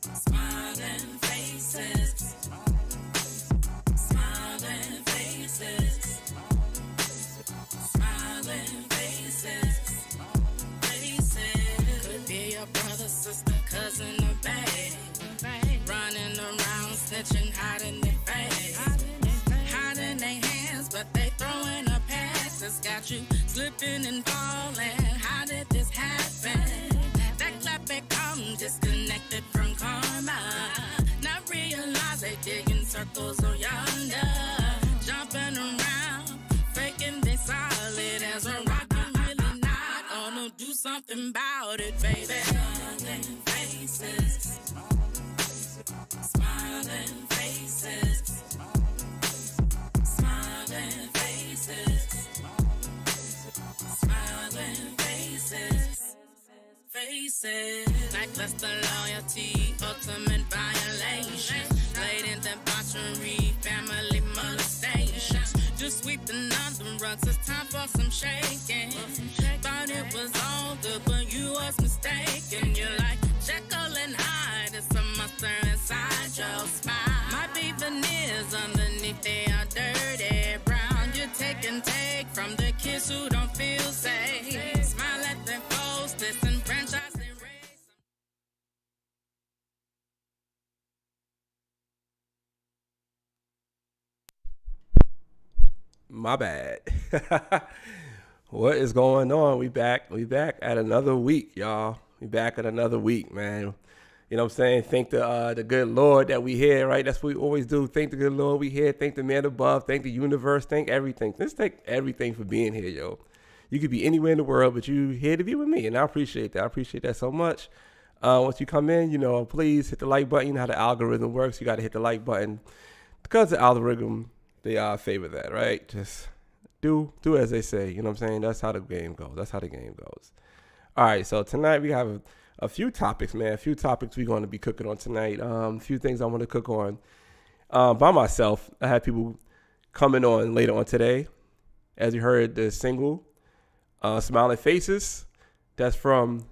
Smiling faces, smiling faces, smiling faces, faces. Could be your brother, sister, cousin, or babe. Running around, snitching, hiding their face. Hiding their hands, but they throwing a pass. It's got you slipping and falling. How did this happen? That clap back come disconnected from karma. Not realize they digging circles on yonder. Jumping around, faking they solid as a rock. I'm really not gonna do something about it, baby. Smiling faces, smiling faces, smiling faces, smiling faces, faces. Lackluster loyalty, ultimate violation. Blatant debauchery, family molestations. Just sweep the nothing rugs, it's time for some shaking. Thought it was all good, but you was mistaken. You're like Jekyll and Hyde, it's a monster inside your spine. Might be veneers underneath, they are dirty brown. You take and take from the kids who don't feel safe. Smile at their foes, disenfranchise their race. My bad. What is going on? We back. We back at another week, y'all. We back at another week, man. You know what I'm saying? Thank the good Lord that we here, right? That's what we always do. Thank the good Lord we here. Thank the man above. Thank the universe. Thank everything. Let's thank everything for being here, yo. You could be anywhere in the world, but you here to be with me, and I appreciate that. I appreciate that so much. Once you come in, please hit the like button. You know how the algorithm works. You got to hit the like button because the algorithm, they favor that, right? Just do as they say. You know what I'm saying? That's how the game goes. That's how the game goes. All right, so tonight we have a few topics, man. A few topics we're going to be cooking on tonight. A few things I want to cook on by myself. I had people coming on later on today. As you heard, the single, Smiling Faces, that's from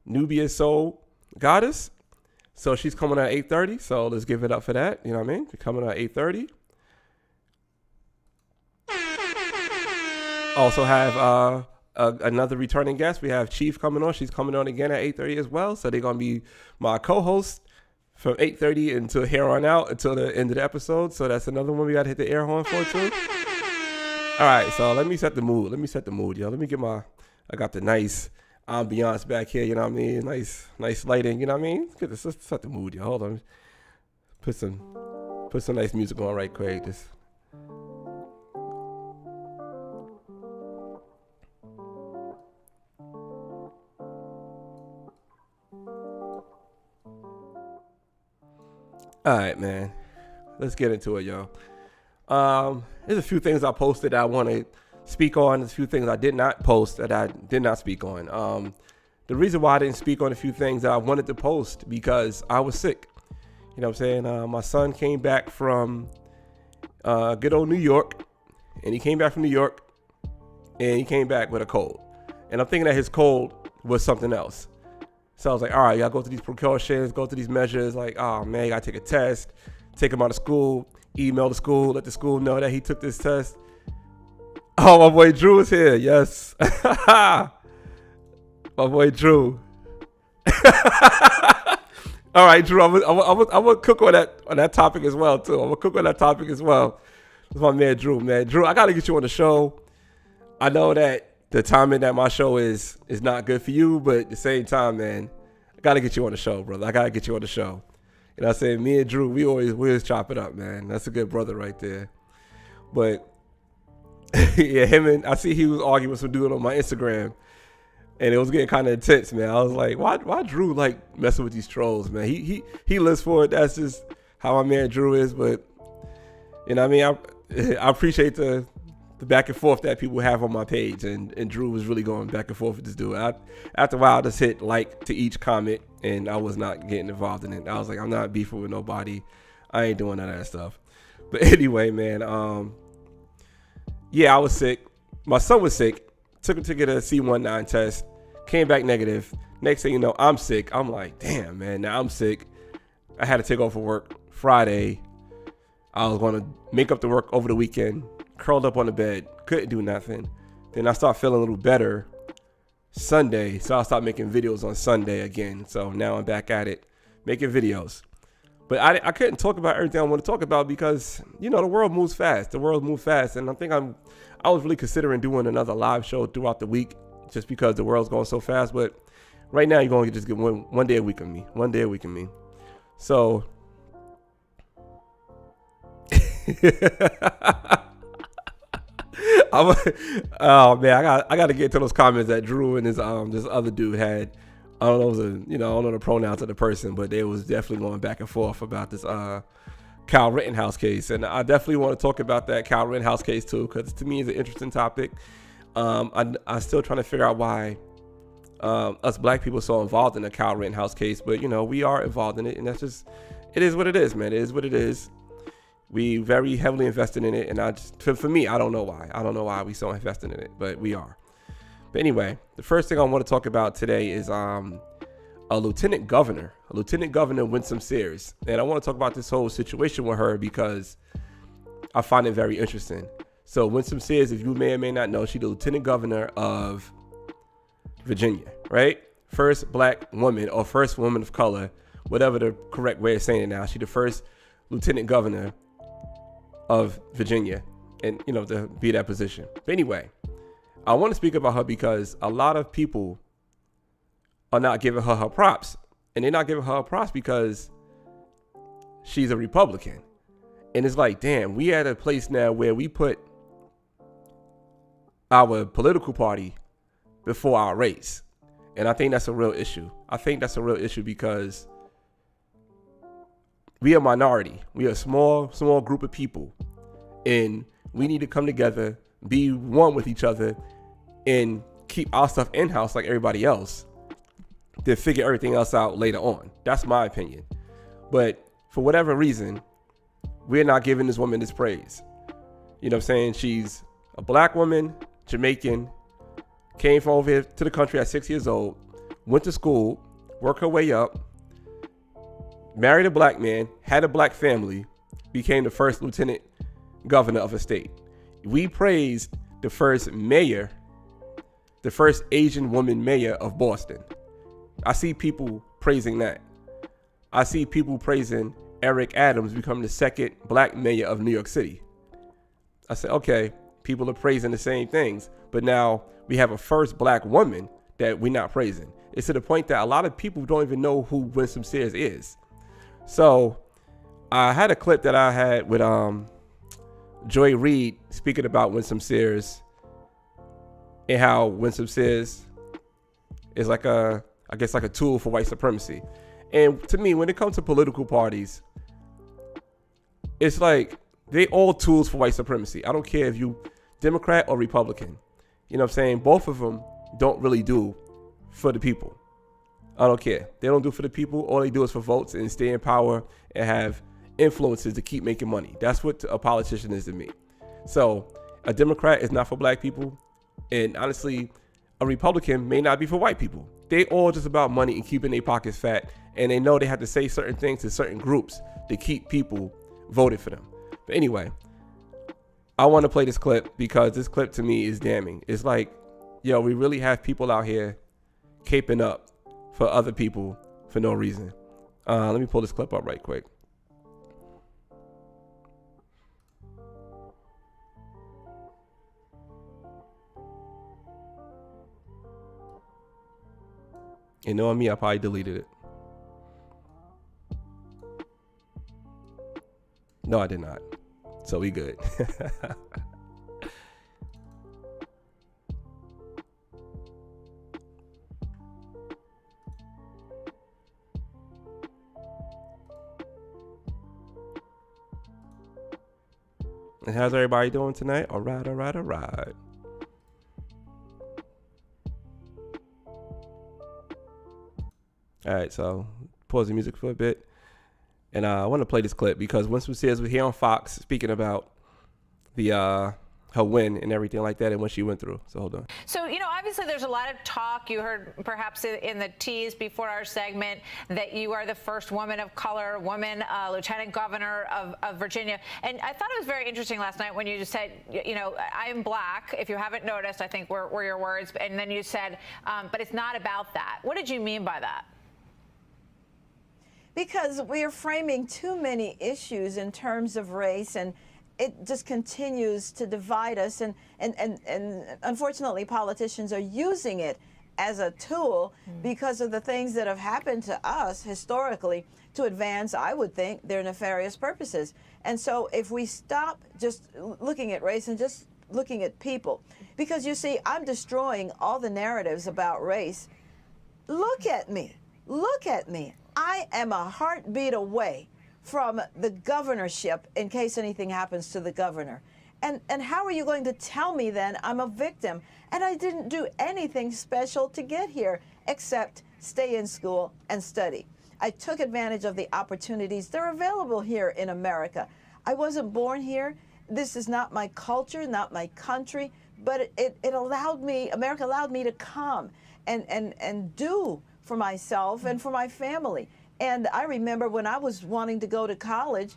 Nubia Soul Goddess. So she's coming out at 8:30, so let's give it up for that. You know what I mean? She's coming out at 8:30. Also have another returning guest. We have Chief coming on. She's coming on again at 8:30 as well. So they're going to be my co-host from 8:30 until here on out, until the end of the episode. So that's another one we got to hit the air horn for too. All right, so let me set the mood. Yo. Let me get I got the nice ambiance back here, you know what I mean? Nice lighting, you know what I mean? Let's set the mood, yo. Hold on. Put some nice music on right quick. Just all right, man. Let's get into it, yo. There's a few things I posted that I want to speak on. There's a few things I did not post that I did not speak on. The reason why I didn't speak on a few things that I wanted to post because I was sick. You know what I'm saying? My son came back from good old New York, and he came back from New York, and he came back with a cold. And I'm thinking that his cold was something else. So I was like, all right, you gotta go through these precautions, go through these measures. Like, oh man, you gotta take a test, take him out of school, email the school, let the school know that he took this test. Oh, my boy Drew is here. Yes. My boy Drew. All right, Drew, I'm gonna cook on that topic as well, too. I'm gonna cook on that topic as well. That's my man, Drew. Man, Drew, I gotta get you on the show. I know that the timing that my show is not good for you, but at the same time, man, I gotta get you on the show, brother. I gotta get you on the show. You know what I'm saying? Me and Drew, we always chop it up, man. That's a good brother right there. But yeah, I see he was arguing with some dude on my Instagram, and it was getting kind of intense, man. I was like, why Drew like messing with these trolls, man? He lives for it. That's just how my man Drew is. But you know what I mean? I appreciate the back and forth that people have on my page, and Drew was really going back and forth with this dude. After a while, I just hit like to each comment, and I was not getting involved in it. I was like, I'm not beefing with nobody. I ain't doing none of that stuff. But anyway, man, yeah, I was sick. My son was sick. Took him to get a C19 test. Came back negative. Next thing you know, I'm sick. I'm like, damn, man, now I'm sick. I had to take off for work Friday. I was going to make up the work over the weekend, curled up on the bed, couldn't do nothing. Then I started feeling a little better Sunday, so I started making videos on Sunday again. So now I'm back at it, making videos. But I couldn't talk about everything I want to talk about because, the world moves fast. The world moves fast. And I think I was really considering doing another live show throughout the week just because the world's going so fast. But right now, you're going to just get one day a week of me. One day a week of me. So... oh man, I got to get to those comments that Drew and his this other dude had. I don't know, I don't know the pronouns of the person, but they was definitely going back and forth about this Kyle Rittenhouse case, and I definitely want to talk about that Kyle Rittenhouse case too, because to me it's an interesting topic. I'm still trying to figure out why us black people are so involved in the Kyle Rittenhouse case, but we are involved in it, and that's just, it is what it is, man. It is what it is. We very heavily invested in it, and for me, I don't know why. I don't know why we so invested in it, but we are. But anyway, the first thing I want to talk about today is a lieutenant governor, Winsome Sears, and I want to talk about this whole situation with her because I find it very interesting. So Winsome Sears, if you may or may not know, she's the lieutenant governor of Virginia, right? First black woman or first woman of color, whatever the correct way of saying it now. She's the first lieutenant governor of Virginia, and to be that position. But anyway, I want to speak about her because a lot of people are not giving her props, and they're not giving her props because she's a Republican. And it's like, damn, we at a place now where we put our political party before our race, and I think that's a real issue. I think that's a real issue because we are a minority. We are a small group of people, and we need to come together, be one with each other, and keep our stuff in-house like everybody else, then figure everything else out later on. That's my opinion. But for whatever reason, we're not giving this woman this praise. You know what I'm saying? She's a black woman, Jamaican, came from over here to the country at 6 years old, went to school, worked her way up, married a black man, had a black family, became the first lieutenant governor of a state. We praised the first mayor, the first Asian woman mayor of Boston. I see people praising that. I see people praising Eric Adams becoming the second black mayor of New York City. I said, okay, people are praising the same things, but now we have a first black woman that we're not praising. It's to the point that a lot of people don't even know who Winsome Sears is. So I had a clip that I had with Joy Reid speaking about Winsome Sears and how Winsome Sears is like a tool for white supremacy. And to me, when it comes to political parties, it's like they all tools for white supremacy. I don't care if you Democrat or Republican. You know what I'm saying? Both of them don't really do for the people. I don't care. They don't do for the people. All they do is for votes and stay in power and have influences to keep making money. That's what a politician is to me. So a Democrat is not for black people. And honestly, a Republican may not be for white people. They all just about money and keeping their pockets fat. And they know they have to say certain things to certain groups to keep people voted for them. But anyway, I want to play this clip because this clip to me is damning. It's like, yo, we really have people out here caping up for other people for no reason. Let me pull this clip up right quick. And knowing me, I probably deleted it. No, I did not. So we good. And how's everybody doing tonight? All right. All right, so pause the music for a bit. And I want to play this clip because Winsome Sears was here on Fox speaking about the her win and everything like that and what she went through. So hold on. So, obviously there's a lot of talk. You heard perhaps in the tease before our segment that you are the first woman of color, lieutenant governor of Virginia. And I thought it was very interesting last night when you just said, I am black. If you haven't noticed, I think were your words. And then you said, but it's not about that. What did you mean by that? Because we are framing too many issues in terms of race, and it just continues to divide us. And unfortunately, politicians are using it as a tool because of the things that have happened to us historically to advance, I would think, their nefarious purposes. And so if we stop just looking at race and just looking at people, because you see, I'm destroying all the narratives about race. Look at me. Look at me. I am a heartbeat away from the governorship in case anything happens to the governor. And how are you going to tell me then I'm a victim? And I didn't do anything special to get here except stay in school and study. I took advantage of the opportunities that are available here in America. I wasn't born here. This is not my culture, not my country, but it allowed me, America allowed me to come and do for myself and for my family. And I remember when I was wanting to go to college,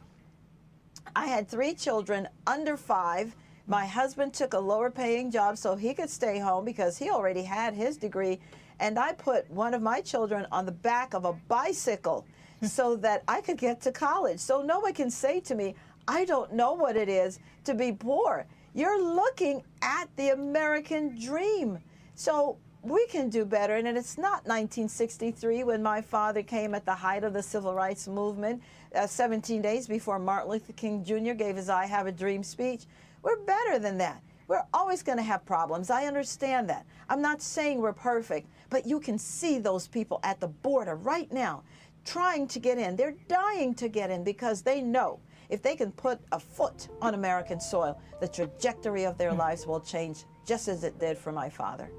I had 3 children under 5. My husband took a lower paying job so he could stay home because he already had his degree. And I put one of my children on the back of a bicycle so that I could get to college. So no one can say to me, I don't know what it is to be poor. You're looking at the American dream. So we can do better. And it's not 1963 when my father came at the height of the civil rights movement, 17 days before Martin Luther King Jr. gave his I Have a Dream speech. We're better than that. We're always going to have problems. I understand that. I'm not saying we're perfect, but you can see those people at the border right now trying to get in. They're dying to get in because they know if they can put a foot on American soil, the trajectory of their lives will change just as it did for my father.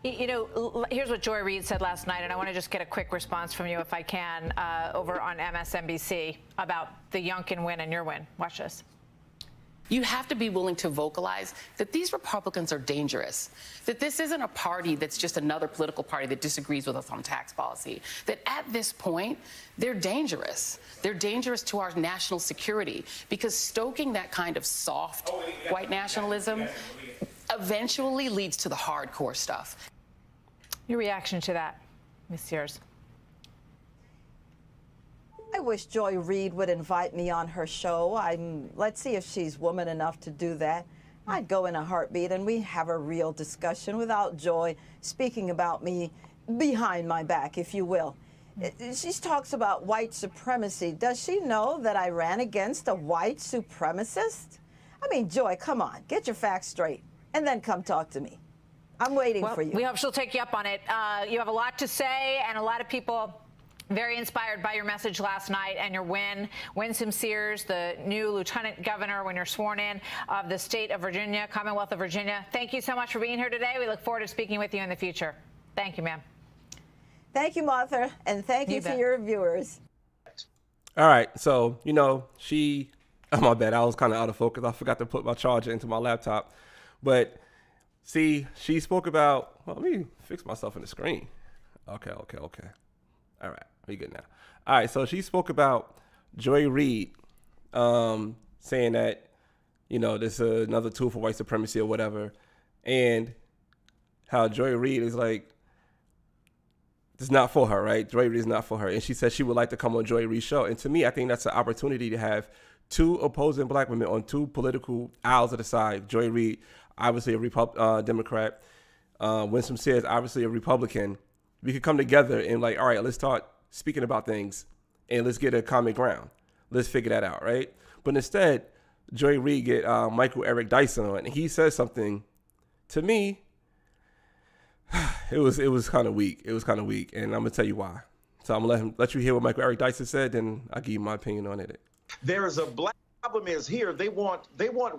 Here's what Joy Reid said last night, and I want to just get a quick response from you, if I can, over on MSNBC about the Youngkin win and your win. Watch this. You have to be willing to vocalize that these Republicans are dangerous, that this isn't a party that's just another political party that disagrees with us on tax policy, that at this point, they're dangerous. They're dangerous to our national security because stoking that kind of soft white nationalism eventually leads to the hardcore stuff. Your reaction to that, Ms. Sears? I wish Joy Reid would invite me on her show. Let's see if she's woman enough to do that. I'd go in a heartbeat and we have a real discussion without Joy speaking about me behind my back, if you will. She talks about white supremacy. Does she know that I ran against a white supremacist? I mean, Joy, come on, get your facts straight and then come talk to me. I'm waiting for you. We hope she'll take you up on it. You have a lot to say, and a lot of people very inspired by your message last night and your win. Winsome Sears, the new lieutenant governor when you're sworn in of the state of Virginia, Commonwealth of Virginia. Thank you so much for being here today. We look forward to speaking with you in the future. Thank you, ma'am. Thank you, Martha, and thank you to your viewers. All right, so, oh, my bad, I was kind of out of focus. I forgot to put my charger into my laptop. But, see, she spoke about, well, let me fix myself in the screen. Okay. All right, we good now. All right, so she spoke about Joy Reid saying that, this is another tool for white supremacy or whatever, and how Joy Reid is like, it's not for her, right? Joy Reid is not for her. And she said she would like to come on Joy Reid's show. And to me, I think that's an opportunity to have 2 opposing black women on 2 political aisles of the side. Joy Reid, obviously a Democrat. Winsome Sears, obviously a Republican. We could come together and all right, let's start speaking about things and let's get a common ground. Let's figure that out, right? But instead, Joy Reid get Michael Eric Dyson on, and he says something to me. It was kind of weak. It was kind of weak, and I'm gonna tell you why. So I'm gonna let you hear what Michael Eric Dyson said, then I'll give you my opinion on it. There is a black problem is here, they want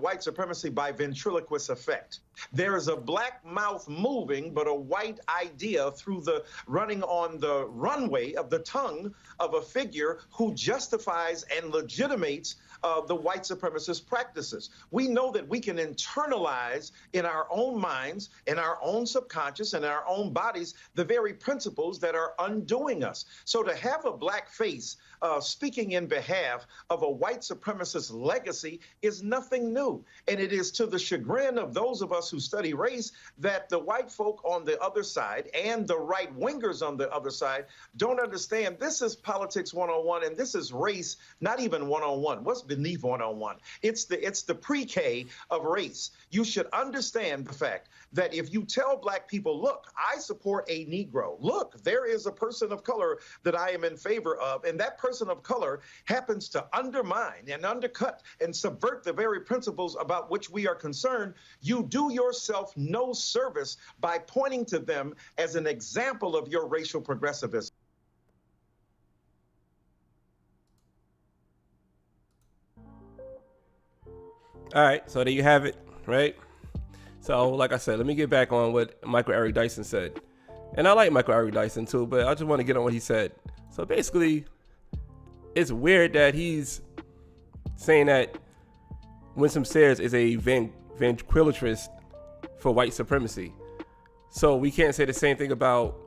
white supremacy by ventriloquist effect. There is a black mouth moving, but a white idea through the running on the runway of the tongue of a figure who justifies and legitimates the white supremacist practices. We know that we can internalize in our own minds, in our own subconscious, in our own bodies, the very principles that are undoing us. So to have a black face speaking in behalf of a white supremacist legacy is nothing new. And it is to the chagrin of those of us who study race that the white folk on the other side and the right wingers on the other side don't understand this is politics 101 and this is race, not even 101. What's beneath 101? It's the pre-K of race. You should understand the fact that if you tell black people, look, I support a Negro. Look, there is a person of color that I am in favor of, and that person of color happens to undermine and undercut and subvert the very principles about which we are concerned, you do yourself no service by pointing to them as an example of your racial progressivism. All right, so there you have it, right? So, like I said, let me get back on what Michael Eric Dyson said. And I like Michael Eric Dyson too, but I just want to get on what he said. So basically, it's weird that he's saying that Winsome Sears is a ventriloquist for white supremacy. So we can't say the same thing about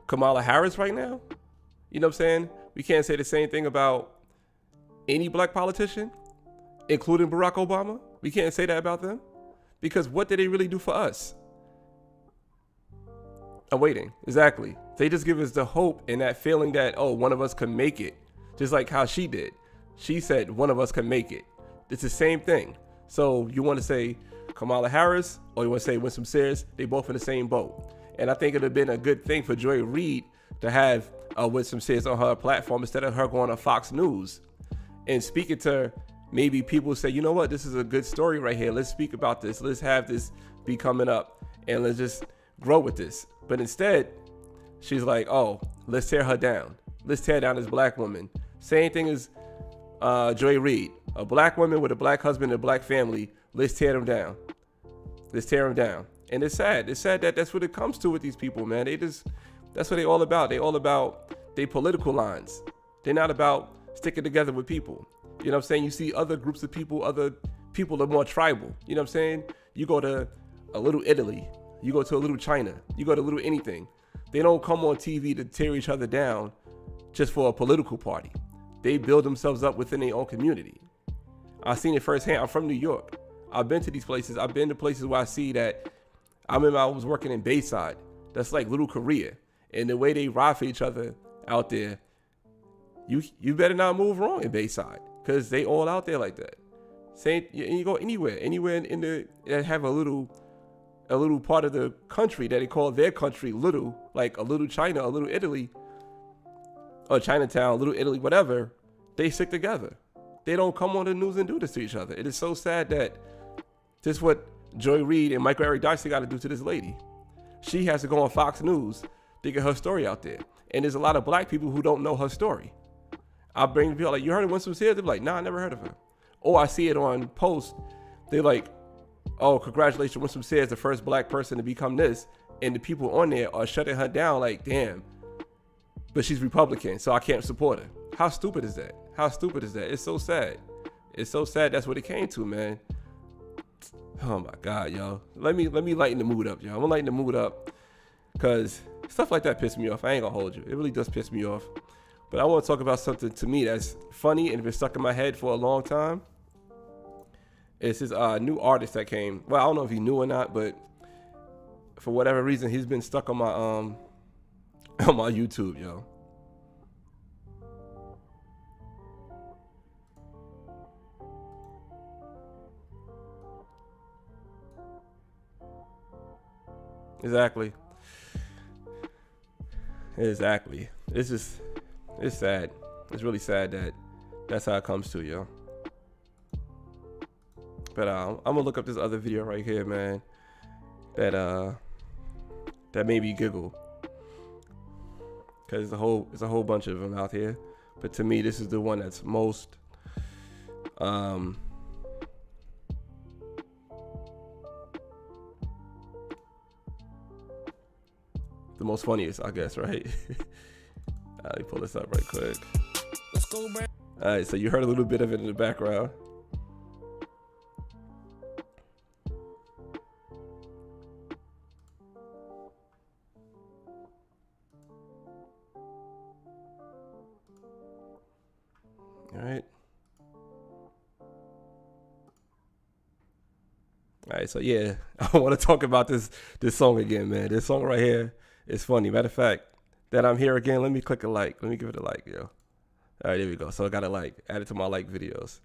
Kamala Harris right now? You know what I'm saying? We can't say the same thing about any black politician, including Barack Obama. We can't say that about them. Because what did they really do for us? I'm waiting. Exactly. They just give us the hope and that feeling that, oh, one of us can make it. Just like how she did. She said one of us can make it. It's the same thing. So you want to say Kamala Harris or you want to say Winsome Sears? They both in the same boat. And I think it would have been a good thing for Joy Reid to have Winsome Sears on her platform instead of her going on Fox News and speaking to maybe people say, you know what, this is a good story right here. Let's speak about this. Let's have this be coming up and let's just grow with this. But instead, she's like, oh, let's tear her down. Let's tear down this black woman. Same thing as Joy Reid, a black woman with a black husband and a black family. Let's tear them down. Let's tear them down. And it's sad. It's sad that that's what it comes to with these people, man. That's what they all about. They all about their political lines. They're not about sticking together with people. You know what I'm saying? You see other groups of people, other people are more tribal. You know what I'm saying? You go to a little Italy. You go to a little China. You go to a little anything. They don't come on TV to tear each other down just for a political party. They build themselves up within their own community. I've seen it firsthand. I'm from New York. I've been to these places. I've been to places where I see that. I remember I was working in Bayside. That's like little Korea. And the way they ride for each other out there, you better not move wrong in Bayside. Because they all out there like that. Same, and you go anywhere in the that have a little part of the country that they call their country little, like a little China, a little Italy, or Chinatown, little Italy, whatever. They stick together. They don't come on the news and do this to each other. It is so sad that this is what Joy Reid and Michael Eric Dyson got to do to this lady. She has to go on Fox News to get her story out there. And there's a lot of black people who don't know her story. I bring people like, you heard of Winsome Sears? They're like, nah, I never heard of her. Or I see it on posts. They're like, oh, congratulations, Winsome Sears, the first black person to become this. And the people on there are shutting her down like, damn, but she's Republican, so I can't support her. How stupid is that? How stupid is that? It's so sad. It's so sad that's what it came to, man. Oh my God, yo. Let me lighten the mood up, yo. I'm gonna lighten the mood up because stuff like that pisses me off. I ain't gonna hold you. It really does piss me off. But I want to talk about something to me that's funny and been stuck in my head for a long time. It's this new artist that came. Well, I don't know if he knew or not, but for whatever reason, he's been stuck on my on my YouTube, yo. Exactly. It's sad. It's really sad that that's how it comes to, yo. But I'm gonna look up this other video right here, man. That made me giggle. Cause there's a whole bunch of them out here. But to me, this is the one that's most the most funniest, I guess, right? Let me pull this up right quick. Let's go, Brandon. All right, so you heard a little bit of it in the background. All right. All right, so yeah, I want to talk about this song again, man. This song right here is funny. Matter of fact, that I'm here again. Let me click a like. Let me give it a like, yo. All right, there we go. So I got a like. Add it to my like videos.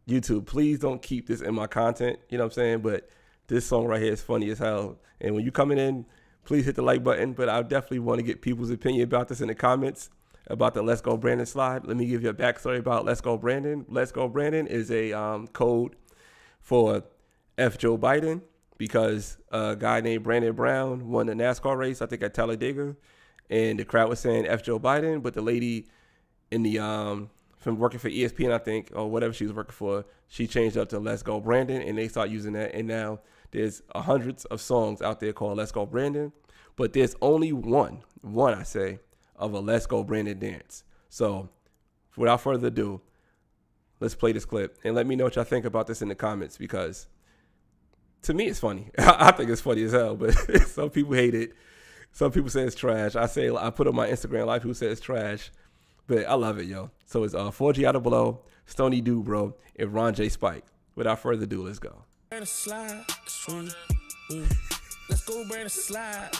YouTube, please don't keep this in my content. You know what I'm saying? But this song right here is funny as hell. And when you coming in, please hit the like button. But I definitely want to get people's opinion about this in the comments about the Let's Go Brandon slide. Let me give you a backstory about Let's Go Brandon. Let's Go Brandon is a code for F Joe Biden because a guy named Brandon Brown won the NASCAR race, I think at Talladega. And the crowd was saying F Joe Biden, but the lady in the from working for ESPN, I think, or whatever she was working for, she changed up to Let's Go Brandon, and they start using that. And now there's hundreds of songs out there called Let's Go Brandon, but there's only one I say, of a Let's Go Brandon dance. So without further ado, let's play this clip and let me know what y'all think about this in the comments, because to me it's funny. I think it's funny as hell, but some people hate it. Some people say it's trash. I put on my Instagram live who says it's trash, but I love it, yo. So it's 4G Out of Blow, Stony Do, bro, and Ron J. Spike. Without further ado, let's go. Brandon slide. Let's go, Brandon slide.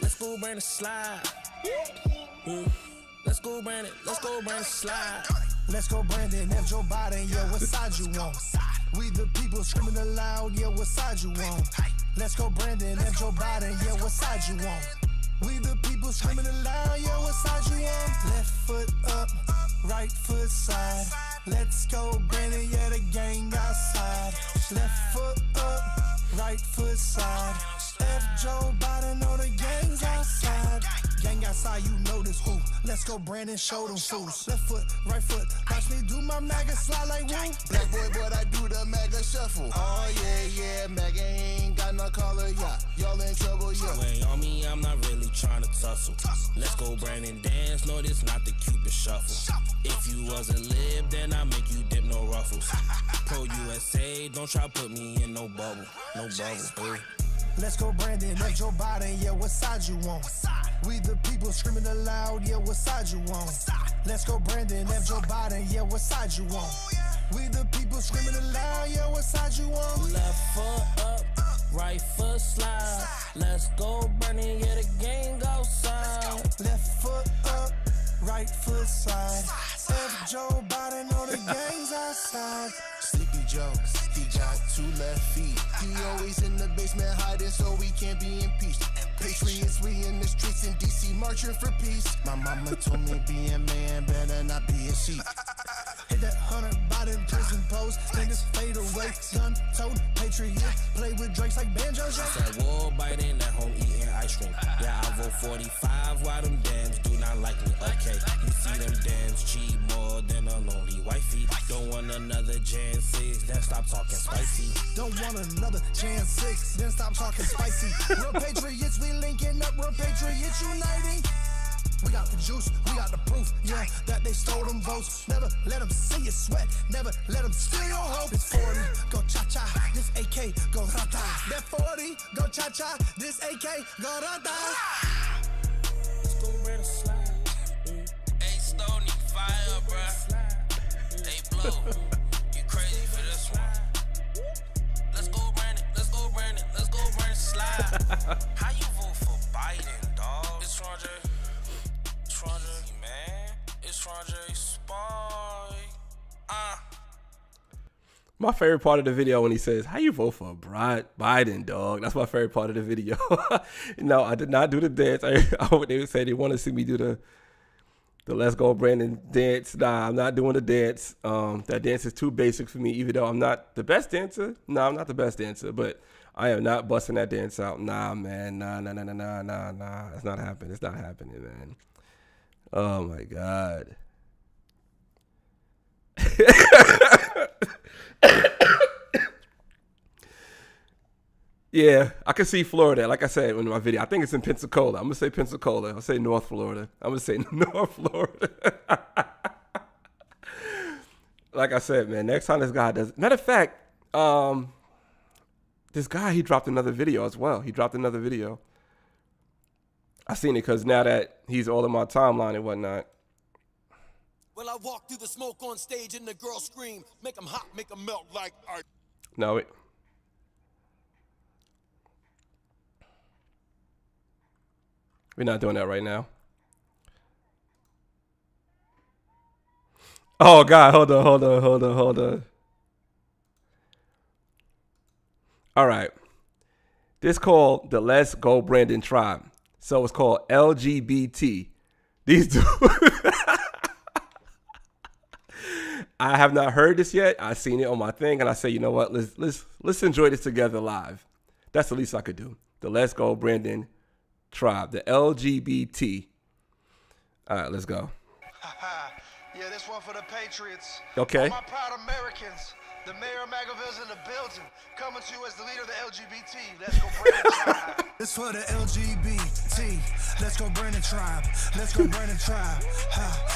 Let's go, Brandon slide. Let's go, Brandon. Let's go, Brandon slide. Let's go, Brandon. F Joe Biden, yeah, what side you on? We the people screaming aloud, yeah, what side you on? Let's go, Brandon. F Joe Biden, yeah, what side you on? We the people screaming aloud, yeah, what side you on? Left foot up, right foot side. Let's go, Brandon, yeah, the gang outside. Left foot up, right foot side. F Joe Biden, know the gang's outside. Gang outside, you know this who. Let's go, Brandon, show them fools. Left foot, right foot, watch me do my MAGA slide like woo. Black boy, but I do the MAGA shuffle. Oh yeah, MAGA ain't got no collar, yeah. Y'all in trouble, yeah. Way on me, I'm not really trying to tussle. Let's go, Brandon, dance. No, this not the Cupid shuffle. If you was a lib, then I make you dip, no ruffles. Pro USA, don't try put me in no bubble, hey. Let's go, Brandon, F Joe Biden, yeah, what side you on? We the people screaming aloud, yeah, what side you on? Let's go, Brandon, F Joe Biden, yeah, what side you on? We the people screaming aloud, yeah, what side you on? Left foot up, right foot slide. Let's go, Brandon, yeah, the gang outside. Left foot up, right foot side. F Joe Biden, know the gang's outside. Sleepy Joe, he got 2 left feet. He always in the basement hiding so we can't be impeached. Patriots, we in the streets in DC marching for peace. My mama told me be a man, better not be a sheep. Hit that 100 Biden prison post, niggas fade away. Gun-toed patriot, play with Drakes like banjo. At war, Biden at home eating ice cream. Yeah, I vote 45, why them dams do not like me? Okay, you see them dams cheat more than a lonely wifey. Don't want another Jan 6, then stop talking spicy. Don't want another Jan 6, then stop talking spicy. Real patriots, we linking up, real patriots uniting. We got the juice, we got the proof, yeah, that they stole them votes. Never let them see you sweat, never let them steal your hope. It's 40, go cha-cha, this AK, go rata. That 40, go cha-cha, this AK, go rata. Let's go, Brandon, slide. Hey, Stony, fire, bruh. Hey, Blow, you crazy for this one. Let's go, Brandon, let's go, Brandon, let's go, Brandon, slide. How you vote for Biden, dog? It's Rodgers. Easy, man. It's Rodgers Spike. My favorite part of the video when he says, "How you vote for Biden, dog?" That's my favorite part of the video. No, I did not do the dance. They would say they want to see me do the Let's Go Brandon dance. Nah, I'm not doing the dance. That dance is too basic for me, even though I'm not the best dancer. No, I'm not the best dancer, but I am not busting that dance out. Nah, man. Nah. It's not happening. It's not happening, man. Oh, my God. Yeah, I can see Florida. Like I said in my video, I think it's in Pensacola. I'm going to say Pensacola. I'll say North Florida. I'm going to say North Florida. Like I said, man, next time this guy does. Matter of fact, this guy, he dropped another video as well. He dropped another video. I seen it because now that he's all in my timeline and whatnot. Well, I walk through the smoke on stage and the girls scream, make them hot, make them melt like art. No, we're not doing that right now. Oh, God, hold on. All right. This called the Let's Go Brandon Tribe. So it's called LGBT. These two. I have not heard this yet. I seen it on my thing, and I say, you know what? Let's enjoy this together live. That's the least I could do. The Let's Go Brandon Tribe, the LGBT. All right, let's go. Yeah, this one for the Patriots. Okay. All my proud Americans. The mayor of Magaville's in the building. Coming to you as the leader of the LGBT. Let's go Brandon Tribe. This for the LGBT. Let's go Brandon Tribe. Let's go Brandon Tribe.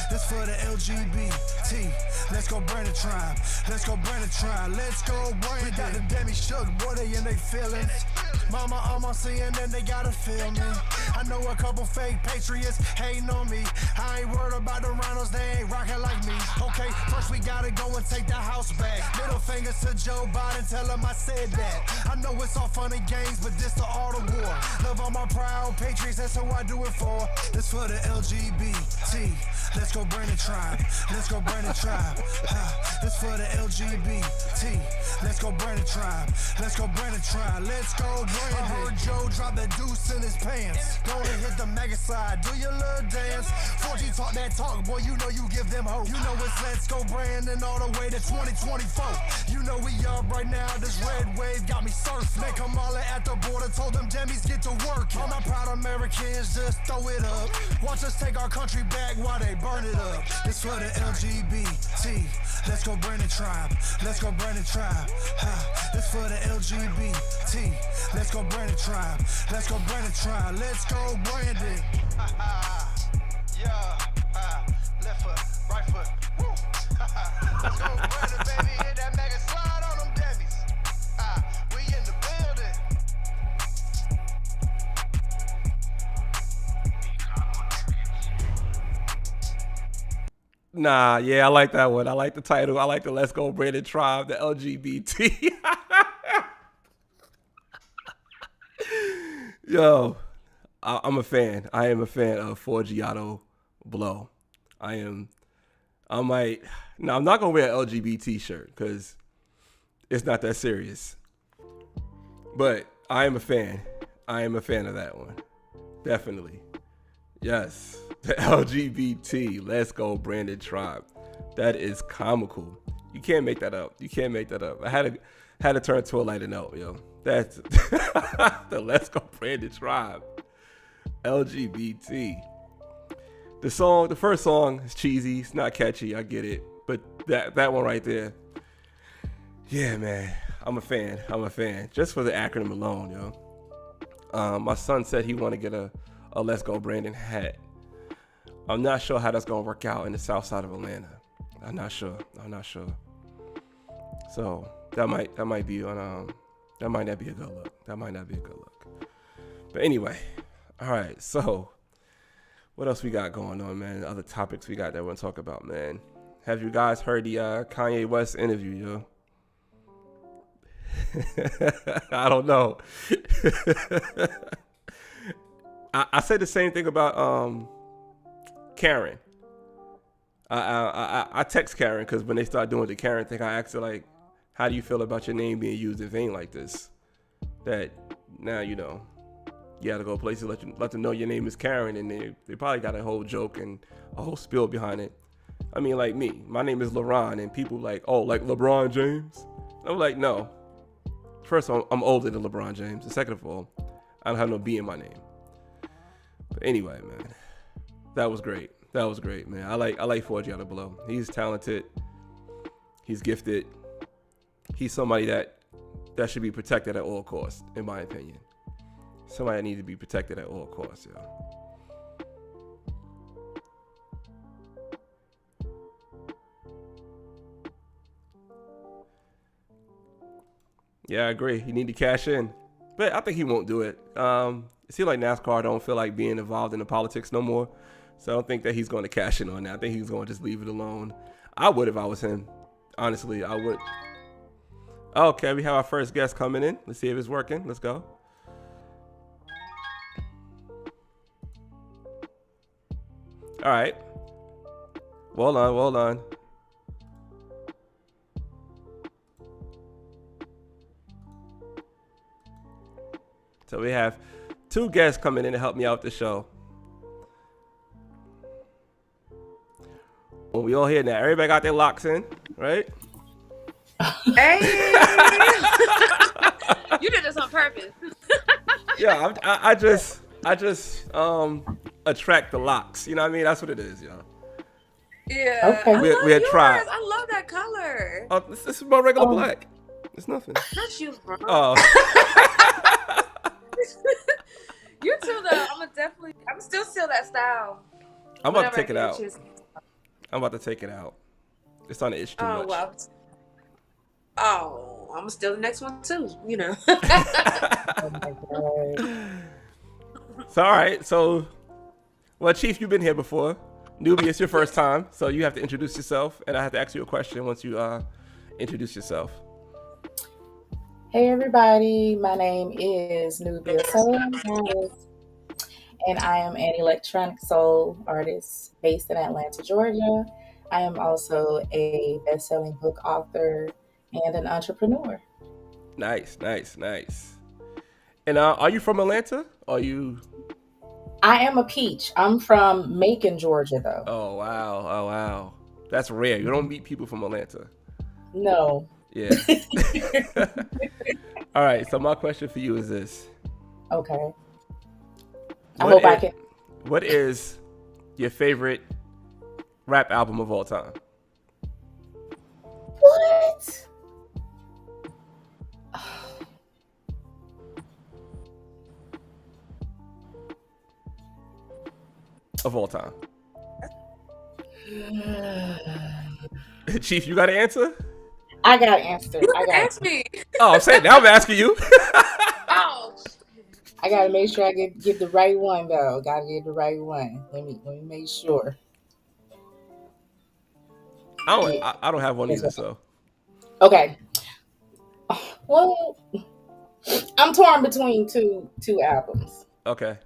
This for the LGBT. Let's go Brandon Tribe. Let's go Brandon Tribe. Let's go Brandon. We got the Demi shook, boy, they in they feelings. Mama almost seeing and they gotta feel me. I know a couple fake patriots hating on me. I ain't worried about the rhinos, they ain't rocking like me. Okay, first we gotta go and take the house back. Middle fingers to Joe Biden, tell him I said that. I know it's all fun and games, but this the art of war. Love all my proud patriots, that's who I do it for. This for the LGBT. Let's go Brandon Tribe. Let's go Brandon Tribe. This for the LGBT. Let's go Brandon Tribe. Let's go Brandon Tribe. Let's go Brandon. I heard Joe drop that deuce in his pants. Go and hit the mega slide, do your little dance. 4G talk that talk, boy, you know you give them hope. You know it's Let's Go Brandon all the way to 2024. You know we up right now, this red wave got me surfing. They come all at the border, told them Demis get to work. All my proud Americans, just throw it up. Watch us take our country back while they burn it up. This for the LGBT. Let's go Brandon Tribe. Let's go Brandon Tribe. This for the LGBT. Let's go Brandon Tribe. Let's go Brandon Tribe. Let's go Brandon. Yeah. Left foot, right foot. Woo. Let's go Brandon, baby. Hit that mega slide on them Demis. We in the building. Nah, yeah, I like that one. I like the title. I like the Let's Go Brandon Tribe, the LGBT. Yo, I'm a fan. I am a fan of Forgiato Blow. I'm not going to wear an LGBT shirt because it's not that serious. But I am a fan. I am a fan of that one. Definitely. Yes. The LGBT. Let's Go Brandon Tribe. That is comical. You can't make that up. You can't make that up. I had to turn to a lighter note, yo. That's the Let's Go Brandon Tribe. LGBT. The first song is cheesy. It's not catchy. I get it. But that one right there. Yeah, man. I'm a fan. Just for the acronym alone, yo. My son said he want to get a Let's Go Brandon hat. I'm not sure how that's going to work out in the south side of Atlanta. I'm not sure. So that might be on that might not be a good look. But anyway, all right. So what else we got going on, man? Other topics we got that we're going to talk about, man. Have you guys heard the Kanye West interview, yo? I don't know. I said the same thing about Karen. I text Karen because when they start doing the Karen thing, I asked her, like, how do you feel about your name being used in vain like this? That now, you know, you got to go places, let them know your name is Karen, and they probably got a whole joke and a whole spiel behind it. I mean, like me, my name is LeBron, and people like, oh, like LeBron James? I'm like, no. First of all, I'm older than LeBron James. And second of all, I don't have no B in my name. But anyway, man, that was great, man. I like Forgiato Blow. He's talented. He's gifted. He's somebody that that should be protected at all costs, in my opinion. Somebody that needs to be protected at all costs, yo. Yeah, I agree. You need to cash in. But I think he won't do it. It seems like NASCAR don't feel like being involved in the politics no more. So I don't think that he's going to cash in on that. I think he's going to just leave it alone. I would if I was him. Honestly, I would. Okay, we have our first guest coming in. Let's see if it's working. Let's go. All right. Well done. So we have 2 guests coming in to help me out with the show. Well, we all here now. Everybody got their locks in, right? Hey! You did this on purpose. Yeah, I just attract the locks. You know what I mean? That's what it is, y'all. Yeah. Okay. We had tried. I love that color. Oh, this is my regular black. It's nothing. Not you, bro. Oh. You too, though. I'm still steal that style. I'm about to take it out. I'm about to take it out. It's on the itch too much. Well. Oh, I'm gonna steal the next one too. You know. Oh my God. So all right. So, well, Chief, you've been here before. Newbie, it's your first time, so you have to introduce yourself, and I have to ask you a question once you introduce yourself. Hey everybody, my name is Nubia Soul, and I am an electronic soul artist based in Atlanta, Georgia. I am also a best-selling book author and an entrepreneur. Nice. And are you from Atlanta? I am a peach. I'm from Macon, Georgia, though. Oh wow. That's rare. You don't meet people from Atlanta. No. Yeah. All right. So my question for you is this. Okay. I can. What is your favorite rap album of all time? What? Of all time. Chief, you got an answer? I got an answer. Ask me. Oh, I'm saying now I'm asking you. Oh. I gotta make sure I get the right one though. Gotta get the right one. Let me make sure. I don't have one either, so. Okay. Well, I'm torn between two albums. Okay.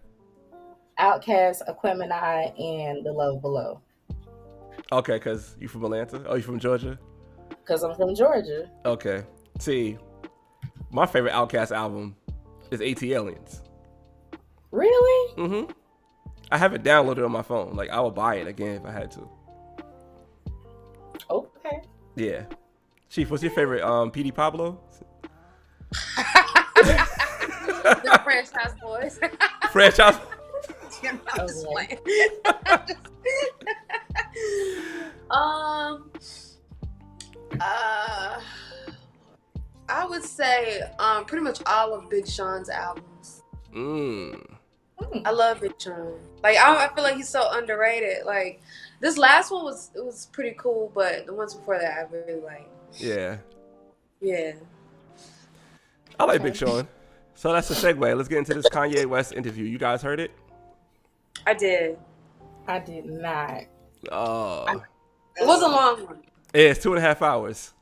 Outkast, Aquemini, and The Love Below. Okay, because you from Atlanta? Oh, you from Georgia? Because I'm from Georgia. Okay. See, my favorite Outkast album is AT Aliens. Really? Mm-hmm. I have it downloaded on my phone. Like, I would buy it again if I had to. Okay. Yeah. Chief, what's your favorite PD Pablo? The Franchise Boys. Franchise. I'm just playing. I would say pretty much all of Big Sean's albums. I love Big Sean. Like I feel like he's so underrated. Like this last one was pretty cool, but the ones before that I really like. Yeah. Yeah. I like Big Sean. So that's a segue. Let's get into this Kanye West interview. You guys heard it? I did. I did not. Oh. It was a long one. Yeah, it's 2.5 hours.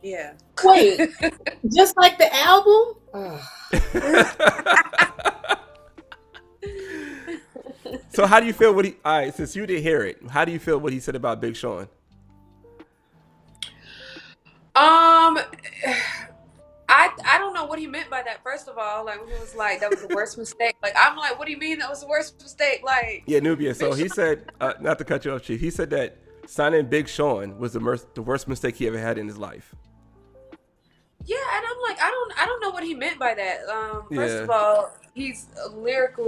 Yeah. Wait, just like the album? So how do you feel all right, since you didn't hear it, how do you feel what he said about Big Sean? I don't know what he meant by that, first of all. Like, when he was like, that was the worst mistake. Like, I'm like, what do you mean that was the worst mistake? Like, yeah, Nubia. So he said, not to cut you off, Chief, he said that signing Big Sean was the worst mistake he ever had in his life. Yeah, and I'm like, I don't know what he meant by that. First Yeah. of all, he's a lyrical,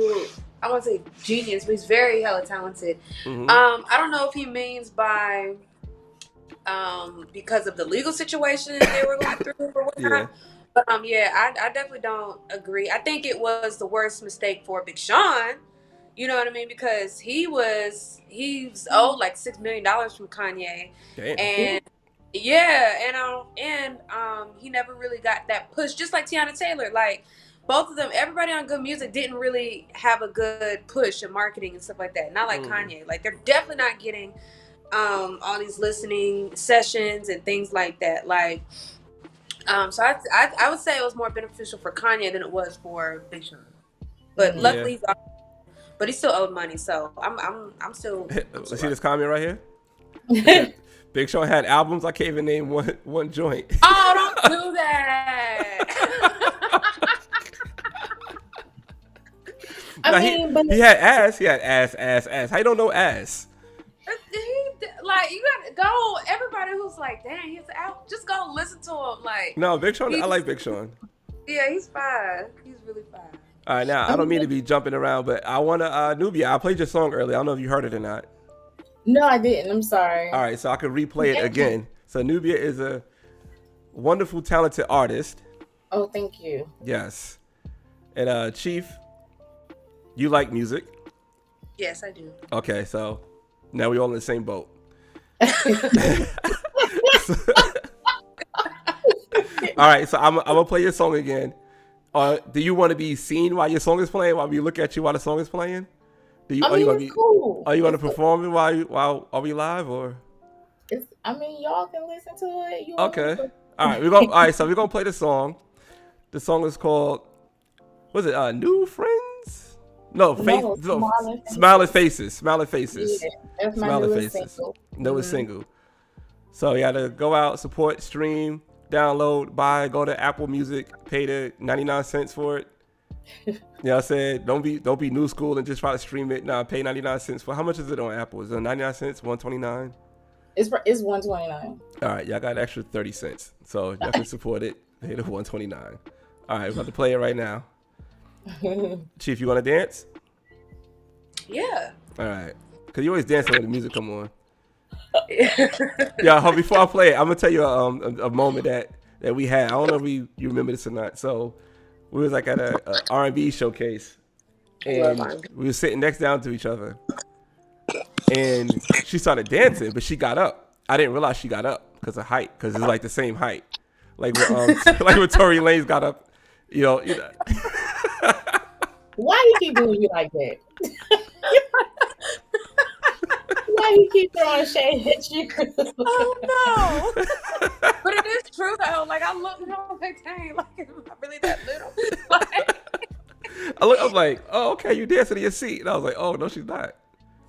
I won't say genius, but he's very hella talented. Mm-hmm. I don't know if he means by because of the legal situation they were going through or whatnot. Yeah. But yeah, I definitely don't agree. I think it was the worst mistake for Big Sean. You know what I mean? Because he's owed like $6 million from Kanye, Damn. and yeah, and he never really got that push. Just like Tiana Taylor, like both of them, everybody on Good Music didn't really have a good push in marketing and stuff like that. Not like Kanye. Like they're definitely not getting all these listening sessions and things like that. Like. So I would say it was more beneficial for Kanye than it was for Big Sean, but luckily, but he still owed money. So I'm still. See this comment right here? Big Sean had albums. I can't even name one joint. Oh, don't do that. He had ass. He had ass. How you don't know ass? Like you gotta go. Everybody who's like, dang, he's out. Just go listen to him. Like no, Big Sean. I like Big Sean. Yeah, he's fine. He's really fine. All right, now I don't mean to be jumping around, but I want to Nubia. I played your song earlier. I don't know if you heard it or not. No, I didn't. I'm sorry. All right, so I can replay it again. So Nubia is a wonderful, talented artist. Oh, thank you. Yes, and Chief, you like music? Yes, I do. Okay, so now we're all in the same boat. All right, so I'm gonna play your song again. Do you want to be seen while your song is playing? While we look at you while the song is playing? Are you gonna perform it while are we live or? Y'all can listen to it. Okay. All right, so we're gonna play the song. The song is called, was it New Friends? No, Smiling Faces. Smiling Faces. Yeah, that's my Smiling newest Faces. single. Newest single. So you gotta go out, support, stream, download, buy, go to Apple Music, pay the 99 cents for it. You know what I'm saying? Don't be new school and just try to stream it. Nah, pay 99 cents for. How much is it on Apple? Is it 99 cents? 129? It's 129. All right, y'all got an extra 30 cents. So y'all can support it. Pay the 129. All right, we're about to play it right now. Chief, you want to dance? Yeah. All right. Because you always dancing when the music come on. Yeah, before I play it, I'm going to tell you a moment that we had. I don't know if you remember this or not. So we was like at a R&B showcase. And we were sitting next down to each other. And she started dancing, but she got up. I didn't realize she got up because of height. Because it's like the same height. Like when Tory Lanez got up. You know. Why you keep doing you like that? Why you keep throwing shade at you? Oh no! But it is true though. Like I look, and I'm like, dang, like am I really that little? I was like, oh, okay, you dancing in your seat. And I was like, oh no, she's not.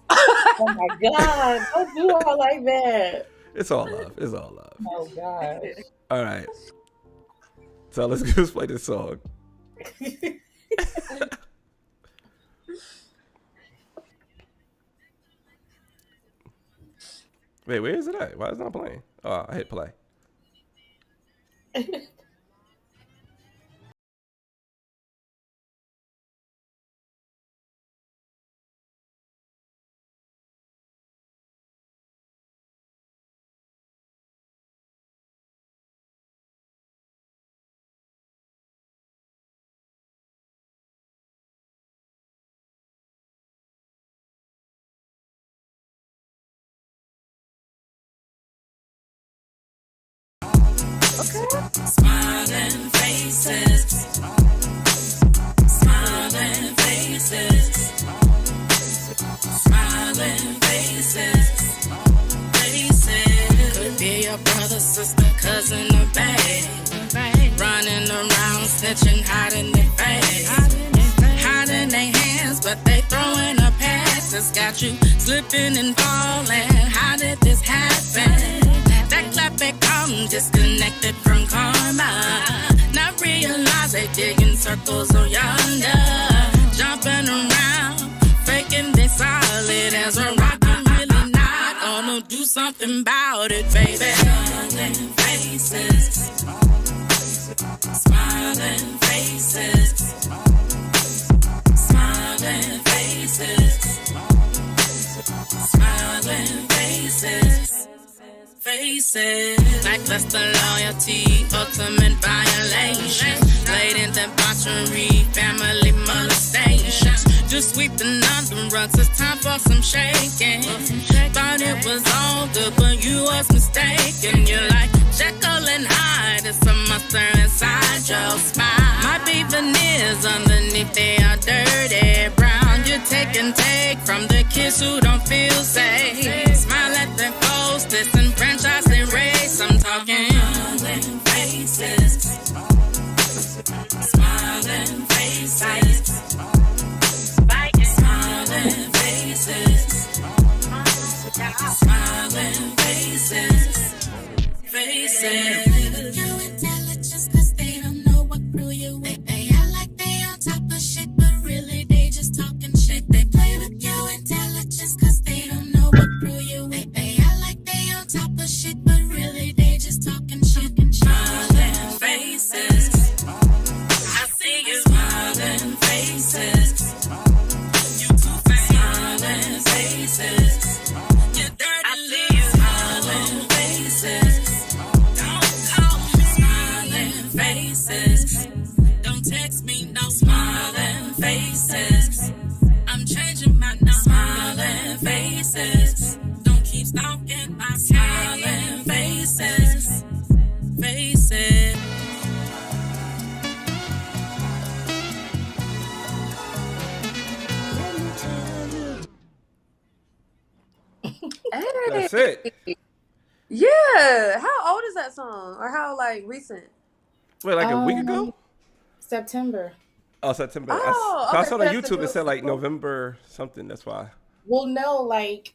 Oh my God! Don't do her like that. It's all love. It's all love. Oh God! All right. So let's play this song. Wait, where is it at? Why is it not playing? Oh, I hit play. Smiling faces, smiling faces, smiling faces, faces. Could be your brother, sister, cousin, or babe. Running around, snitching, hiding their face, hiding their hands, but they throwing a pass. It's got you slipping and falling. How did this happen? That clap back come disconnected from karma. Not realize they digging circles on yonder. Jumping around, faking they solid as a rock. I'm really not gonna do something about it, baby. Smiling faces, smiling faces, smiling faces, smiling faces. faces. Lackluster loyalty, ultimate violation. Blatant debauchery, family molestations. Just sweep the rugs, it's time for some shaking. Thought it was all good, but you was mistaken. You're like Jekyll and Hyde, it's a monster inside your spine. Might be veneers underneath, they are dirty brown. You take and take from the kids who don't feel safe. Smile at the ghost, listen, franchise and race. I'm talking smiling faces, smiling faces, smiling faces, smiling faces, faces. Your intelligence, cause they don't know what grew you. They act like they on top of shit, but really they just talking shit. They play with your intelligence, cause they don't know what grew you. They act like they on top of shit, but really they just talking shit. Smiling faces, I see you. Smiling faces, you too fast. Smiling faces, you dirty little. Smiling faces, don't call me. Smiling faces, don't text me. No smiling faces, I'm changing my number. Smiling faces, don't keep stalking my smiling faces, faces. That's it. Yeah. How old is that song? Or how like recent? Wait, like a week ago? September. Oh, September. Oh, I okay, saw on that's the YouTube it said like new- November something. That's why. Well, no, like,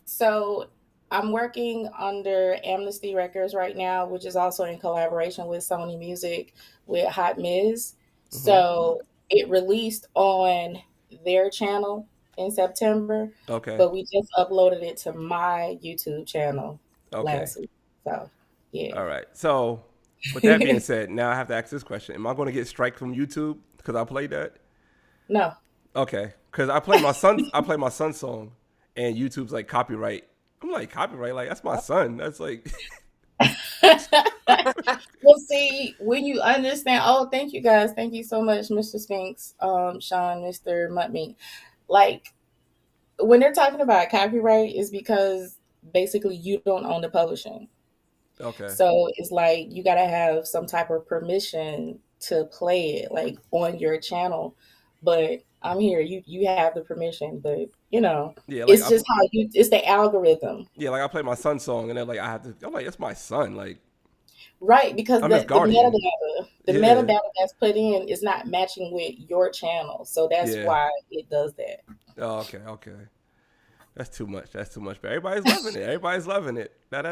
so I'm working under Amnesty Records right now, which is also in collaboration with Sony Music with Hot Miz. So it released on their channel in September, Okay. but we just uploaded it to my YouTube channel Okay. last week. So, yeah. All right. So, with that being said, now I have to ask this question: am I going to get strike from YouTube because I played that? No. Okay. Because I play my son. I play my son's song, and YouTube's like copyright. I'm like copyright. Like that's my son. That's like. Well, see, when you understand, oh, thank you guys. Thank you so much, Mr. Spinks, Sean, Mr. Muttmeat. Like, when they're talking about copyright, is because basically you don't own the publishing. Okay. So it's like you got to have some type of permission to play it, like on your channel. But I'm here. You have the permission, but Yeah, like it's just how it's the algorithm. Yeah, like I play my son's song, and then like I have to. I'm like, that's my son. Like, Right, because I'm the his guardian. metadata that's put in is not matching with your channel. So that's Yeah. why it does that. Oh, okay. That's too much. But everybody's loving it. Everybody's loving it. Da.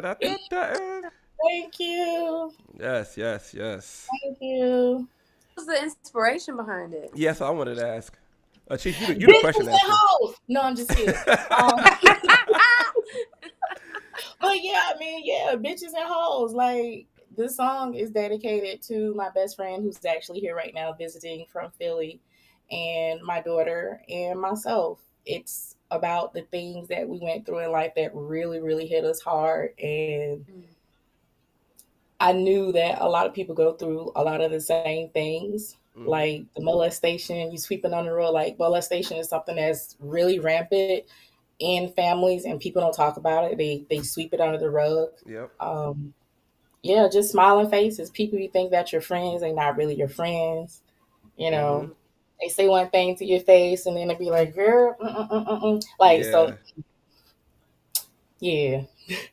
Thank you. Yes. Thank you. What was the inspiration behind it? Yes, I wanted to ask. Chief, you the question Bitches and asker. hoes. No, I'm just kidding. But yeah, I mean, yeah, bitches and hoes. Like, this song is dedicated to my best friend who's actually here right now visiting from Philly, and my daughter and myself. It's about the things that we went through in life that really, really hit us hard. And I knew that a lot of people go through a lot of the same things, like the molestation, you sweeping on the road. Like, molestation is something that's really rampant in families, and people don't talk about it. They sweep it under the rug. Yep. Yeah, just smiling faces. People you think that your friends, they not really your friends. You know, they say one thing to your face, and then they be like, "Girl, like Yeah. so." Yeah,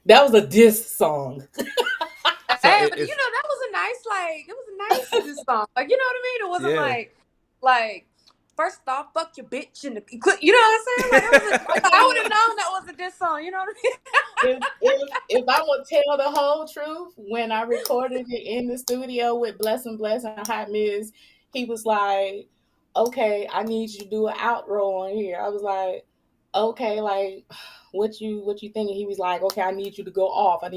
that was a diss song. Hey, but you know, that was a nice, like, it was a nice diss song. Like, you know what I mean? It wasn't like, first off, fuck your bitch and you know what I'm saying? Like, I would have known that was a diss song. You know what I mean? if I would tell the whole truth, when I recorded it in the studio with Bless and Hot Miz, he was like, "Okay, I need you to do an outro on here." I was like, "Okay, like, what you thinking?" He was like, "Okay, I need you to go off. I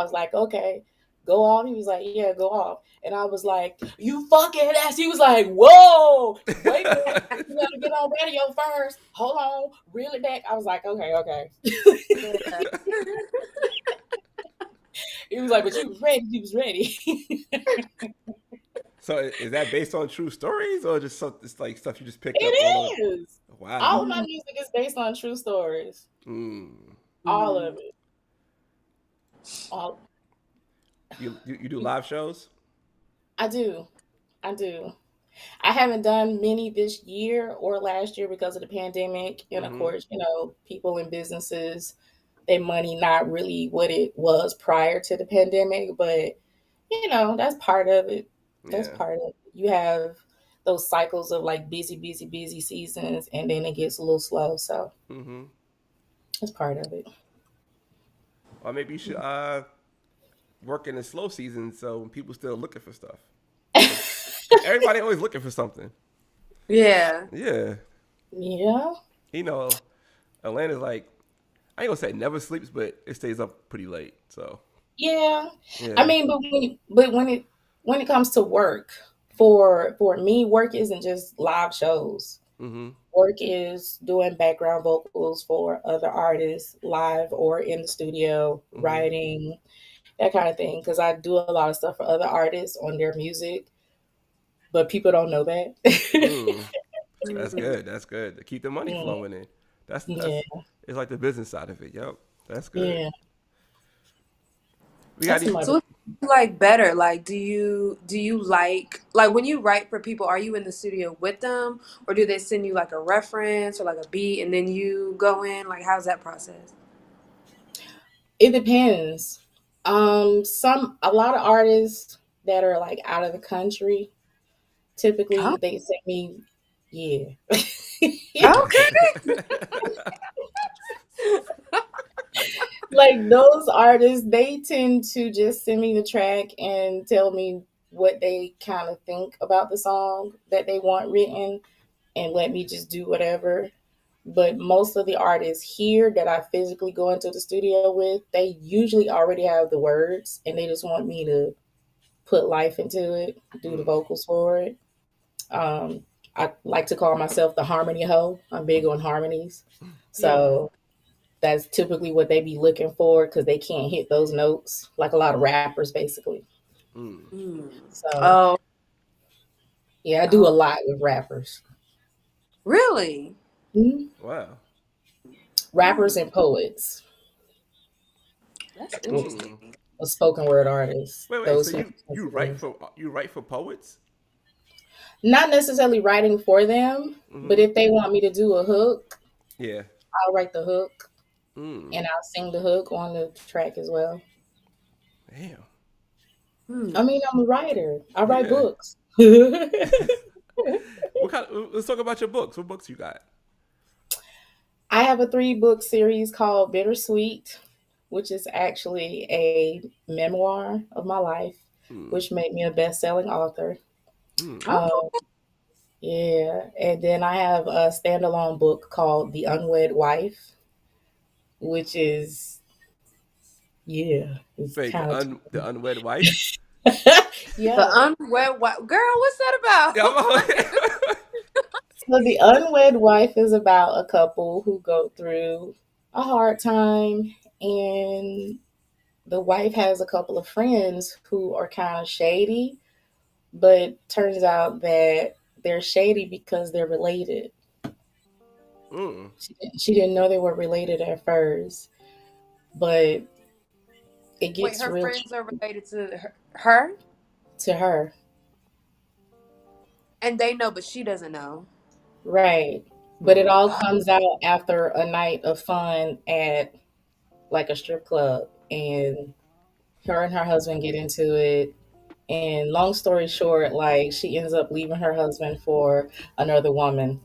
was like, "Okay, go off." He was like, "Yeah, go off." And I was like, "You fucking ass." He was like, "Whoa, wait a minute. You gotta get on radio first. Hold on, reel it back." I was like, okay. was like, but you was ready. You was ready. So is that based on true stories or just it's like stuff you just picked up all over? It is. Wow. All of my music is based on true stories. All of it. All. You do live shows? I do. I haven't done many this year or last year because of the pandemic. And of course, people in businesses, their money not really what it was prior to the pandemic. But, that's part of it. That's part of it. You have those cycles of like busy seasons, and then it gets a little slow. So that's part of it. Or maybe you should work in the slow season so when people still looking for stuff. Everybody always looking for something. Yeah. Yeah. Atlanta's like, I ain't gonna say never sleeps, but it stays up pretty late. So yeah. I mean, but when it comes to work, for me, work isn't just live shows. Work is doing background vocals for other artists, live or in the studio, writing, that kind of thing. Because I do a lot of stuff for other artists on their music, but people don't know that. That's good. That's good. To keep the money flowing in. That's it's like the business side of it. Yep. That's good. Yeah. So what do you like better? Like, do you like when you write for people, are you in the studio with them, or do they send you like a reference or like a beat and then you go in? Like, how's that process? It depends. A lot of artists that are like out of the country, typically they send me, Okay. Like those artists, they tend to just send me the track and tell me what they kind of think about the song that they want written and let me just do whatever. But most of the artists here that I physically go into the studio with, they usually already have the words and they just want me to put life into it, do the vocals for it. I like to call myself the harmony hoe. I'm big on harmonies. So that's typically what they be looking for because they can't hit those notes, like a lot of rappers, basically. So, I do a lot with rappers. Really? Wow. Rappers and poets. That's interesting. A spoken word artist. Wait. So you write for poets? Not necessarily writing for them, but if they want me to do a hook, I'll write the hook. And I'll sing the hook on the track as well. Damn. I mean, I'm a writer. I write books. Let's talk about your books. What books you got? I have a 3-book series called Bittersweet, which is actually a memoir of my life, which made me a best-selling author. And then I have a standalone book called The Unwed Wife, which is it's Wait, kind the unwed wife? The unwed wife. Girl, what's that about? So The Unwed Wife is about a couple who go through a hard time, and the wife has a couple of friends who are kind of shady, but turns out that they're shady because they're related. She didn't know they were related at first, but it gets her real friends are related to her? To her. And they know, but she doesn't know. Right. But it all comes out after a night of fun at like a strip club, and her and her husband get into it. And long story short, like she ends up leaving her husband for another woman.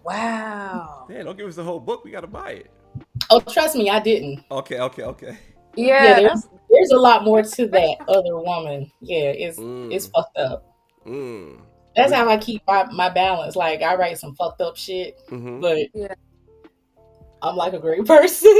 Wow. Yeah, don't give us the whole book. We got to buy it. Oh, trust me, I didn't. Okay. Yeah, there's a lot more to that other woman. Yeah, it's fucked up. That's how I keep my balance. Like I write some fucked up shit, but I'm like a great person.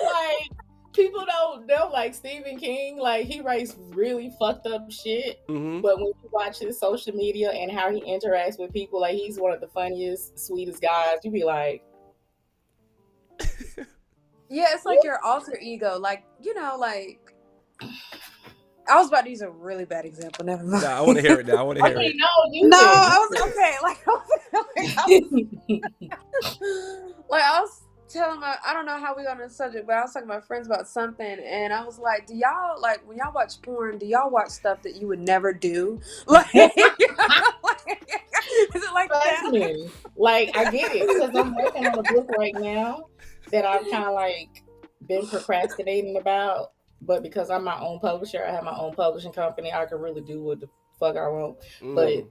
Like people don't know, like Stephen King, like he writes really fucked up shit. But when you watch his social media and how he interacts with people, like he's one of the funniest, sweetest guys. You be like, Yeah, it's like your alter ego. Like, you know, like I was about to use a really bad example. Never mind. Nah, I want to hear it now. I want to hear it. No, I was okay. Like I was telling I don't know how we got on the subject, but I was talking to my friends about something, and I was like, "Do y'all like when y'all watch porn? Do y'all watch stuff that you would never do? Like, is it like that?" Me. Like I get it because I'm working on a book right now that I've kind of like been procrastinating about, but because I'm my own publisher, I have my own publishing company, I can really do what the fuck I want. But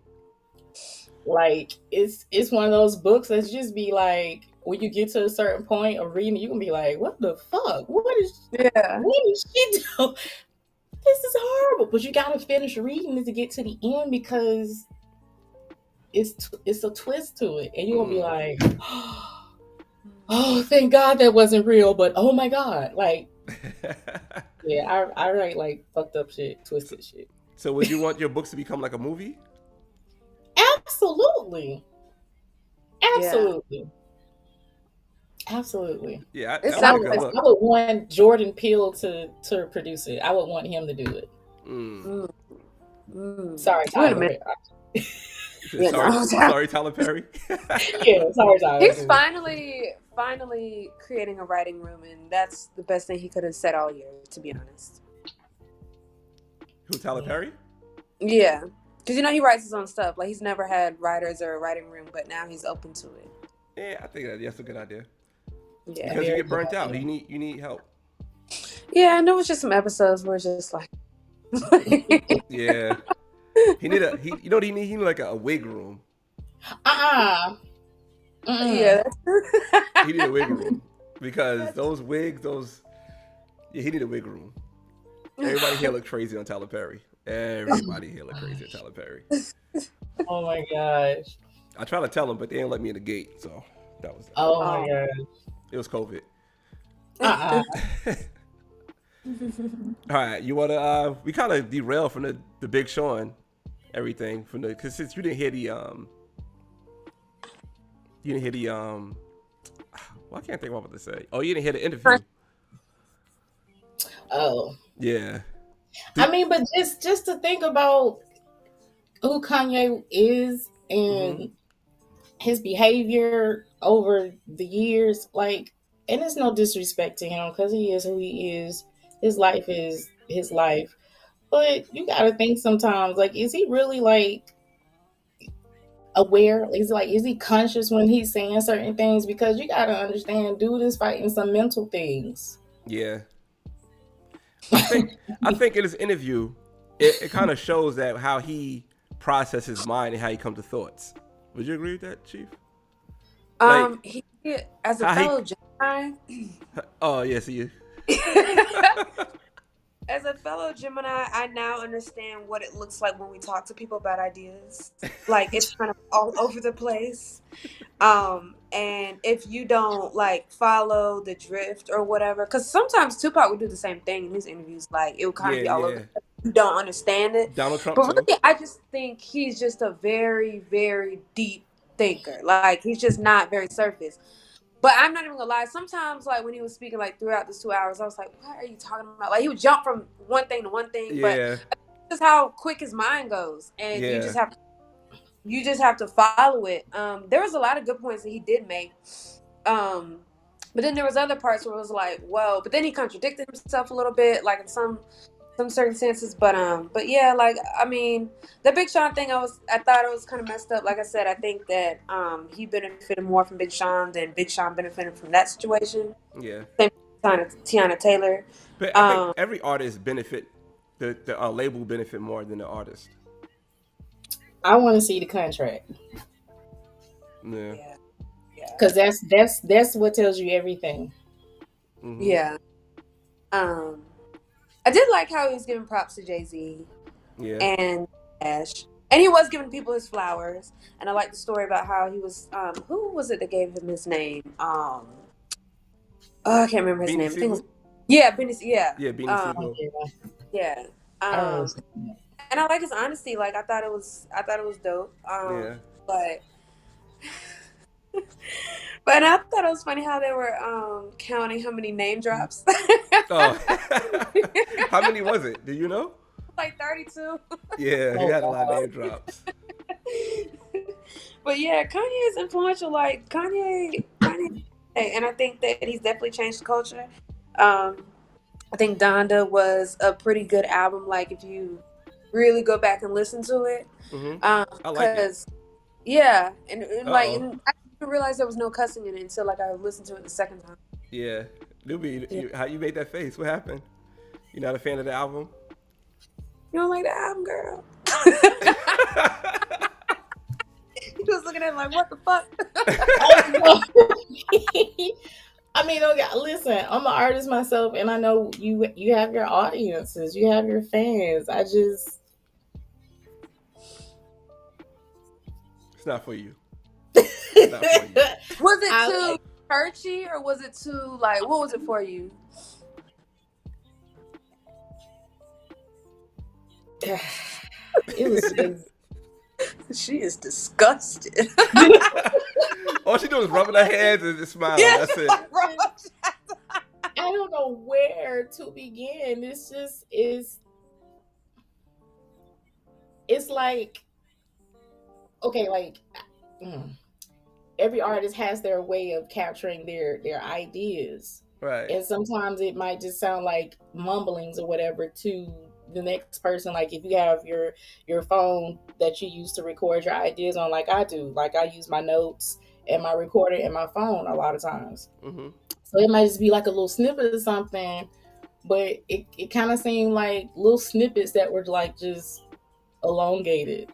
like it's one of those books that's just be like when you get to a certain point of reading it, you can be like, what the fuck? What is she doing? This is horrible. But you gotta finish reading it to get to the end because it's a twist to it, and you're gonna be like, oh, thank God that wasn't real, but oh my God, like, yeah, I write like fucked up shit, twisted shit. So would you want your books to become like a movie? Absolutely. Yeah, I would want Jordan Peele to produce it. I would want him to do it. Sorry, Tyler. Sorry, Tyler Perry. Yeah, sorry, Tyler. He's finally creating a writing room, and that's the best thing he could have said all year, to be honest. Who, Tyler Perry? Yeah, because he writes his own stuff. Like he's never had writers or a writing room, but now he's open to it. Yeah, I think that's a good idea. Yeah, because you get burnt out. You need help. Yeah, I know it's just some episodes where it's just like. Yeah. He need what he need like a wig room. Yeah. He need a wig room because those wigs, he need a wig room. Everybody here look crazy on Tyler Perry. Everybody here look crazy on Tyler Perry. Oh my gosh. I tried to tell them, but they didn't let me in the gate, so that was. Oh my gosh. It was COVID. All right, you wanna? We kind of derailed from the Big Sean, everything from because since you didn't hear the well, I can't think of what to say. Oh, you didn't hear the interview. Oh. Yeah. I mean, but just to think about who Kanye is and his behavior over the years, like, and it's no disrespect to him because he is who he is. His life is his life. But you gotta think sometimes, like, is he really like aware? Is he conscious when he's saying certain things? Because you gotta understand, dude is fighting some mental things. Yeah. I think in his interview, it kind of shows that how he processes his mind and how he comes to thoughts. Would you agree with that, Chief? He as a fellow Gemini. Oh yes, he is. As a fellow Gemini, I now understand what it looks like when we talk to people about ideas. Like it's kind of all over the place. And if you don't like follow the drift or whatever, because sometimes Tupac would do the same thing in his interviews. Like it would kind of be all over. You don't understand it. Donald Trump. But really, I just think he's just a very, very deep thinker. Like he's just not very surface. But I'm not even gonna lie. Sometimes, like when he was speaking, like throughout this 2 hours, I was like, "What are you talking about?" Like he would jump from one thing to one thing. Yeah. But this is how quick his mind goes, and you just have to follow it. There was a lot of good points that he did make. But then there was other parts where it was like, "Whoa!" But then he contradicted himself a little bit, like in some certain senses. But yeah, like I mean, the Big Sean thing, I thought it was kind of messed up. Like I said, I think that he benefited more from Big Sean than Big Sean benefited from that situation. Yeah. Same with Tiana Taylor. But I think every artist benefit the label benefit more than the artist. I want to see the contract. Yeah. Because that's what tells you everything. Mm-hmm. Yeah. I did like how he was giving props to Jay-Z and Ash. And he was giving people his flowers. And I like the story about how he was, who was it that gave him his name? I can't remember his name. Siegel? Beanie Siegel. Yeah, Beanie Siegel. Yeah. And I like his honesty. Like I thought it was dope. But But I thought it was funny how they were counting how many name drops. Oh, how many was it? Do you know? Like 32. Yeah, he had a lot of name drops. But yeah, Kanye is influential. Like Kanye, and I think that he's definitely changed the culture. I think Donda was a pretty good album. Like if you really go back and listen to it, I like it. yeah, and like Uh-oh. and I didn't realize there was no cussing in it until like I listened to it the second time. Yeah. Newbie, how you made that face? What happened? You not a fan of the album? You don't like the album, girl? He was looking at him like, what the fuck? I mean, okay, listen, I'm an artist myself, and I know you have your audiences, you have your fans. It's not for you. It's not for you. Was it too churchy, or was it too like? What was it for you? It was just... She is disgusted. All she doing is rubbing her hands and just smiling. Yeah, That's it. I don't know where to begin. It's like, okay, like every artist has their way of capturing their ideas. Right. And sometimes it might just sound like mumblings or whatever to the next person. Like if you have your phone that you use to record your ideas on, like I do, like I use my notes and my recorder and my phone a lot of times. Mm-hmm. So it might just be like a little snippet of something, but it kind of seemed like little snippets that were like just elongated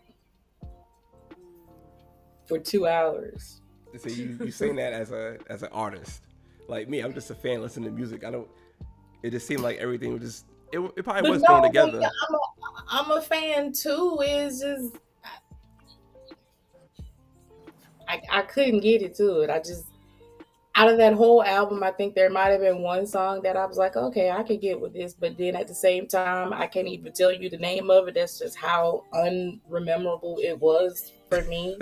for 2 hours. So you saying that as an artist. Like me, I'm just a fan listening to music. It just seemed like everything was just, it probably was thrown together. I'm a fan too. It's just, I couldn't get it to it. I just, out of that whole album, I think there might have been one song that I was like, okay, I could get with this. But then at the same time, I can't even tell you the name of it. That's just how unrememberable it was for me.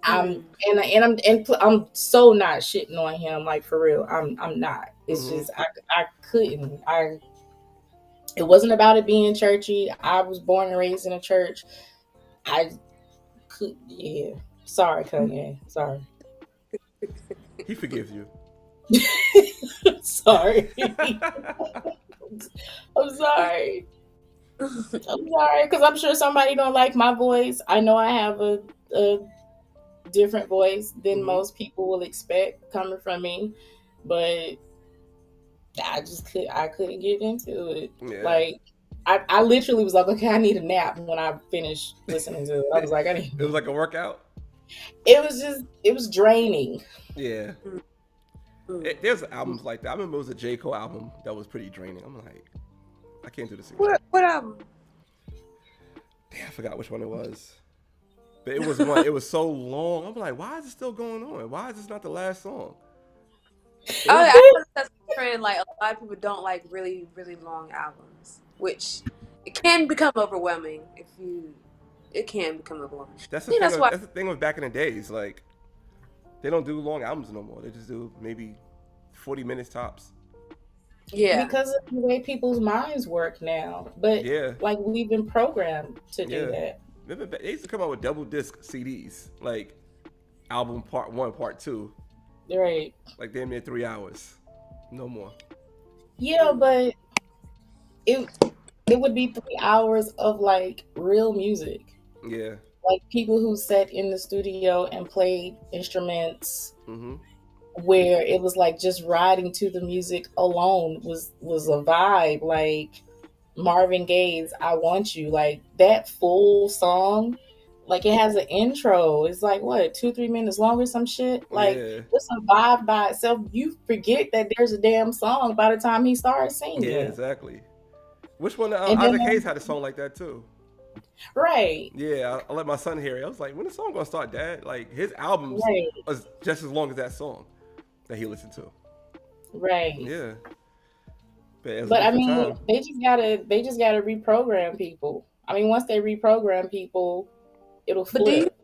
I'm so not shitting on him, like for real. I'm not. It's just I couldn't. It wasn't about it being churchy. I was born and raised in a church. I could, yeah. Sorry, Kanye. Sorry. He forgives you. Sorry. I'm sorry. I'm sorry, because I'm sure somebody don't like my voice. I know I have a different voice than most people will expect coming from me, but I couldn't get into it. Yeah. Like I literally was like, okay, I need a nap when I finished listening to it. I was like, it was like a workout. It was draining. Yeah. There's albums like that. I remember it was a J. Cole album that was pretty draining. I'm like, I can't do this again. What album? Damn, I forgot which one it was. But it was one. It was so long. I'm like, why is it still going on? Why is this not the last song? I think that's a trend. Like a lot of people don't like really, really long albums, which it can become overwhelming if you. It can become overwhelming. That's the thing with back in the days. Like, they don't do long albums no more. They just do maybe 40 minutes tops. Yeah, because of the way people's minds work now. But like we've been programmed to do that. Remember, they used to come out with double disc CDs, like album part 1, part 2. Right. Like damn near 3 hours. No more. Yeah, but it would be 3 hours of like real music. Yeah. Like people who sat in the studio and played instruments, where it was like just riding to the music alone was a vibe. Like Marvin Gaye's "I Want You," like that full song, like it has an intro. It's like what 2-3 minutes long or some shit. Like it's a vibe by itself. You forget that there's a damn song by the time he starts singing. Yeah, exactly. Which one? Isaac Hayes had a song like that too. Right. Yeah, I let my son hear it. I was like, when the song gonna start, Dad? Like his albums was just as long as that song that he listened to. Right. Yeah. But I mean, they just gotta reprogram people. I mean, once they reprogram people, it'll flip.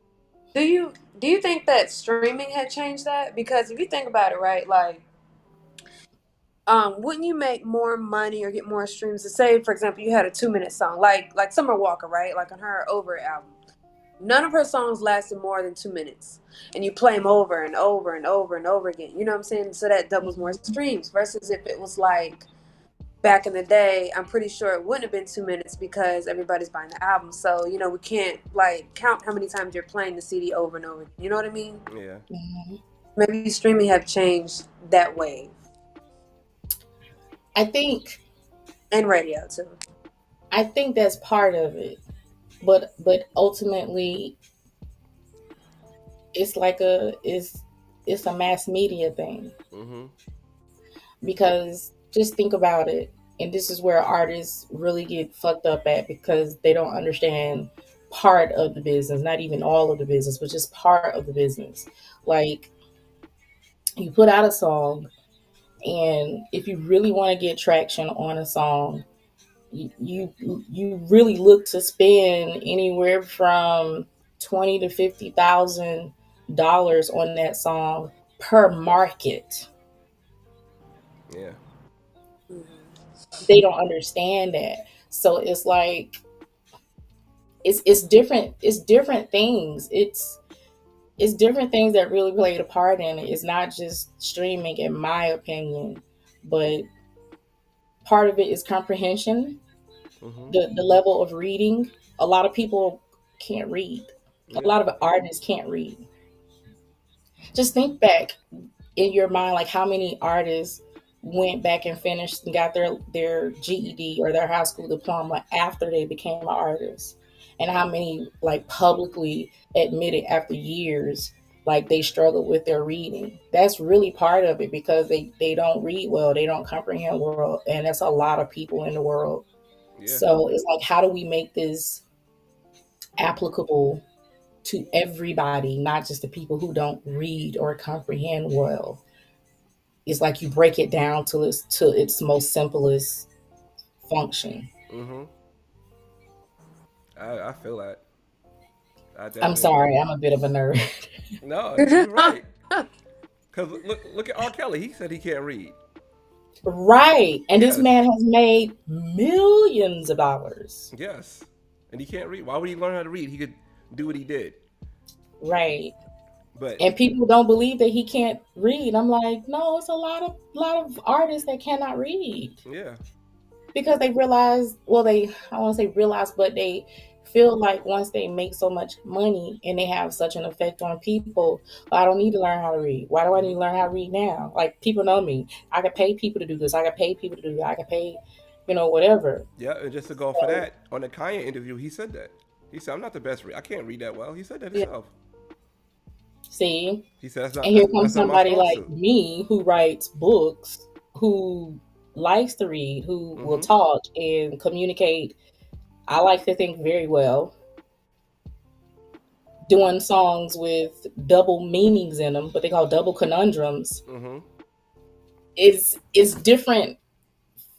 Do you think that streaming had changed that? Because if you think about it, right, like, wouldn't you make more money or get more streams to say, for example, you had a 2 minute song, like Summer Walker, right? Like on her Over It album. None of her songs lasted more than 2 minutes. And you play them over and over and over and over again. You know what I'm saying? So that doubles more streams versus if it was like back in the day, I'm pretty sure it wouldn't have been 2 minutes because everybody's buying the album. So, we can't like count how many times you're playing the CD over and over. You know what I mean? Yeah. Maybe streaming have changed that way. I think, and radio too. I think that's part of it, but ultimately, it's like it's a mass media thing. Because just think about it, and this is where artists really get fucked up at because they don't understand part of the business, not even all of the business, but just part of the business. Like, you put out a song, and if you really want to get traction on a song, you really look to spend anywhere from $20,000 to $50,000 on that song per market. Yeah. They don't understand that. So it's like it's different. It's different things. It's different things that really played a part in it. It's not just streaming, in my opinion, but part of it is comprehension, the level of reading. A lot of people can't read. A lot of artists can't read. Just think back in your mind, like how many artists went back and finished and got their GED or their high school diploma after they became an artist, and how many like publicly admitted after years like they struggled with their reading. That's really part of it because they don't read well, they don't comprehend well, and that's a lot of people in the world. So it's like, how do we make this applicable to everybody, not just the people who don't read or comprehend well? It's like you break it down to its most simplest function. I feel that. I'm sorry, I'm a bit of a nerd. No, you're right. Because look at R. Kelly. He said he can't read. Right. And this man has made millions of dollars. Yes. And he can't read. Why would he learn how to read? He could do what he did. Right. But and people don't believe that he can't read. I'm like, no, it's a lot of artists that cannot read. Yeah. Because they realize, well, I won't say realize, but they feel like once they make so much money and they have such an effect on people, I don't need to learn how to read. Why do I need to learn how to read now? Like, people know me. I could pay people to do this. I could pay people to do that. I could pay, whatever. Yeah, and just to go for that, on the Kanye interview, he said that. He said, I'm not the best reader. I can't read that well. He said that himself. See? He said, that's not, and here that's, comes that's somebody like me who writes books, who likes to read, who will talk and communicate. I like to think very well. Doing songs with double meanings in them, what they call double conundrums. It's different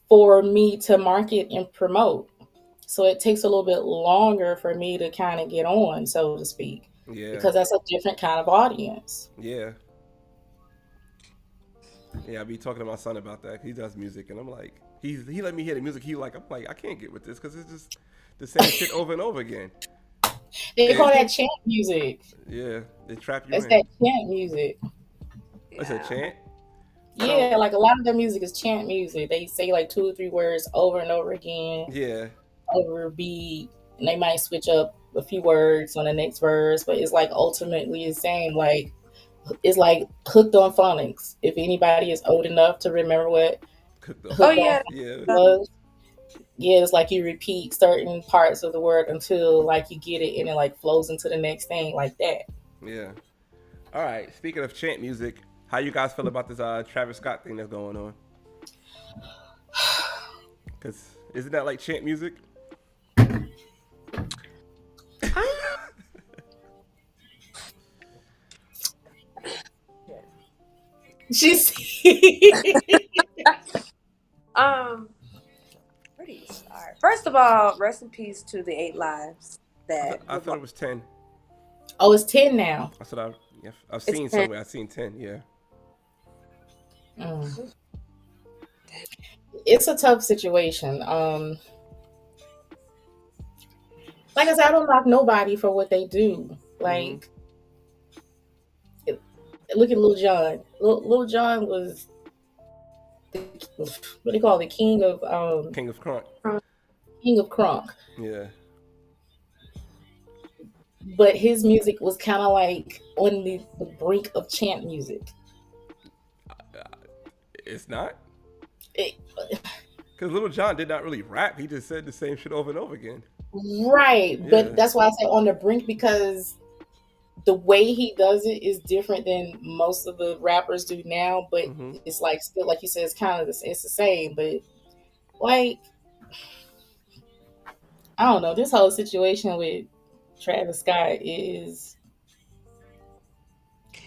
for me to market and promote. So it takes a little bit longer for me to kind of get on, so to speak. Yeah. Because that's a different kind of audience. Yeah. Yeah, I be talking to my son about that. He does music, and I'm like, he let me hear the music. I'm like, I can't get with this because it's just the same shit over and over again. They call that chant music. Yeah, they trap you That's in. that chant music. What's that, chant? Yeah, like a lot of their music is chant music. They say like 2 or 3 words over and over again. Yeah. Over a beat, and they might switch up a few words on the next verse, but it's like ultimately the same. Like, it's like Hooked on Phonics. If anybody is old enough to remember what Hooked on Phonics was, it's like you repeat certain parts of the word until like you get it and it like flows into the next thing like that. Yeah. All right. Speaking of chant music, how you guys feel about this Travis Scott thing that's going on? Because isn't that like chant music? She's where do you start? First of all, rest in peace to the 8 lives that I thought it was 10. Oh, it's 10 now. That's what I've seen somewhere. I've seen 10. Yeah. It's a tough situation. Like I said, I don't knock nobody for what they do. Like, look at Lil Jon. Lil Jon was what they call the king of Crunk. King of Crunk. Yeah. But his music was kind of like on the brink of chant music. It's not. Because Lil Jon did not really rap. He just said the same shit over and over again. Right. Yeah. But that's why I say on the brink, because the way he does it is different than most of the rappers do now. But it's like still, like you said, it's kind of it's the same. But like, I don't know. This whole situation with Travis Scott is,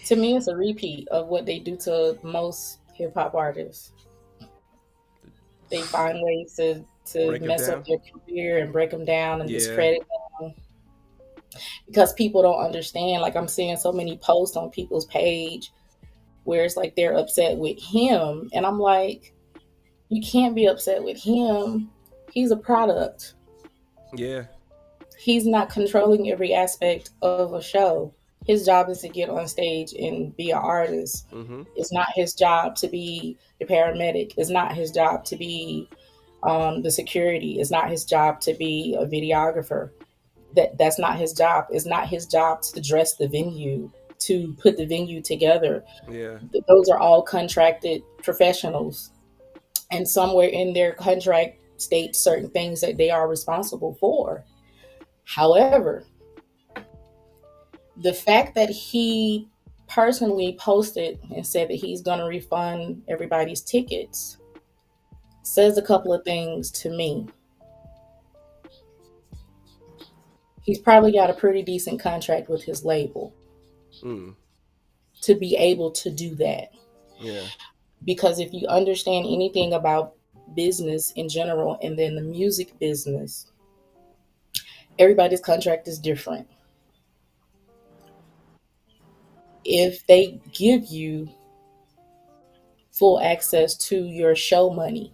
to me, it's a repeat of what they do to most hip hop artists. They find ways to mess up their career and break them down and discredit them, because people don't understand. Like, I'm seeing so many posts on people's page where it's like they're upset with him, and I'm like, you can't be upset with him. He's a product. Yeah. He's not controlling every aspect of a show. His job is to get on stage and be an artist. It's not his job to be the paramedic. It's not his job to be the security. It's not his job to be a videographer. That's not his job. It's not his job to dress the venue, to put the venue together. Yeah. Those are all contracted professionals. And somewhere in their contract states certain things that they are responsible for. However, the fact that he personally posted and said that he's going to refund everybody's tickets says a couple of things to me. He's probably got a pretty decent contract with his label to be able to do that. Yeah. Because if you understand anything about business in general and then the music business, everybody's contract is different. If they give you full access to your show money,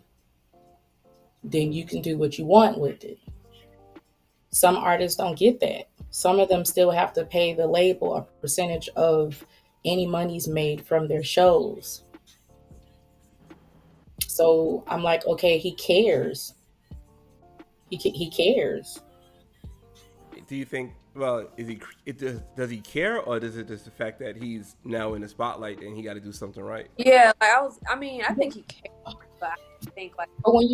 then you can do what you want with it. Some artists don't get that. Some of them still have to pay the label a percentage of any monies made from their shows. So I'm like, okay, he cares. He cares. Do you think? Well, does he care, or is it just the fact that he's now in the spotlight and he got to do something right? Yeah, like I think he cares, but I think like. But when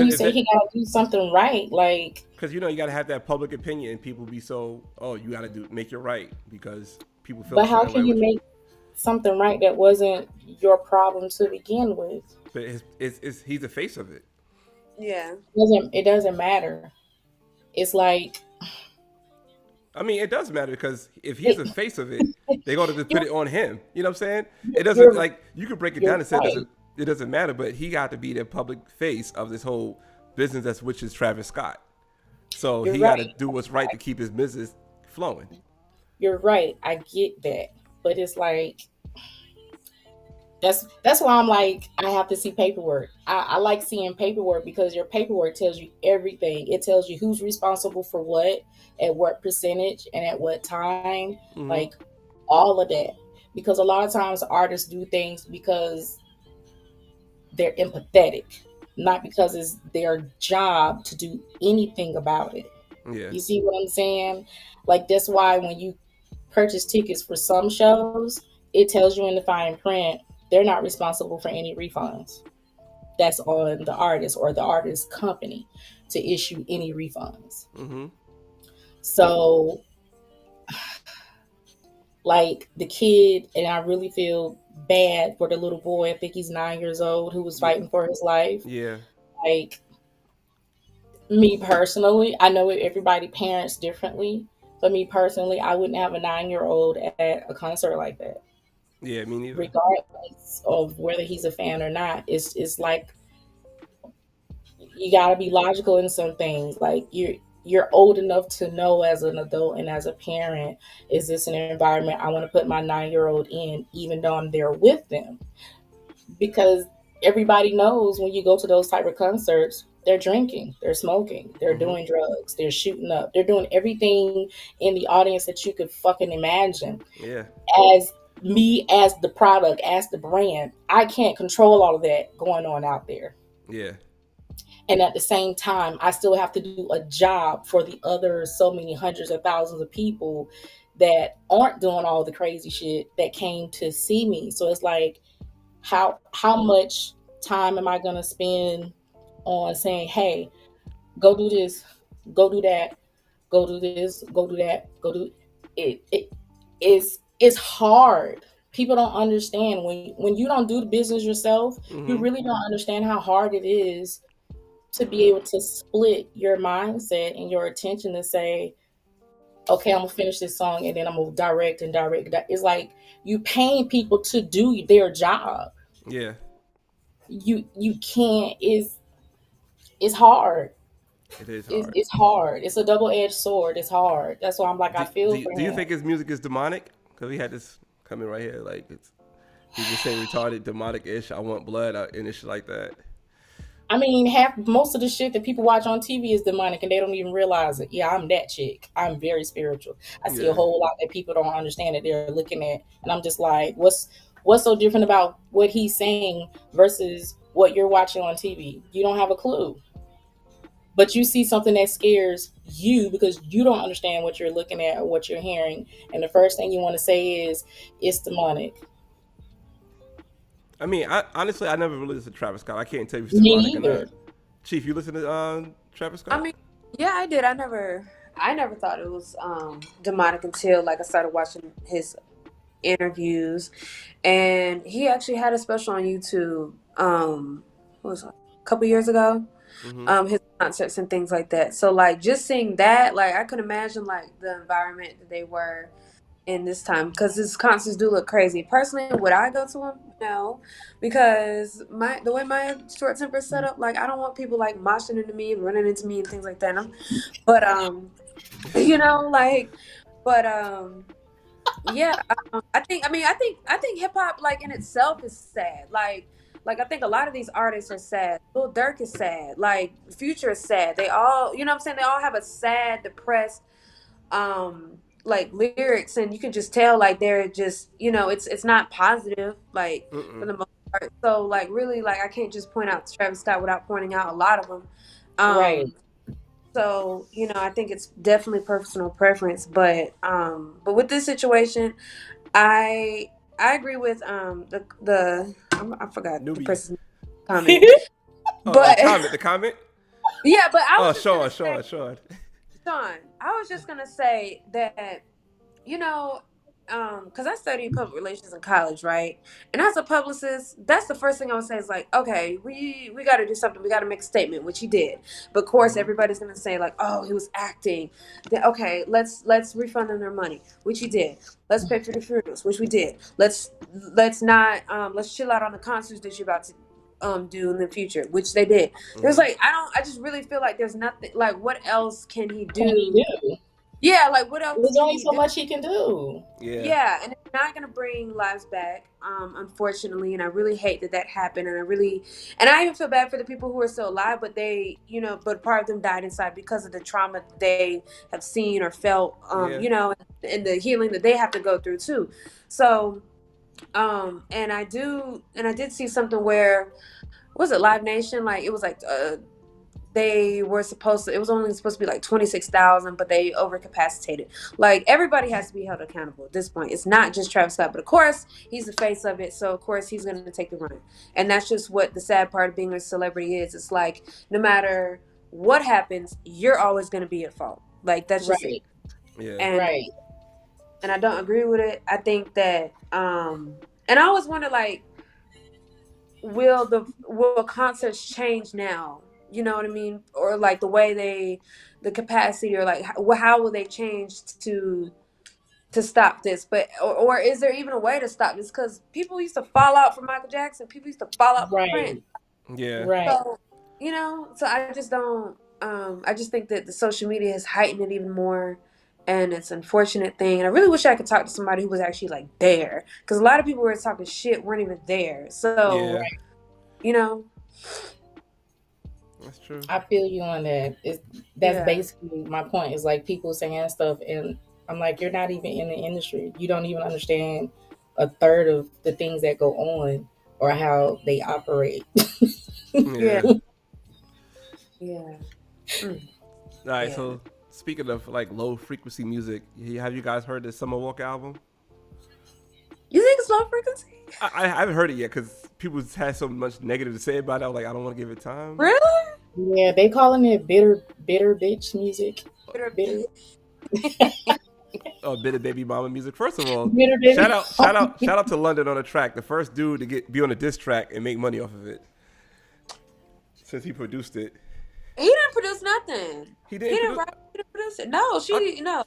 you say he got to do something right, like, because you got to have that public opinion, and people be so, oh, you got to make it right because people feel. But how can you make something right that wasn't your problem to begin with? But he's the face of it. Yeah. It doesn't matter. It's like, I mean, it does matter, because if he's the face of it, they're going to just put it on him. You know what I'm saying? It doesn't, like, you can break it down and say it doesn't matter, but he got to be the public face of this whole business, which is Travis Scott. So he got to do what's right to keep his business flowing. You're right. I get that. But it's like, that's why I'm like, I have to see paperwork. I like seeing paperwork, because your paperwork tells you everything. It tells you who's responsible for what, at what percentage, and at what time, like all of that. Because a lot of times artists do things because they're empathetic, not because it's their job to do anything about it. Yeah. You see what I'm saying? Like, that's why when you purchase tickets for some shows, it tells you in the fine print, they're not responsible for any refunds. That's on the artist or the artist company to issue any refunds. So, like, the kid, and I really feel bad for the little boy, I think he's 9 years old, who was fighting for his life. Yeah. Like, me personally, I know everybody parents differently, but me personally, I wouldn't have a 9-year-old at a concert like that. Yeah, me neither. Regardless of whether he's a fan or not, it's like, you gotta be logical in some things. Like, you're old enough to know as an adult and as a parent, is this an environment I want to put my 9-year-old in, even though I'm there with them? Because everybody knows when you go to those type of concerts, they're drinking, they're smoking, they're doing drugs, they're shooting up, they're doing everything in the audience that you could fucking imagine. Yeah. As me, as the product, as the brand, I can't control all of that going on out there. Yeah. And at the same time, I still have to do a job for the other so many hundreds of thousands of people that aren't doing all the crazy shit that came to see me. So it's like, how much time am I gonna spend on saying, hey, go do this, go do that, go do this, go do that, go do it. It's hard. People don't understand when you don't do the business yourself, you really don't understand how hard it is to be able to split your mindset and your attention to say, okay, I'm gonna finish this song and then I'm gonna direct. It's like you paying people to do their job. Yeah. You can't. It's hard. It is hard. It's hard. It's a double-edged sword. It's hard. That's why I'm like, I feel for Do you him. think his music is demonic? Because we had this coming right here, like he just saying retarded, demonic-ish. I want blood and shit like that. I mean, most of the shit that people watch on TV is demonic, and they don't even realize it. Yeah, I'm that chick. I'm very spiritual. I see a whole lot that people don't understand that they're looking at, and I'm just like, what's so different about what he's saying versus what you're watching on TV? You don't have a clue, but you see something that scares you because you don't understand what you're looking at or what you're hearing, and the first thing you want to say is it's demonic. I mean, honestly, I never really listened to Travis Scott. I can't tell you if it's Me demonic or neither. not. Chief, you listen to Travis Scott? I mean, yeah, I did. I never thought it was demonic until like I started watching his interviews, and he actually had a special on YouTube. What was it, a couple years ago? His concerts and things like that. So like just seeing that, like I could imagine like the environment that they were in this time, because his concerts do look crazy. Personally, would I go to him? No, because the way my short temper is set up, like I don't want people like moshing into me and running into me and things like that. But you know, like, but yeah, I think hip hop like in itself is sad. Like I think a lot of these artists are sad. Lil Durk is sad. Like Future is sad. They all, you know what I'm saying? They all have a sad, depressed, like lyrics, and you can just tell like they're just, you know, it's not positive, like for the most part. So like really, like I can't just point out Travis Scott without pointing out a lot of them. Right. So, you know, I think it's definitely personal preference, but with this situation, I agree with I forgot the person's comment. But the comment? Yeah, but I was Sean. Sean, I was just gonna say that, you know, because I studied public relations in college, right? And as a publicist, that's the first thing I would say is like, okay, we got to do something. We got to make a statement, which he did. But of course, everybody's gonna say like, oh, he was acting. Then, okay, let's refund them their money, which he did. Let's pay for the funerals, which we did. Let's not let's chill out on the concerts that you're about to do in the future, which they did. There's like I just really feel like there's nothing like, what else can he do? Yeah, like what else? There's only so much he can do. Yeah, and it's not gonna bring lives back, unfortunately. And I really hate that happened. And I even feel bad for the people who are still alive, but they, you know, but part of them died inside because of the trauma they have seen or felt, you know, and the healing that they have to go through too. So, and I did see something where, was it Live Nation? Like it was like they were it was only supposed to be like 26,000, but they overcapacitated. Like everybody has to be held accountable at this point. It's not just Travis Scott, but of course he's the face of it, so of course he's going to take the run. And that's just what the sad part of being a celebrity is. It's like no matter what happens, you're always going to be at fault. Like that's just it. Yeah. And I don't agree with it. I think that and I always wonder, like, will concerts change now? You know what I mean? Or like the way the capacity, or like how will they change to stop this? But or is there even a way to stop this? Because people used to fall out for Michael Jackson. People used to fall out for Prince. Yeah. Right. So, you know, so I just don't. I just think that the social media has heightened it even more, and it's an unfortunate thing. And I really wish I could talk to somebody who was actually like there, because a lot of people who were talking shit weren't even there. So, Yeah, you know, that's true. I feel you on that. That's yeah, basically my point. Is like people saying stuff, and I'm like, you're not even in the industry. You don't even understand a third of the things that go on or how they operate. yeah, Yeah. yeah, mm, All right. yeah. So speaking of like low frequency music, have you guys heard the Summer Walk album? You think it's low frequency? I haven't heard it yet because people had so much negative to say about it. I was like, I don't want to give it time. Really? Yeah, they calling it bitter bitch music. Bitter, Oh, bit of baby mama music. First of all, bitter baby. shout out to London on the track, the first dude to be on a diss track and make money off of it since he produced it. He didn't produce nothing. He He didn't. didn't write. He didn't produce it. No, no.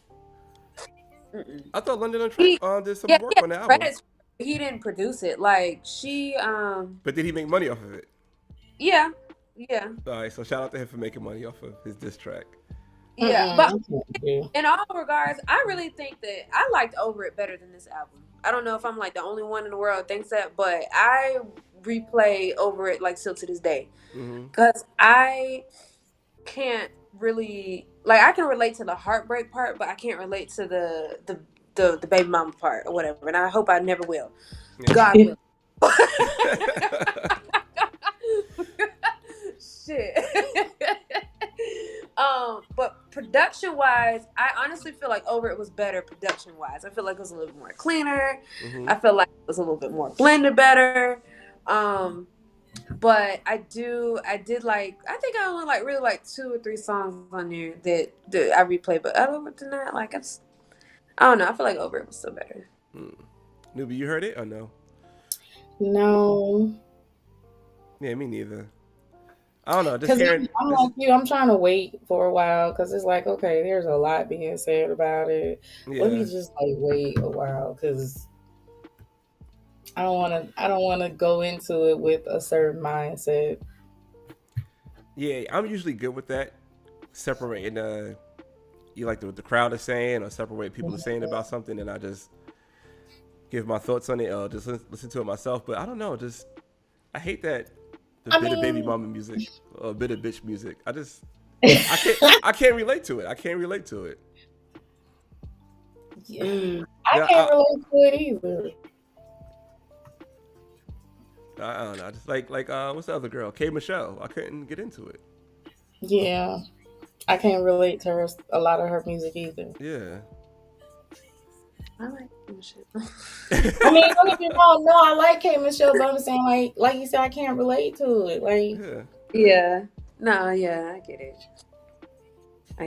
Mm-mm. I thought London on the track did some Yeah, work he on the had album. credits. He didn't produce it. Like she, But did he make money off of it? yeah, yeah, All right, so shout out to him for making money off of his diss track. yeah. But Yeah. in all regards, I really think that I liked Over It better than this album. I don't know if I'm like the only one in the world that thinks that, but I replay Over It like still to this day because I can't really like I can relate to the heartbreak part, but I can't relate to the baby mama part or whatever. And I hope I never will. Yeah. God will. Shit. But production wise, I honestly feel like Over It was better production wise. I feel like it was a little bit more cleaner. I feel like it was a little bit more blended better. But I did like, I think I only like really like 2 or 3 songs on there that I replay. But other than that, like I don't know. I feel like Over It was still better. Newbie, you heard it or no? No. Yeah, me neither. I don't know. Just Because hearing. I'm like you, I'm trying to wait for a while because it's like, okay, there's a lot being said about it. Yeah. Let me just like wait a while because I don't want to go into it with a certain mindset. Yeah, I'm usually good with that. Separating you like what the crowd is saying or separate what people are saying about something, and I just give my thoughts on it or just listen to it myself. But I don't know, just I hate that the bit of baby mama music or bit of bitch music. I can't relate to it. I can't relate to it. I can't relate to it either. I don't know. I just like what's the other girl? K Michelle. I couldn't get into it. Yeah, I can't relate to her a lot of her music either. Yeah. I like Michelle. I mean, don't get me wrong. No, I like K Michelle, but I'm saying like you said, I can't relate to it. Like, yeah, no, yeah, I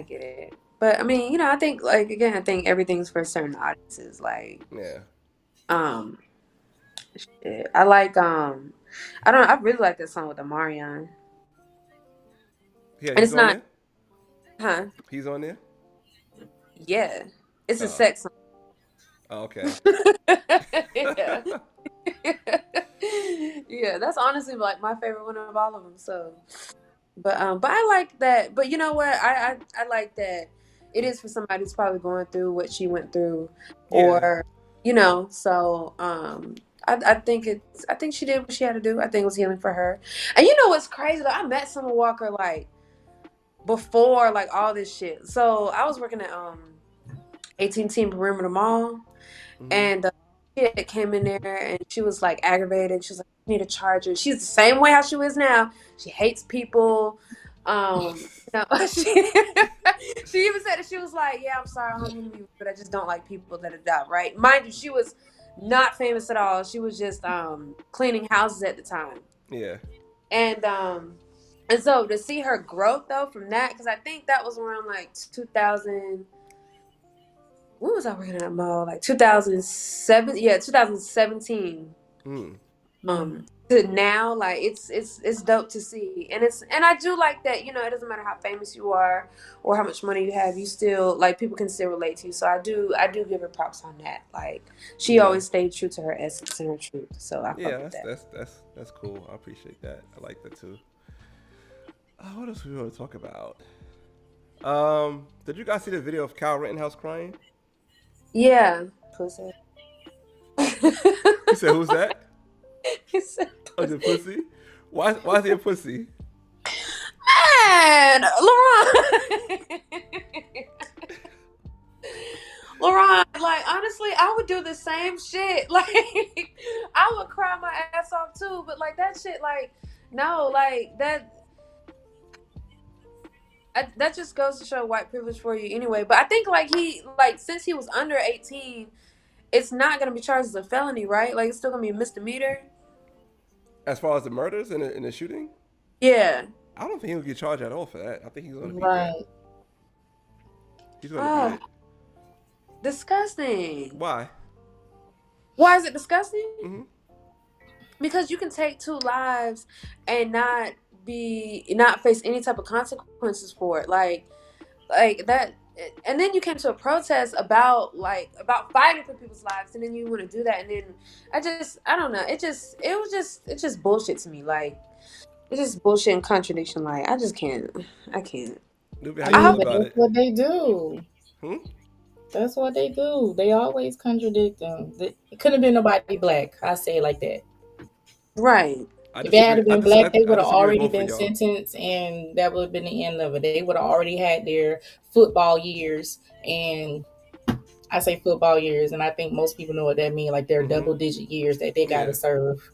get it. But I mean, you know, I think like again, I think everything's for certain audiences. Like, shit. I like I don't know. I really like that song with Amarion. Yeah, and it's not, there? He's on there. Yeah, it's a sex song. Oh, okay. Yeah. Yeah, that's honestly like my favorite one of all of them. So, but I like that. But you know what? I like that it is for somebody who's probably going through what she went through, or you know. So, I think she did what she had to do. I think it was healing for her. And you know what's crazy? Though? I met Summer Walker like before like all this shit. So I was working at 18 Perimeter Mall. And she came in there and she was like aggravated. She was like, I need a charger. She's the same way how she is now. She hates people. You know, she even said that she was like, yeah, I'm sorry, I don't mean to be, but I just don't like people that have died, right? Mind you, she was not famous at all. She was just cleaning houses at the time. Yeah. And so to see her growth though from that, because I think that was around like 2000. When was I working at a mall? Like 2007. Yeah, 2017. To now, like it's dope to see, and I do like that. You know, it doesn't matter how famous you are or how much money you have, you still like people can still relate to you. So I do give her props on that. Like she always stayed true to her essence and her truth. So I fuck with that. That's cool. I appreciate that. I like that too. What else we want to talk about? Did you guys see the video of Kyle Rittenhouse crying? Yeah. Pussy. You said, who's that? He said, Oh, the pussy? Why is he a pussy? man, LaRon, like, honestly, I would do the same shit. Like, I would cry my ass off too, but like that shit, like, no, like that just goes to show white privilege for you anyway. But I think since he was under 18, it's not gonna be charged as a felony, right? Like, it's still gonna be a misdemeanor. As far as the murders and the shooting? Yeah. I don't think he'll get charged at all for that. I think he's going to be Right. He's going to be it. Disgusting. Why? Why is it disgusting? Mm-hmm. Because you can take 2 lives and not face any type of consequences for it. Like that. And then you came to a protest about fighting for people's lives, and then you want to do that, and then I don't know. It's just bullshit to me. Like, it's just bullshit and contradiction. Like, I just can't. I can't. That's what they do. Hmm? That's what they do. They always contradict them. It couldn't have been nobody black. I say it like that. Right. If it had been black, they would have already been sentenced, and that would have been the end of it. They would have already had their football years, and I say football years, and I think most people know what that means, like their double-digit years that they got to serve.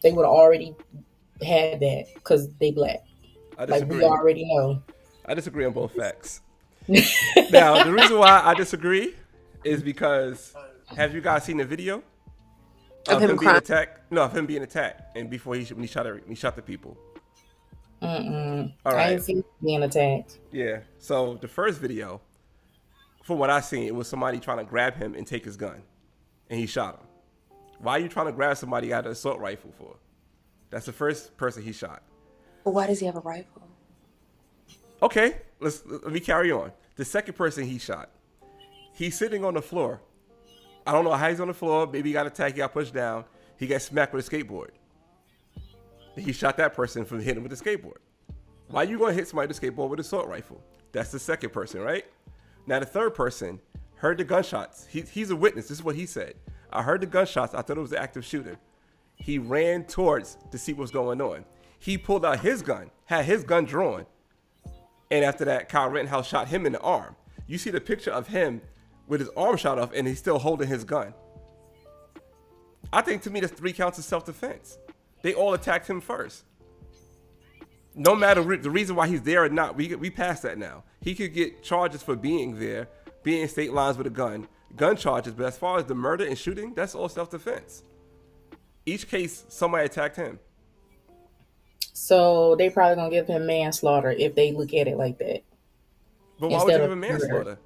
They would have already had that because they black. Like, we already know. I disagree on both facts. Now, the reason why I disagree is because, have you guys seen the video? Of him being attacked? No, of him being attacked, and before when he shot the people. All right. I didn't see him being attacked. Yeah. So the first video, from what I seen, it was somebody trying to grab him and take his gun, and he shot him. Why are you trying to grab somebody out of an assault rifle for? That's the first person he shot. But why does he have a rifle? Okay, let me carry on. The second person he shot, he's sitting on the floor. I don't know how he's on the floor. Maybe he got attacked, he got pushed down. He got smacked with a skateboard. He shot that person from hitting him with a skateboard. Why are you going to hit somebody with a skateboard with an assault rifle? That's the second person, right? Now the third person heard the gunshots. He's a witness. This is what he said. I heard the gunshots. I thought it was an active shooter. He ran towards to see what's going on. He pulled out his gun, had his gun drawn. And after that, Kyle Rittenhouse shot him in the arm. You see the picture of him with his arm shot off and he's still holding his gun. I think, to me, that's 3 counts of self-defense. They all attacked him first. No matter the reason why he's there or not, we passed that now. He could get charges for being there, being in state lines with a gun charges, but as far as the murder and shooting, that's all self-defense. Each case, somebody attacked him. So they probably gonna give him manslaughter if they look at it like that. But why would you give him manslaughter?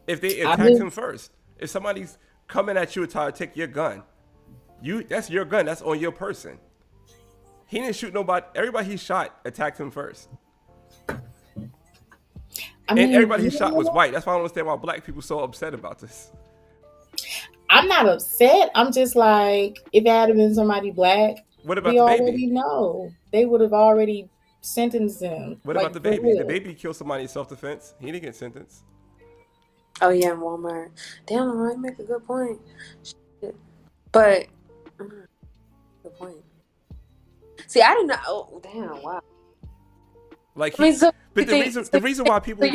If they attacked him first. If somebody's coming at you and trying to take your gun, that's your gun. That's on your person. He didn't shoot nobody. Everybody he shot attacked him first. And everybody he shot was white. That's why I don't understand why black people are so upset about this. I'm not upset. I'm just like, if it had been somebody black, what about we the baby? Already know. They would have already sentenced him. What about the baby? The baby killed somebody in self-defense. He didn't get sentenced. Oh, yeah, in Walmart. Damn, LaRon, you make a good point. Shit. But, good point. See, I didn't know. Oh, damn, wow. Like, but the reason why people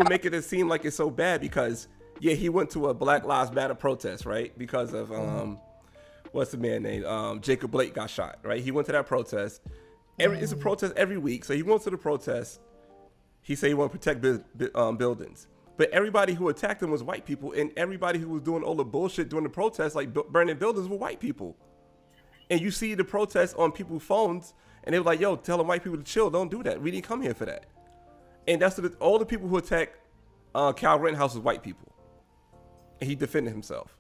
make it seem like it's so bad because, yeah, he went to a Black Lives Matter protest, right? Because of what's the man name? Jacob Blake got shot, right? He went to that protest. It's a protest every week, so he went to the protest. He said he wanted to protect buildings, but everybody who attacked him was white people, and everybody who was doing all the bullshit during the protest, like burning buildings, were white people. And you see the protests on people's phones. And they were like, yo, tell the white people to chill. Don't do that. We didn't come here for that. And that's all the people who attacked Kyle Rittenhouse was white people. And he defended himself.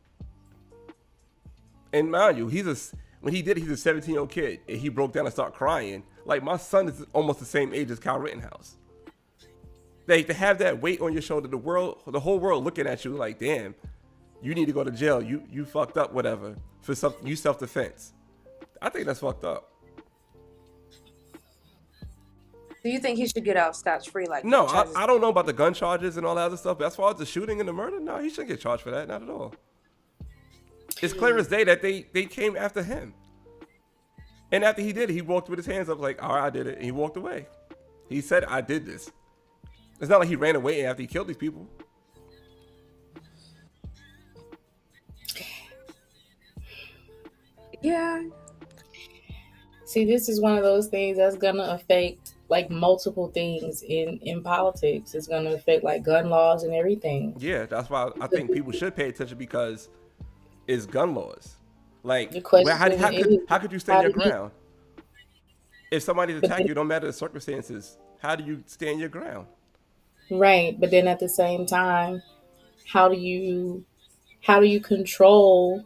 And mind you, when he did it, he's a 17-year-old kid. And he broke down and started crying. Like, my son is almost the same age as Kyle Rittenhouse. Like, to have that weight on your shoulder, the whole world looking at you like, damn, you need to go to jail. You fucked up, whatever, for you self-defense. I think that's fucked up. Do you think he should get out scotch-free like No, that? I don't know about the gun charges and all that other stuff, but as far as the shooting and the murder, no, he shouldn't get charged for that, not at all. It's clear as day that they came after him. And after he did it, he walked with his hands up like, all right, I did it, and he walked away. He said, I did this. It's not like he ran away after he killed these people. Yeah. See, this is one of those things that's gonna affect like multiple things in politics. It's gonna affect like gun laws and everything. Yeah, that's why I think people should pay attention, because it's gun laws. Like, how could you stand your ground? If somebody's attacking you, no matter the circumstances, how do you stand your ground? Right, but then at the same time, how do you control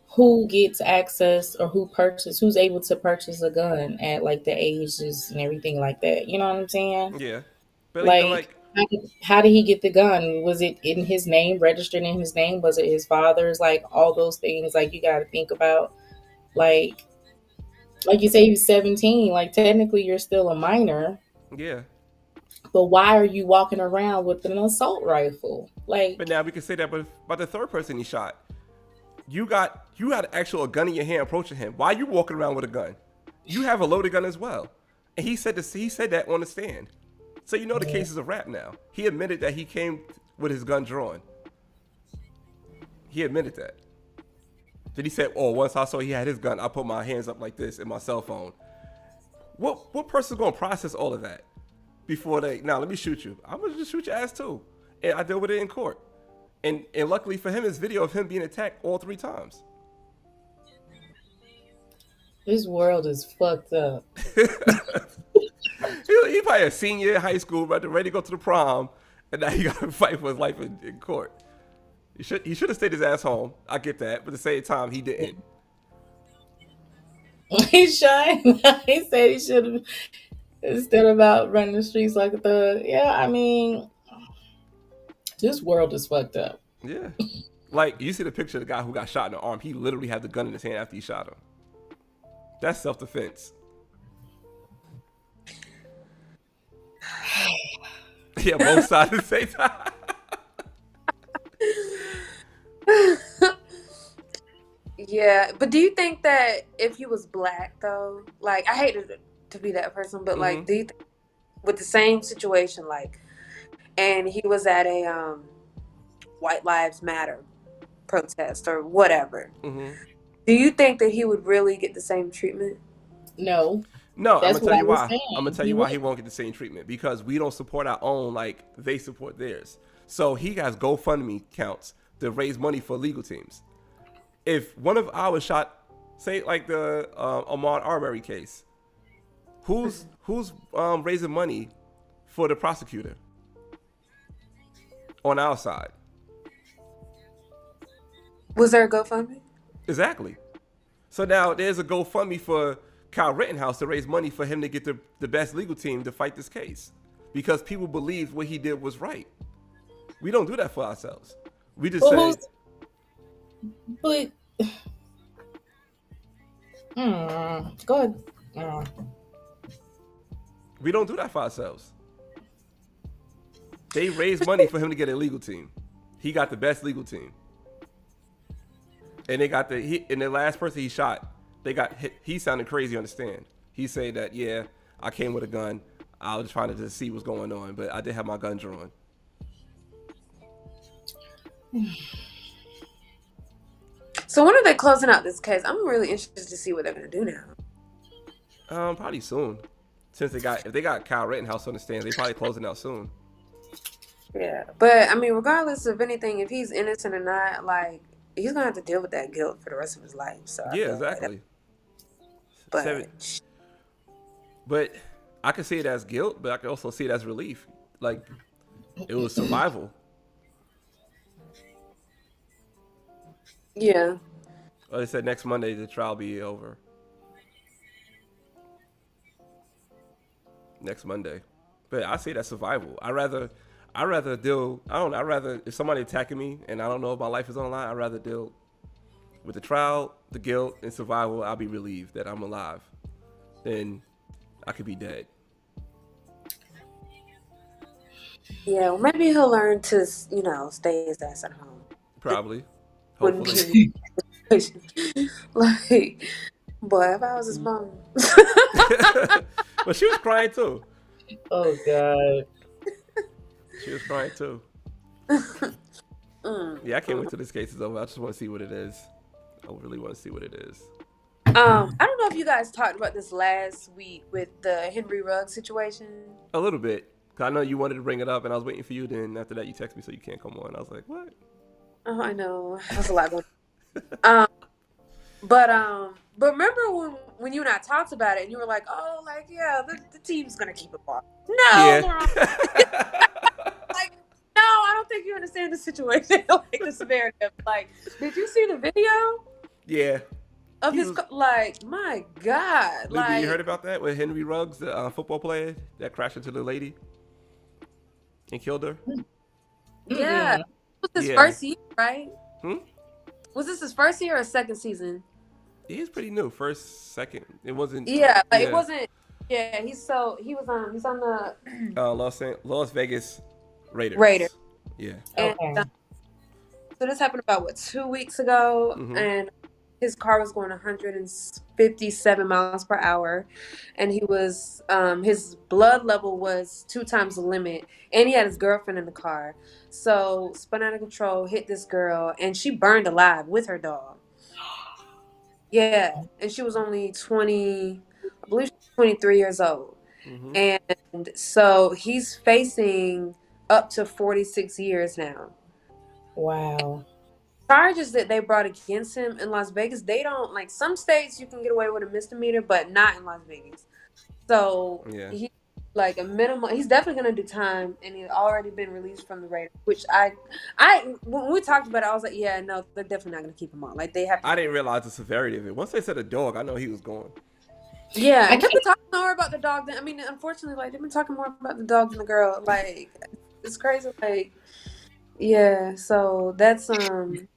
who gets access or who's able to purchase a gun at like the ages and everything like that? You know what I'm saying? Yeah, but like how did he get the gun? Was it in his name, registered in his name? Was it his father's? Like all those things, like you got to think about. Like you say, he was 17. Like technically, you're still a minor. Yeah. But why are you walking around with an assault rifle? Like, but now we can say that, but about the third person he shot, you had an actual gun in your hand approaching him. Why are you walking around with a gun? You have a loaded gun as well, and he said that on the stand. So you know the case is a wrap now. He admitted that he came with his gun drawn. He admitted that. Then he said, "Oh, once I saw he had his gun, I put my hands up like this in my cell phone." What person's gonna process all of that before let me shoot you? I'm gonna just shoot your ass too, and I deal with it in court. And luckily for him, it's video of him being attacked all 3 times. This world is fucked up. He probably a senior in high school, ready to go to the prom, and now he got to fight for his life in court. He should have stayed his ass home. I get that, but at the same time, he didn't. He's shy. He said he should have, instead about running the streets like a thug. Yeah, I mean, this world is fucked up. Yeah. Like, you see the picture of the guy who got shot in the arm. He literally had the gun in his hand after he shot him. That's self-defense. Yeah, both sides at the same time. Yeah, but do you think that if he was black, though, like, I hate to be that person, but like, do you think with the same situation, like, and he was at a White Lives Matter protest or whatever, do you think that he would really get the same treatment? No. No, I'm gonna tell you why. I'm gonna tell you why he won't get the same treatment, because we don't support our own like they support theirs. So he has GoFundMe accounts to raise money for legal teams. If one of ours shot, say like the Ahmaud Arbery case, who's raising money for the prosecutor on our side? Was there a GoFundMe? Exactly. So now there's a GoFundMe for Kyle Rittenhouse to raise money for him to get the best legal team to fight this case, because people believe what he did was right. We don't do that for ourselves. We just say. But go ahead. We don't do that for ourselves. They raised money for him to get a legal team. He got the best legal team, and they got and the last person he shot. They got hit. He sounded crazy on the stand. He said that, yeah, I came with a gun. I was trying to just see what's going on, but I did have my gun drawn. So when are they closing out this case? I'm really interested to see what they're gonna do now. Probably soon. Since if they got Kyle Rittenhouse on the stand, they probably closing out soon. Yeah, but I mean, regardless of anything, if he's innocent or not, like, he's gonna have to deal with that guilt for the rest of his life. So yeah, exactly. But I can see it as guilt, but I can also see it as relief. Like, it was survival. Yeah. Well, they said next Monday the trial be over. Next Monday, but I see that survival. I'd rather deal. I'd rather, if somebody attacking me and I don't know if my life is on the line, I'd rather deal with the trial, the guilt, and survival. I'll be relieved that I'm alive. Then I could be dead. Yeah, well, maybe he'll learn to, stay his ass at home. Probably. Wouldn't Hopefully. be like, boy, if I was his mom. But she was crying too. Oh God. She was crying too. Yeah, I can't wait till this case is over. I just want to see what it is. I really want to see what it is. I don't know if you guys talked about this last week with the Henry Ruggs situation. A little bit. Cause I know you wanted to bring it up, and I was waiting for you. Then after that, you text me so you can't come on. I was like, what? Oh, I know. That's a lot going on. But remember when you and I talked about it, and you were like, "Oh, like yeah, the team's gonna keep it ball." No, Yeah. like no, I don't think you understand the situation, like the severity of it. Like, did you see the video? Yeah. Of like, my God, Luby, like you heard about that with Henry Ruggs, the football player that crashed into the lady and killed her? Yeah, it was his first year, right? Hmm? Was this his first year or second season? He's pretty new. First, second. It wasn't. Yeah, like it wasn't. Yeah, he's on the Las Vegas Raiders. Raiders. Yeah. And, so this happened about 2 weeks ago, and his car was going 157 miles per hour, and he was his blood level was 2 times the limit, and he had his girlfriend in the car. So spun out of control, hit this girl, and she burned alive with her dog. Yeah, and she was only 20, I believe she was 23 years old. And so he's facing up to 46 years now. Wow. Charges that they brought against him in Las Vegas, they don't, like, some states you can get away with a misdemeanor, but not in Las Vegas. So he, like, a minimum, he's definitely gonna do time, and he's already been released from the Raiders. Which when we talked about it, I was like, yeah, no, they're definitely not gonna keep him on. Like, they have to. I didn't realize the severity of it. Once they said a dog, I know he was gone. Yeah, they've been talking more about the dog than, I mean, unfortunately, like, they've been talking more about the dog than the girl. Like, it's crazy. Like, yeah, so that's The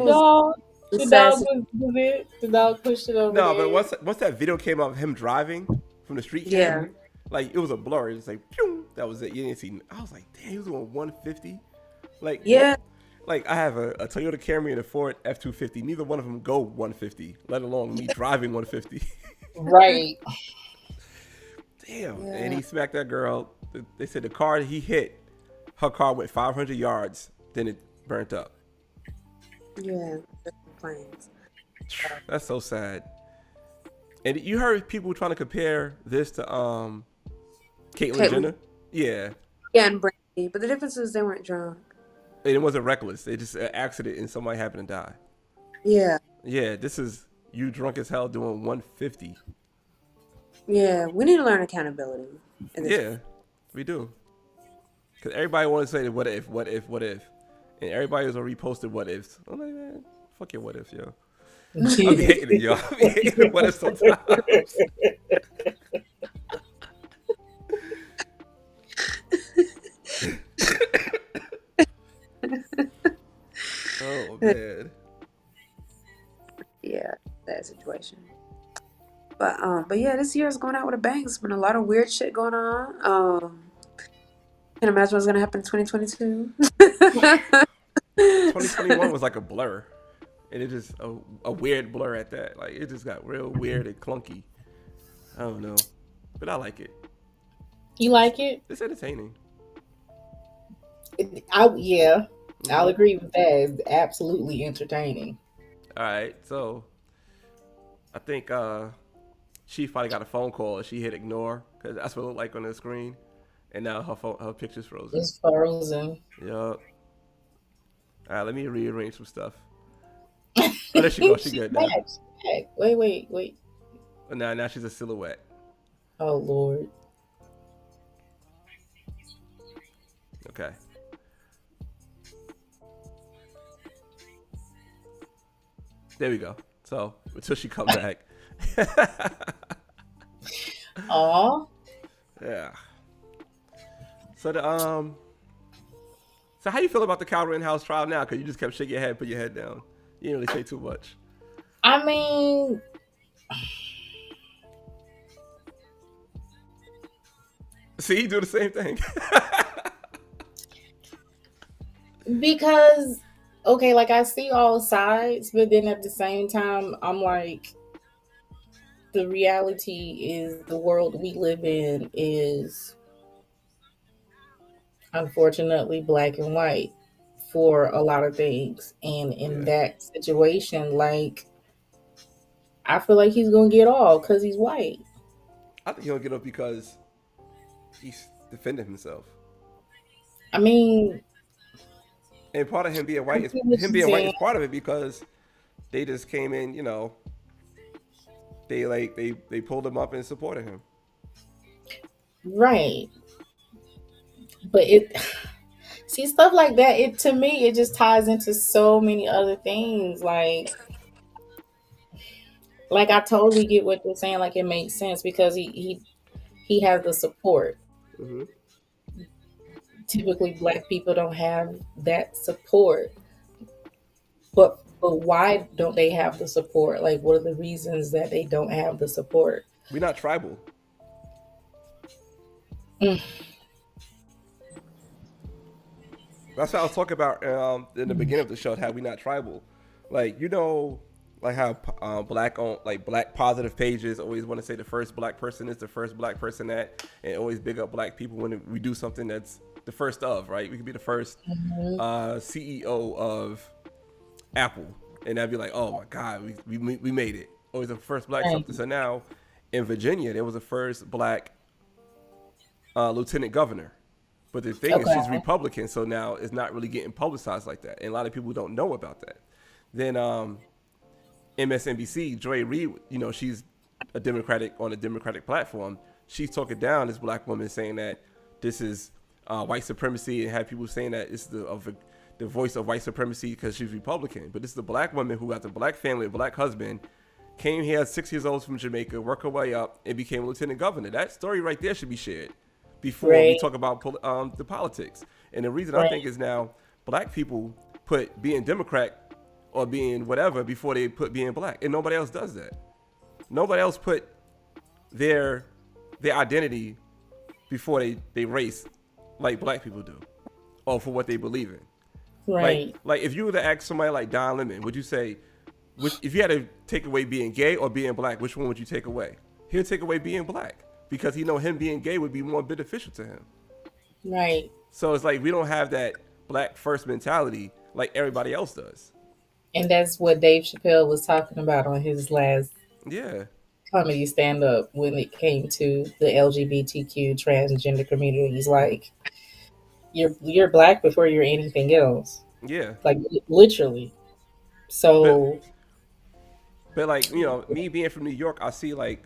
dog was it. The dog pushed it over. No, but once that video came out of him driving from the street cam, like it was a blur. It was like, pew, that was it. You didn't see. I was like, damn, he was going 150. Like, yeah. Like I have a Toyota Camry and a Ford F-250. Neither one of them go 150, let alone me driving 150. Right. Damn. Yeah. And he smacked that girl. They said the car he hit, her car went 500 yards, then it burnt up. Yeah. Planes. That's so sad. And you heard people trying to compare this to Caitlyn Jenner? Yeah. Yeah, and Brandy. But the difference is they weren't drunk. And it wasn't reckless. It just an accident and somebody happened to die. Yeah. Yeah, this is you drunk as hell doing 150. Yeah, we need to learn accountability. Yeah, we do. Because everybody wants to say what if. And everybody was reposted what ifs. I'm like, man, fuck your what ifs, yo. I be hating it, yo. I be hating what ifs sometimes. Oh, man. Yeah, that situation. But yeah, this year is going out with a bang. There's been a lot of weird shit going on. Can't imagine what's gonna happen in 2022. 2021 was like a blur, and it just a weird blur at that. Like it just got real weird and clunky. I don't know, but I like it. You like it? It's entertaining. I'll agree with that. It's absolutely entertaining. All right, so I think she finally got a phone call and she hit ignore because that's what it looked like on the screen, and now her picture's frozen. It's frozen. Yup. All right, let me rearrange some stuff. Oh, there she goes. She good now. Wait. But now she's a silhouette. Oh Lord. Okay. There we go. So until she comes back. Aw. Yeah. So so how you feel about the Kyle Rittenhouse trial now? Because you just kept shaking your head, put your head down. You didn't really say too much. I mean, see, you do the same thing. Because, okay, like I see all sides, but then at the same time, I'm like, the reality is the world we live in is unfortunately black and white for a lot of things. And in Yeah. that situation, like, I feel like he's gonna get all because he's white. I think he'll get up because he's defending himself. I mean, And part of him being I white is see what him you're being white saying. is part of it because they just came in, they pulled him up and supported him. Right. But it see stuff like that, it to me it just ties into so many other things. Like I totally get what you're saying, like it makes sense because he has the support. Mm-hmm. Typically black people don't have that support. But why don't they have the support? Like what are the reasons that they don't have the support? We're not tribal. Mm. That's what I was talking about in the beginning of the show. How we not tribal, like like how black on like black positive pages always want to say the first black person is the first black person that, and always big up black people when we do something that's the first of, right? We could be the first CEO of Apple, and that'd be like, oh my God, we made it. Always the first black something. So now in Virginia, there was the first black lieutenant governor. But the thing is, she's Republican, so now it's not really getting publicized like that, and a lot of people don't know about that. Then MSNBC, Joy Reid, she's on a Democratic platform. She's talking down this black woman, saying that this is white supremacy, and have people saying that it's the voice of white supremacy because she's Republican. But this is the black woman who got the black family, a black husband, came here at 6 years old from Jamaica, worked her way up, and became a lieutenant governor. That story right there should be shared before we talk about the politics. And the reason I think is now black people put being Democrat or being whatever before they put being black, and nobody else does that. Nobody else put their identity before they race like black people do, or for what they believe in. Right. Like if you were to ask somebody like Don Lemon, would you say, if you had to take away being gay or being black, which one would you take away? He'll take away being black, because he know him being gay would be more beneficial to him. Right. So it's like we don't have that black first mentality like everybody else does. And that's what Dave Chappelle was talking about on his last comedy stand-up when it came to the LGBTQ transgender community. He's like, you're black before you're anything else. Yeah. Like literally. So but like, me being from New York, I see like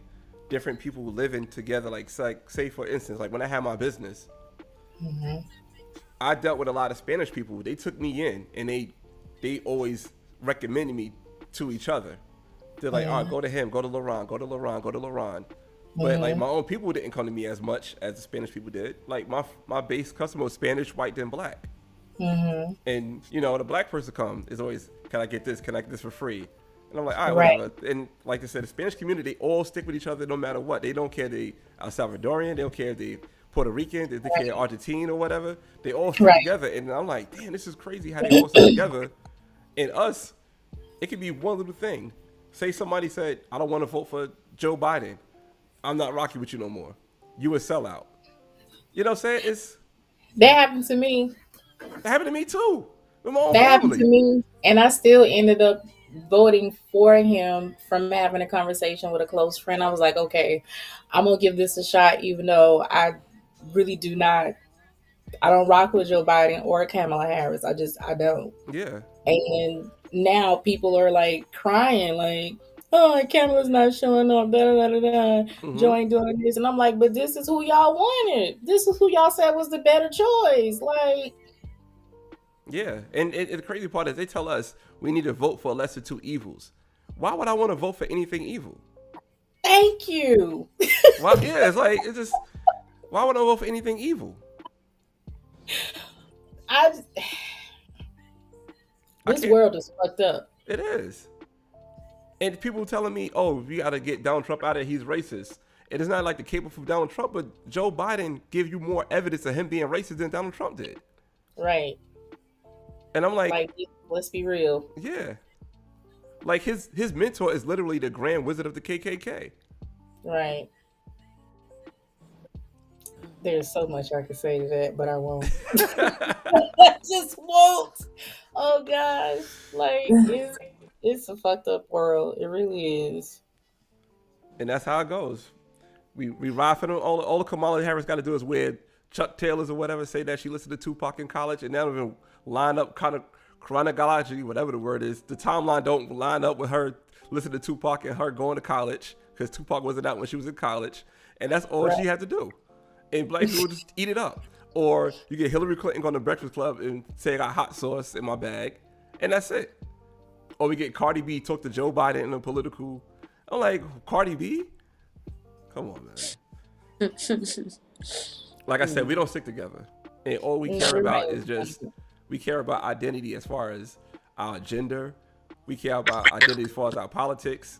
different people living together. Like say for instance, like when I had my business, I dealt with a lot of Spanish people. They took me in, and they always recommended me to each other. They're like, oh, go to him, go to Laurent, go to Laurent, go to Laurent. But like my own people didn't come to me as much as the Spanish people did. Like my base customer was Spanish, white, then black. And the black person is always, can I get this? Can I get this for free? And I'm like, all right, whatever. And like I said, the Spanish community, they all stick with each other no matter what. They don't care if they are Salvadorian, they don't care if they Puerto Rican, they care Argentine or whatever. They all stick together. And I'm like, damn, this is crazy how they all stick together. And us, it could be one little thing. Say somebody said, I don't want to vote for Joe Biden. I'm not rocking with you no more. You a sellout. You know what I'm saying? that happened to me. That happened to me too. With my own That happened family. to me, and I still ended up voting for him from having a conversation with a close friend. I was like, okay, I'm gonna give this a shot, even though I really do not. I don't rock with Joe Biden or Kamala Harris. I don't. Yeah. And now people are like crying, like, oh, Kamala's not showing up, da da da da. Joe ain't doing this, and I'm like, but this is who y'all wanted. This is who y'all said was the better choice. Like, yeah, and the crazy part is they tell us we need to vote for a lesser two evils. Why would I want to vote for anything evil? thank you. Well, yeah, it's just, why would I vote for anything evil? This world is fucked up. It is. And people telling me, oh, we got to get Donald Trump out of here, he's racist. It is not like the cable from Donald Trump, but Joe Biden give you more evidence of him being racist than Donald Trump did. Right. And I'm like, let's be real. yeah. Like his mentor is literally the Grand Wizard of the KKK. Right. There's so much I could say to that, but I won't. I just won't. Oh gosh, like it's a fucked up world. It really is. And that's how it goes. We ride for them. All Kamala Harris got to do is wear Chuck Taylors or whatever, say that she listened to Tupac in college, and they don't even line up kind of chronologically, whatever the word is. The timeline don't line up with her listening to Tupac and her going to college because Tupac wasn't out when she was in college, and that's all she had to do. And black people just eat it up. Or you get Hillary Clinton on the Breakfast Club and say I got hot sauce in my bag, and that's it. Or we get Cardi B talk to Joe Biden in a political. I'm like, Cardi B? Come on, man. Like I said, we don't stick together. And all we care about is just, we care about identity as far as our gender. We care about identity as far as our politics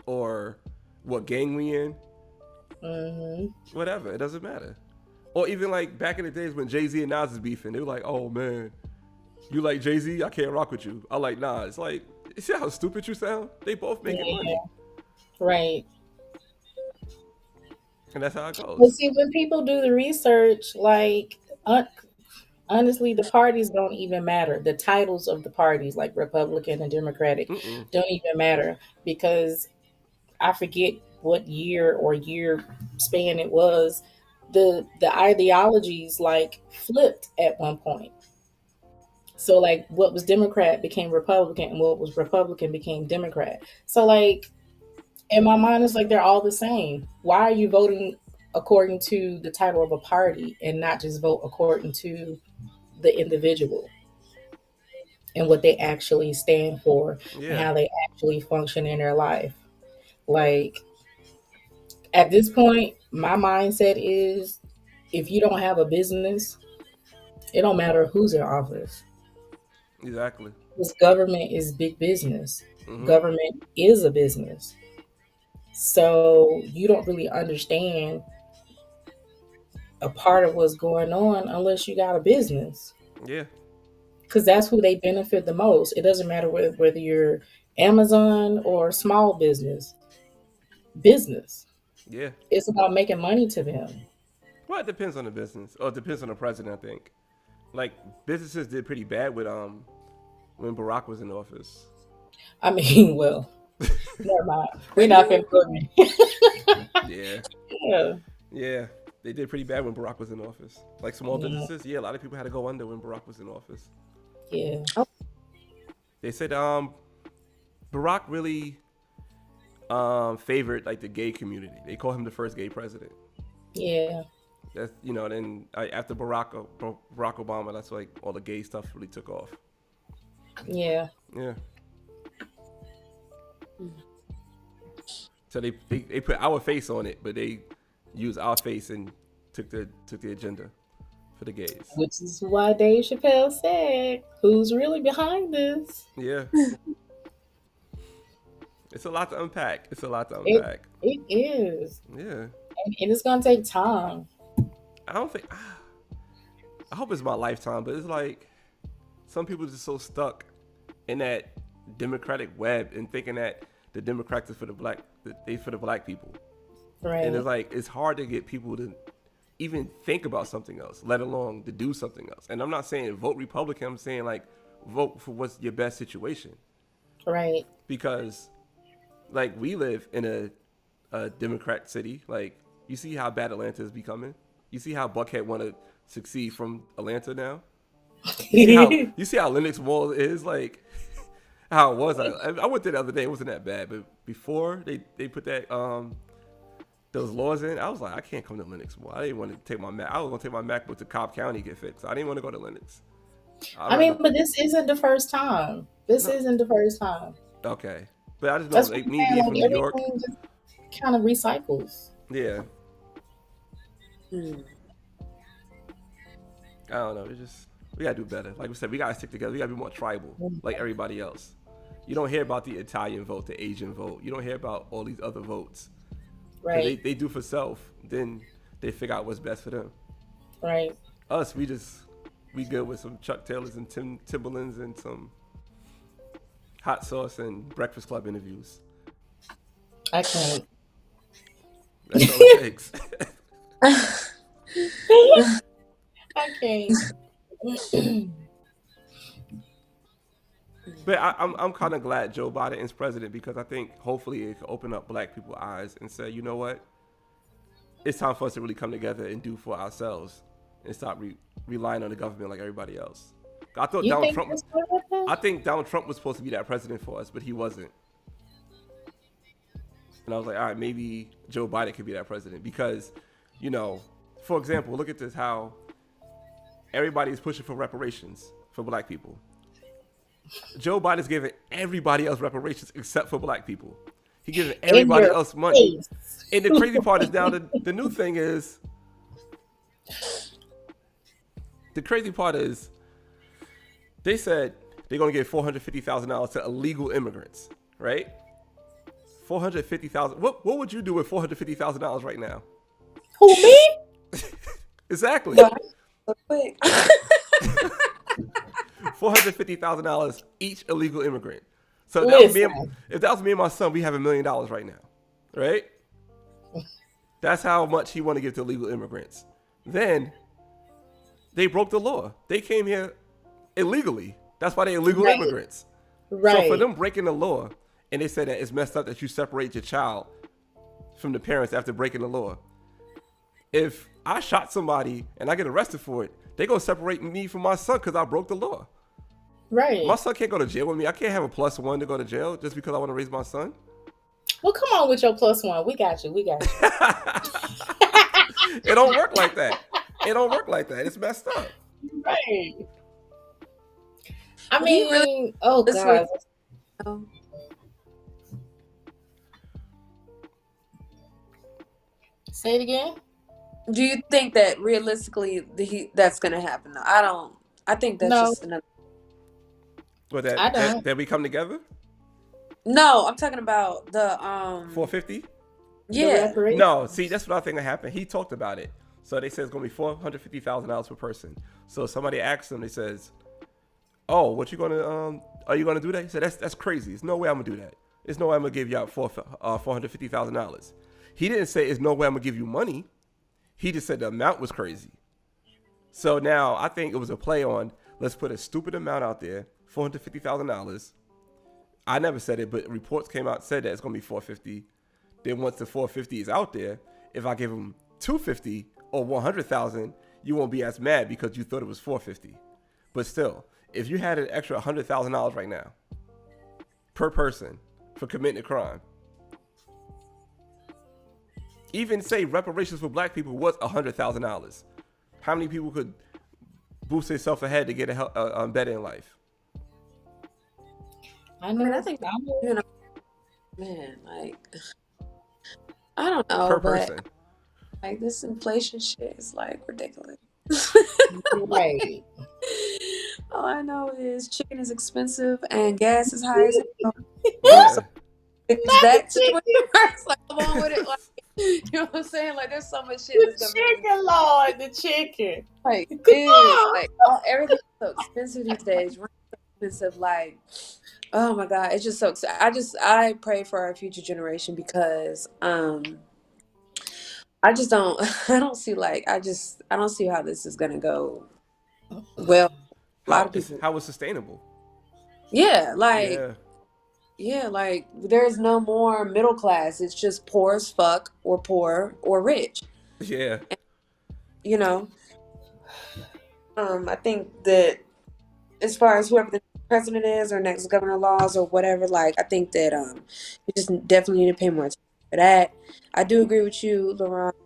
or what gang we in. Whatever, it doesn't matter. Or even like back in the days when Jay-Z and Nas is beefing, they were like, oh man, you like Jay-Z? I can't rock with you. I like Nas. Like, you see how stupid you sound? They both making money. Right. And that's how it goes. But see, when people do the research, like, honestly, the parties don't even matter. The titles of the parties, like Republican and Democratic, don't even matter because I forget what year or year span it was. The ideologies like flipped at one point. So like what was Democrat became Republican and what was Republican became Democrat. So like in my mind, it's like they're all the same. Why are you voting according to the title of a party and not just vote according to the individual and what they actually stand for and how they actually function in their life? Like at this point, my mindset is if you don't have a business, it don't matter who's in office. Exactly. Because government is big business. Government is a business. So you don't really understand a part of what's going on unless you got a business. Yeah. Because that's who they benefit the most. It doesn't matter whether you're Amazon or small business. Business. Yeah. It's about making money to them. Well, it depends on the business. Or it depends on the president, I think. Like, businesses did pretty bad with when Barack was in office. I mean, well, never mind. We're not going to put me. Yeah. They did pretty bad when Barack was in office. Like small businesses, a lot of people had to go under when Barack was in office. Yeah. They said Barack really favored like the gay community. They call him the first gay president. Yeah. That's then after Barack Obama, that's like all the gay stuff really took off. Yeah. Yeah. So they put our face on it, but they used our face and took the agenda for the gays. Which is why Dave Chappelle said, "Who's really behind this?" Yeah. It's a lot to unpack. It is. Yeah. And it's gonna take time. I hope it's my lifetime, but it's like some people are just so stuck in that Democratic web and thinking that the Democrats are for the black people. Right. And it's like it's hard to get people to even think about something else, let alone to do something else. And I'm not saying vote Republican. I'm saying like vote for what's your best situation. Right. Because like we live in a Democrat city. Like you see how bad Atlanta is becoming. You see how Buckhead want to succeed from Atlanta now. You see how Lenox Mall is like. How it was. I went there the other day. It wasn't that bad, but before they put that those laws in, I was like, I can't come to Lenox Mall. I didn't want to take my Mac. I was going to take my MacBook to Cobb County to get fixed. I didn't want to go to Lenox. I mean, but this isn't the first time. Isn't the first time. Okay, but I just know like me being from New York, just kind of recycles. Yeah. I don't know. It's just we gotta do better. Like we said, we gotta stick together. We gotta be more tribal, like everybody else. You don't hear about the Italian vote, the Asian vote. You don't hear about all these other votes. Right. They do for self. Then they figure out what's best for them. Right. Us, we just we good with some Chuck Taylors and Timberlands and some hot sauce and Breakfast Club interviews. I can't. That's all it takes. I can't. But I'm kind of glad Joe Biden is president because I think hopefully it can open up black people's eyes and say, you know what? It's time for us to really come together and do for ourselves and stop relying on the government like everybody else. I thought I think Donald Trump was supposed to be that president for us, but he wasn't. And I was like, all right, maybe Joe Biden could be that president because, you know, for example, look at this, how everybody's pushing for reparations for black people. Joe Biden's giving everybody else reparations except for black people. He's giving everybody else money. And the crazy part is now the new thing is, they said they're going to give $450,000 to illegal immigrants, right? $450,000. What would you do with $450,000 right now? Who, me? Exactly. $450,000 each illegal immigrant. So if that was me and my son, we have $1 million right now, right? That's how much he want to give to illegal immigrants. Then they broke the law. They came here illegally. That's why they're illegal immigrants. Right. So for them breaking the law, and they said that it's messed up that you separate your child from the parents after breaking the law. If I shot somebody and I get arrested for it, they're going to separate me from my son because I broke the law. Right. My son can't go to jail with me. I can't have a +1 to go to jail just because I want to raise my son. Well, come on with your +1. We got you. It don't work like that. It's messed up. Right. I mean, oh God. Say it again. Do you think that realistically that's going to happen? No, I don't. I think that's just another. What, that we come together? No, I'm talking about the 450. Yeah. No, see, that's what I think will happen. He talked about it. So they said it's gonna be $450,000 per person. So somebody asked him, they says, "Oh, what you gonna are you gonna do that?" He said, "That's crazy. There's no way I'm gonna do that. There's no way I'm gonna give you out $450,000." He didn't say, "There's no way I'm gonna give you money." He just said the amount was crazy. So now I think it was a play on, let's put a stupid amount out there, $450,000. I never said it, but reports came out and said that it's going to be $450. Then once the $450 is out there, if I give them $250 or $100,000, you won't be as mad because you thought it was $450. But still, if you had an extra $100,000 right now per person for committing a crime, even say reparations for black people was $100,000. How many people could boost themselves ahead to get a better in life? I think, you know, man, like, I don't know. Per person. Like, this inflation shit is, like, ridiculous. Right. All I know is chicken is expensive and gas is high as hell. Yeah. That situation works, like, along with it, like, you know what I'm saying? Like, there's so much shit that's Lord, the chicken. Like, dude, like, everything's so expensive these days. Rent's so expensive, like, oh my God, it's just so expensive. I pray for our future generation because I just don't see how this is gonna go well. A lot of people. How it's sustainable. Yeah, like. Yeah, like there's no more middle class. It's just poor as fuck or poor or rich. Yeah. And, you know, I think that as far as whoever the president is or next governor laws or whatever, like I think that you just definitely need to pay more attention for that. I do agree with you, Laurent.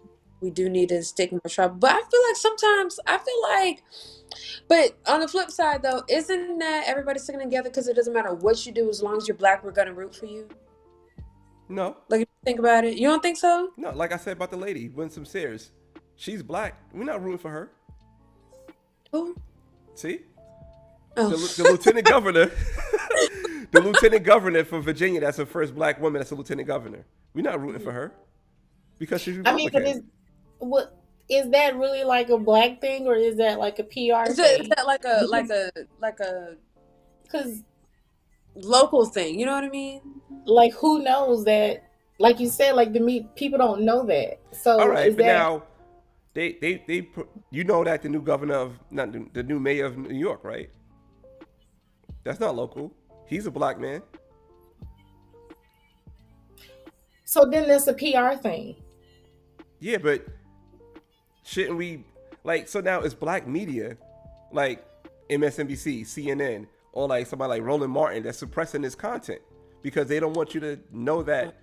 We do need to stick more trouble. But I feel like sometimes but on the flip side, though, isn't that everybody sticking together because it doesn't matter what you do as long as you're black, we're going to root for you? No. Like, if you think about it, you don't think so? No, like I said about the lady, Winsome Sears. She's black. We're not rooting for her. Who? See? Oh. The lieutenant governor. The lieutenant governor from Virginia, that's the first black woman that's a lieutenant governor. We're not rooting for her because she's Republican. I mean, but is that really like a black thing, or is that like a PR Is thing? that like a Because local thing? You know what I mean? like, who knows that? Like you said, like people don't know that. All So right, is but that now you know that the new governor of not the new mayor of New York, right? That's not local. He's a black man. so? Then that's a PR thing. Yeah, but shouldn't we like so now it's black media like MSNBC, CNN, or like somebody like Roland Martin that's suppressing this content because they don't want you to know that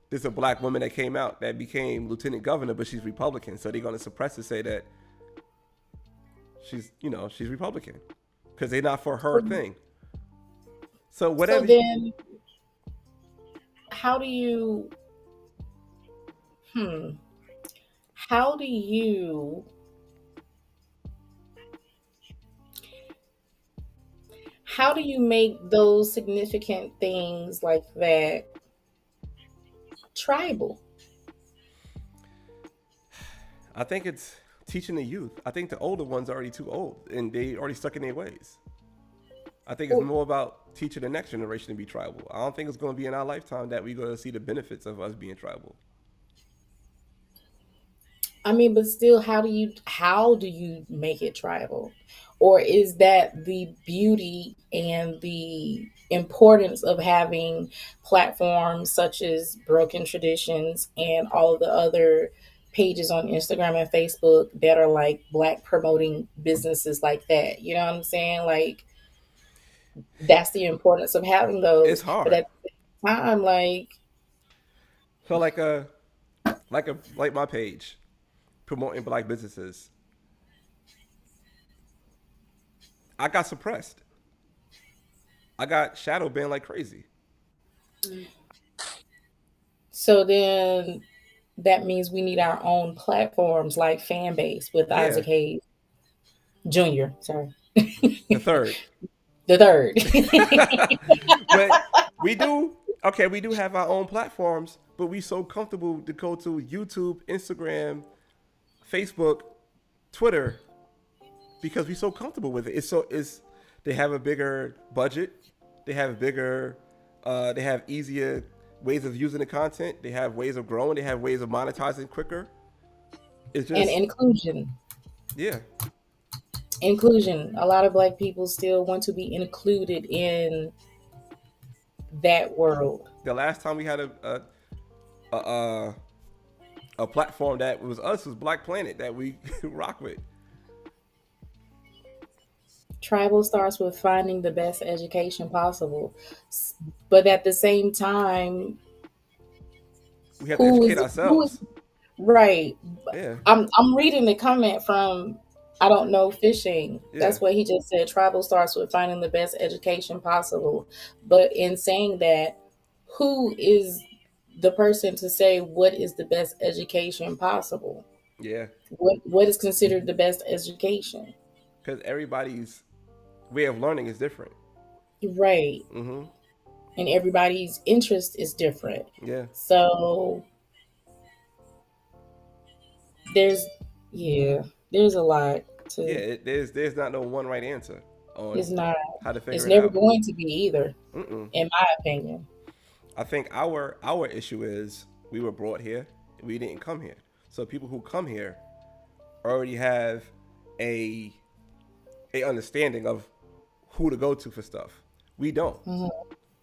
there's a black woman that came out that became lieutenant governor, but she's Republican. So they're going to suppress to say that she's Republican because they're not for her thing. So whatever. So then, how do you? How do you? How do you make those significant things like that tribal? I think it's teaching the youth. I think the older ones are already too old and they already stuck in their ways. I think it's more about teaching the next generation to be tribal. I don't think it's going to be in our lifetime that we're going to see the benefits of us being tribal. I mean, but still, how do you make it tribal? Or is that the beauty and the importance of having platforms such as Broken Traditions and all of the other pages on Instagram and Facebook that are like black promoting businesses like that? You know what I'm saying? Like, that's the importance of having those. It's hard. But at the same time, like, So like my page promoting black businesses. I got suppressed. I got shadow banned like crazy. so then that means we need our own platforms like Fanbase with Yeah. Isaac Hayes Jr. Sorry. The third. The third. But we do have our own platforms, but we so comfortable to go to YouTube, Instagram, Facebook, Twitter, because we so comfortable with it. They have a bigger budget, they have easier ways of using the content, they have ways of growing, they have ways of monetizing quicker. It's just And inclusion. Yeah. Inclusion. A lot of black people still want to be included in that world. The last time we had a platform that was us was Black Planet that we rock with. Tribal starts with finding the best education possible, but at the same time, we have to educate ourselves. Right. Yeah. I'm reading the comment from I don't know fishing. Yeah. That's what he just said. Tribal starts with finding the best education possible. But in saying that, who is the person to say what is the best education possible? Yeah. What is considered the best education? Because everybody's way of learning is different. Right. Mm-hmm. And everybody's interest is different. Yeah. So there's a lot to. Yeah, there's not no one right answer on It's not. how to figure It's it never out. going to be either, Mm-mm. in my opinion. I think our issue is we were brought here, we didn't come here. So people who come here already have a understanding of who to go to for stuff. We don't. Mm-hmm.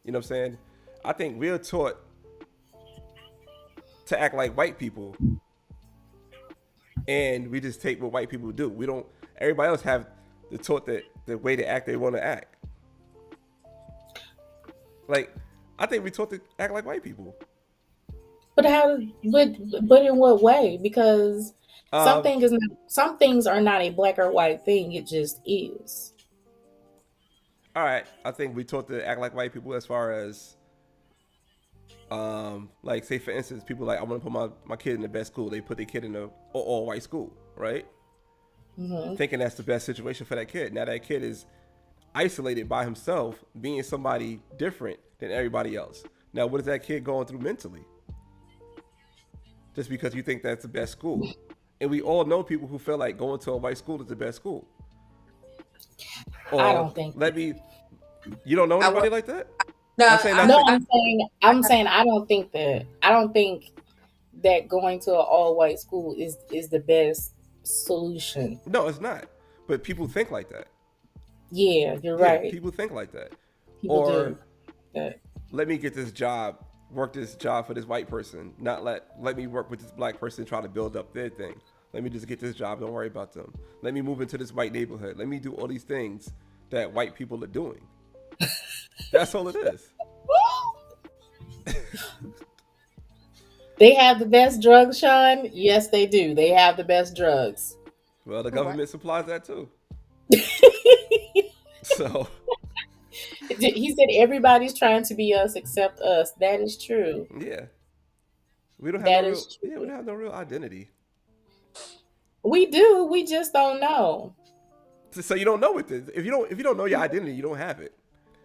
You know what I'm saying? I think we're taught to act like white people, and we just take what white people do. We don't. Everybody else have taught that the way to act they want to act. Like, I think we taught to act like white people. But but in what way? Because some things are not a black or white thing. It just is. All right, I think we taught to act like white people as far as, like, say for instance, people like, I want to put my kid in the best school. They put their kid in a all white school, right? Mm-hmm. Thinking that's the best situation for that kid. Now that kid is isolated by himself, being somebody different than everybody else. Now, what is that kid going through mentally? Just because you think that's the best school. And we all know people who feel like going to a white school is the best school. Or I don't think. You don't know anybody like that? No, I'm saying I don't think that. I don't think that going to an all white school is the best solution. No, it's not. But people think like that. Yeah, you're right. People think like that. People do that. Let me get this job, work this job for this white person, not let me work with this black person, try to build up their thing. Let me just get this job, don't worry about them. Let me move into this white neighborhood. Let me do all these things that white people are doing. That's all it is. They have the best drugs, Sean. Yes, they do. They have the best drugs. Well, the government supplies that too. So he said everybody's trying to be us except us. That is true. Yeah. We don't have we don't have no real identity. We do. We just don't know. So you don't know what this. If you don't know your identity, you don't have it.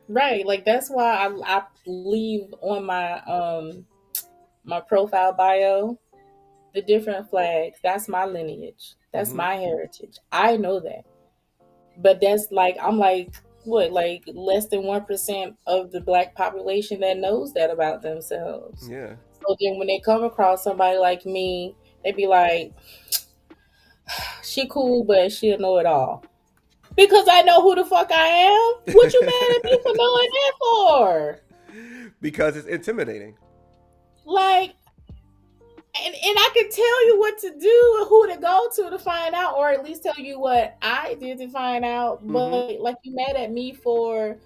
Right. Like that's why I leave on my my profile bio the different flags. That's my lineage. That's my heritage. I know that. But that's like I'm like what, like less than 1% of the black population that knows that about themselves. Yeah. So then when they come across somebody like me, they be like, she cool, but she'll know it all. Because I know who the fuck I am. What you mad at me for knowing that for? Because it's intimidating. Like, and I can tell you what to do and who to go to find out, or at least tell you what I did to find out. But like, you mad at me for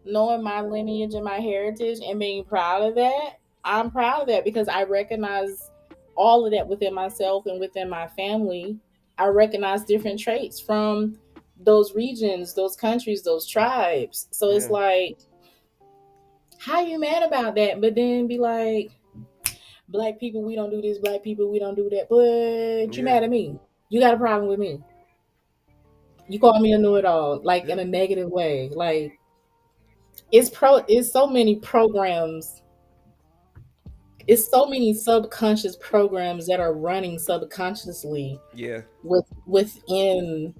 knowing my lineage and my heritage and being proud of that. I'm proud of that because I recognize all of that within myself and within my family. I recognize different traits from those regions, those countries, those tribes. So it's like, how you mad about that? But then be like, black people, we don't do this. Black people, we don't do that. But you mad at me? You got a problem with me? You call me a know-it-all, like in a negative way. Like it's so many programs. It's so many subconscious programs that are running subconsciously. Yeah. Within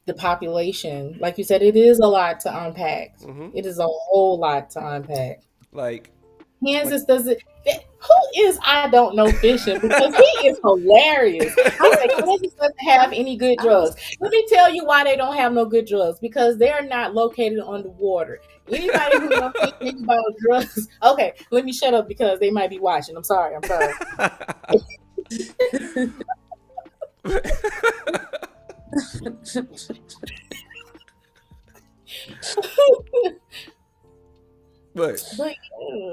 the population. Like you said, it is a lot to unpack. It is a whole lot to unpack. Like Kansas does it. Who is I don't know fishing because he is hilarious. I was like, Kansas doesn't have any good drugs. Let me tell you why they don't have no good drugs, because they're not located on the water. Anybody who knows anything about drugs, okay, let me shut up because they might be watching. I'm sorry. But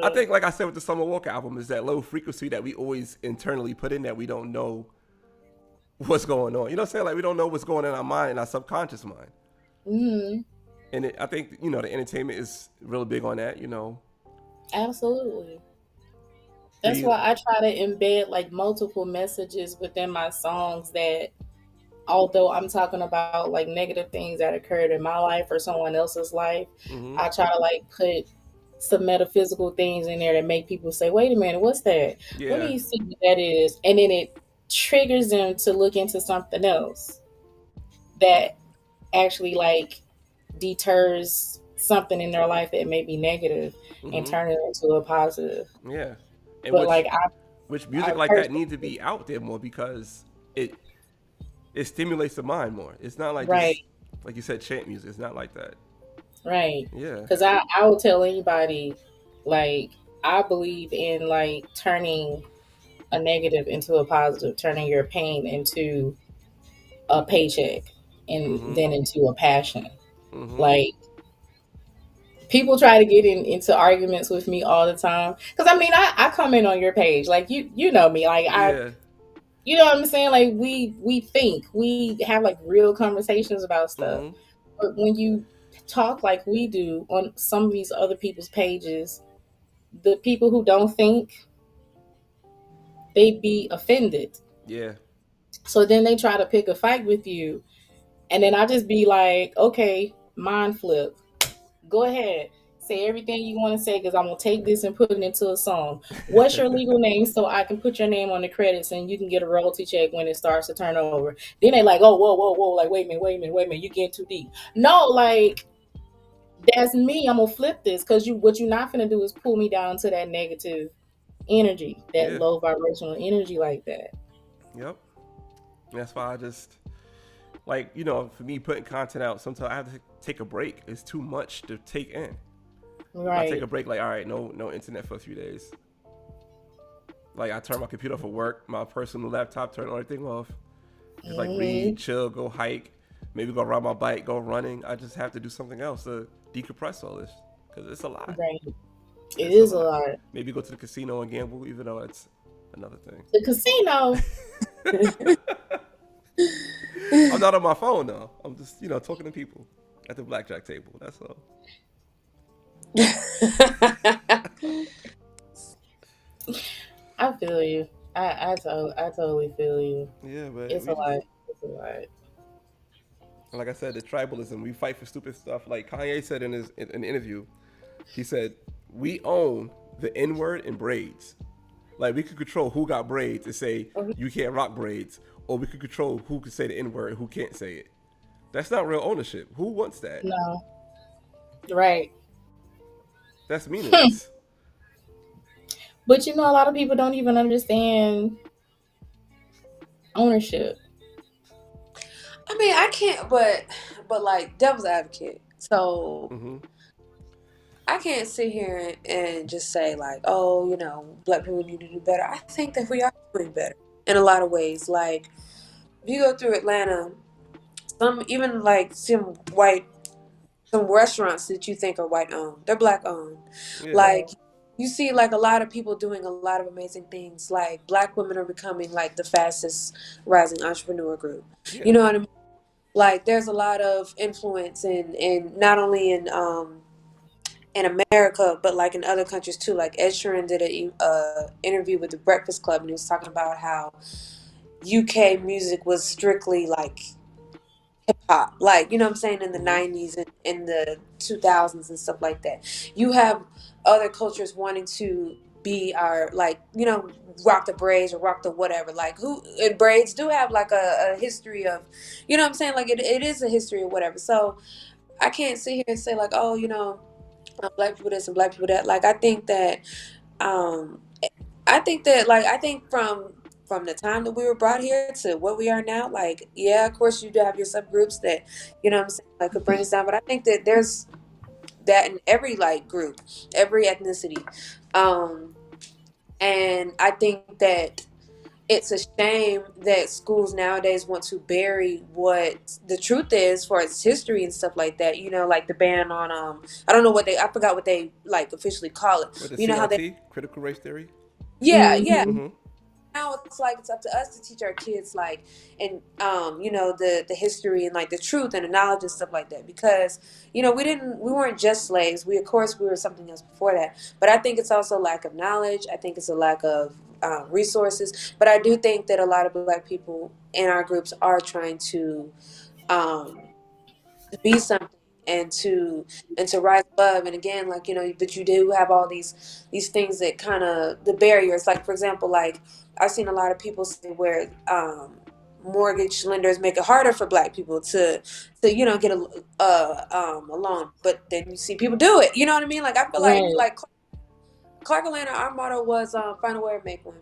I think, like I said with the Summer Walker album, is that low frequency that we always internally put in that we don't know what's going on. You know what I'm saying? Like we don't know what's going on in our mind, in our subconscious mind. And I think, the entertainment is really big on that, Absolutely. That's why I try to embed like multiple messages within my songs that, although I'm talking about like negative things that occurred in my life or someone else's life, I try to like put some metaphysical things in there that make people say, wait a minute, what's that? Let me see what that is. And then it triggers them to look into something else that actually like deters something in their life that may be negative and turn it into a positive. Yeah. And but which music like that needs to be out there more because it stimulates the mind more. It's not like just, like you said, chant music. It's not like that. Right. Yeah. Because I will tell anybody, like, I believe in like turning a negative into a positive, turning your pain into a paycheck and then into a passion. Like, people try to get into arguments with me all the time. Because I mean, I comment on your page. Like, you know me. Like, you know what I'm saying? Like, we think. We have like real conversations about stuff. But when you talk like we do on some of these other people's pages, the people who don't think, they be offended. Yeah. So then they try to pick a fight with you. And then I just be like, okay, mind flip. Go ahead. Say everything you want to say because I'm gonna take this and put it into a song. What's your legal name so I can put your name on the credits and you can get a royalty check when it starts to turn over? Then they like, oh, whoa, like wait a minute, you getting too deep. No, like that's me. I'm gonna flip this because what you're not gonna do is pull me down to that negative energy, that low vibrational energy like that. Yep. That's why I just like, you know, for me putting content out, sometimes I have to take a break. It's too much to take in. Right. I take a break, like, all right, no internet for a few days. Like, I turn my computer off for work, my personal laptop, turn everything off. Just like read, chill, go hike, maybe go ride my bike, go running. I just have to do something else to decompress all this because it's a lot. Right. It is a lot. Maybe go to the casino and gamble, even though it's another thing. The casino. I'm not on my phone though. I'm just, you know, talking to people at the blackjack table. That's all. I feel you. I totally feel you. Yeah, but it's a lot. It's a lot. Like I said, the tribalism. We fight for stupid stuff. Like Kanye said in an interview, he said, "We own the N-word and braids. Like we could control who got braids and say you can't rock braids, or we could control who can say the N-word and who can't say it. That's not real ownership. Who wants that? No. Right. That's meaningless." But you know, a lot of people don't even understand ownership. I mean, I can't, but like devil's advocate. So I can't sit here and just say like, oh, you know, black people need to do better. I think that we are doing better in a lot of ways. Like if you go through Atlanta, even like some restaurants that you think are white owned, they're black owned. Yeah. Like you see like a lot of people doing a lot of amazing things. Like black women are becoming like the fastest rising entrepreneur group. Yeah. You know what I mean? Like there's a lot of influence in not only in America, but like in other countries too. Like Ed Sheeran did a interview with the Breakfast Club, and he was talking about how UK music was strictly like hip hop, like, you know what I'm saying, in the 90s and in the 2000s and stuff like that. You have other cultures wanting to be our, like, you know, rock the braids or rock the whatever. Like braids do have like a history of, you know what I'm saying, like it is a history or whatever. So I can't sit here and say like, oh, you know, black people this and black people that. Like I think that from the time that we were brought here to what we are now, like, yeah, of course you do have your subgroups that, you know what I'm saying, like could bring us down. But I think that there's that in every like group, every ethnicity. And I think that it's a shame that schools nowadays want to bury what the truth is for its history and stuff like that. You know, like the ban on I don't know I forgot what they like officially call it. What, you know CRT, how they critical race theory? Yeah, yeah. Now it's like it's up to us to teach our kids like and you know the history and like the truth and the knowledge and stuff like that, because you know we weren't just slaves. We were something else before that. But I think it's also lack of knowledge. I think it's a lack of resources. But I do think that a lot of black people in our groups are trying to be something and to rise above. And again, like, you know, but you do have all these things that kind of the barriers. Like for example, like I've seen a lot of people say where mortgage lenders make it harder for black people to you know get a loan, but then you see people do it. You know what I mean? Like I feel like Clark Atlanta, our motto was find a way to make one.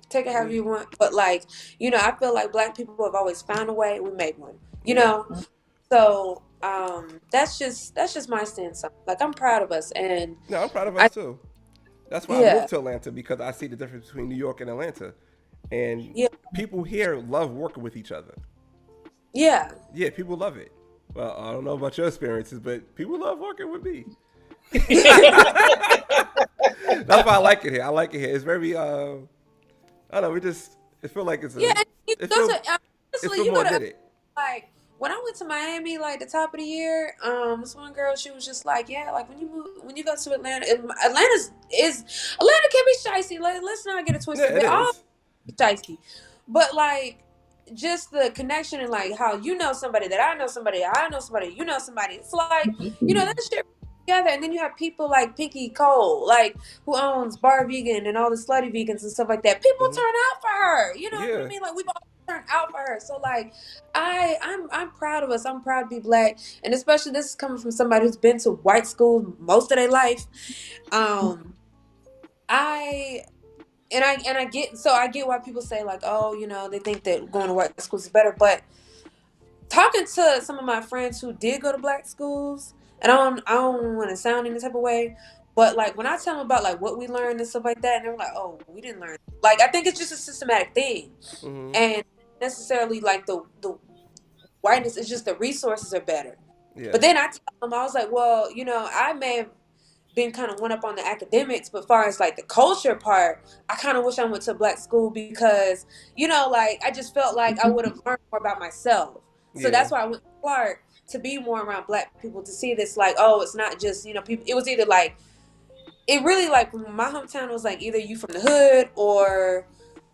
Take it however you want. But like, you know, I feel like black people have always found a way. We make one. You know, so that's just my stance. Like I'm proud of us, and no, I'm proud of us too. That's why I moved to Atlanta, because I see the difference between New York and Atlanta, and people here love working with each other. Yeah, people love it. Well, I don't know about your experiences, but people love working with me. That's why I like it here. I like it here. It's very I don't know. It feel like it's more did it. Like when I went to Miami, like the top of the year, this one girl, she was just like, yeah, like when you go to Atlanta, Atlanta can be shicey. Like, let's not get it twisted. Yeah, all shicey, but like just the connection and like how you know somebody that I know somebody, you know somebody. It's like, you know, that shit together. And then you have people like Pinky Cole, like who owns Bar Vegan and all the slutty vegans and stuff like that. People turn out for her. You know what I mean? Like we've all turned out for her. So like I'm proud of us. I'm proud to be Black, and especially this is coming from somebody who's been to white school most of their life. I get why people say like, oh, you know, they think that going to white schools is better. But talking to some of my friends who did go to Black schools, and I don't want to sound any type of way, but like when I tell them about like what we learned and stuff like that, and they're like, oh, we didn't learn. Like I think it's just a systematic thing, and necessarily like the whiteness is just the resources are better. Yeah. But then I tell them, I was like, well, you know, I may have been kind of went up on the academics, but far as like the culture part, I kind of wish I went to a Black school because, you know, like I just felt like I would have learned more about myself. So that's why I went to Clark, to be more around Black people, to see this like, oh, it's not just, you know, people. It was either like, it really like my hometown was like either you from the hood or,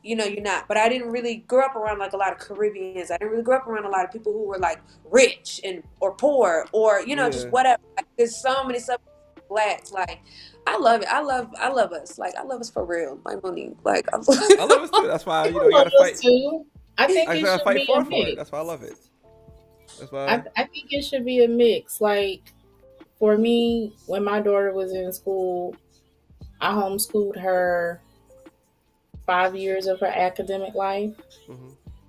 you know, you're not. But I didn't really grow up around like a lot of Caribbeans. I didn't really grow up around a lot of people who were like rich and or poor or, you know, just whatever. Like, there's so many stuff. Blacks, like I love it. I love us. Like I love us for real. My Monique, like I love us too. That's why you gotta fight. Too. I think I it gotta should fight be for a mix. it. That's why I love it. That's why I think it should be a mix. Like for me, when my daughter was in school, I homeschooled her 5 years of her academic life,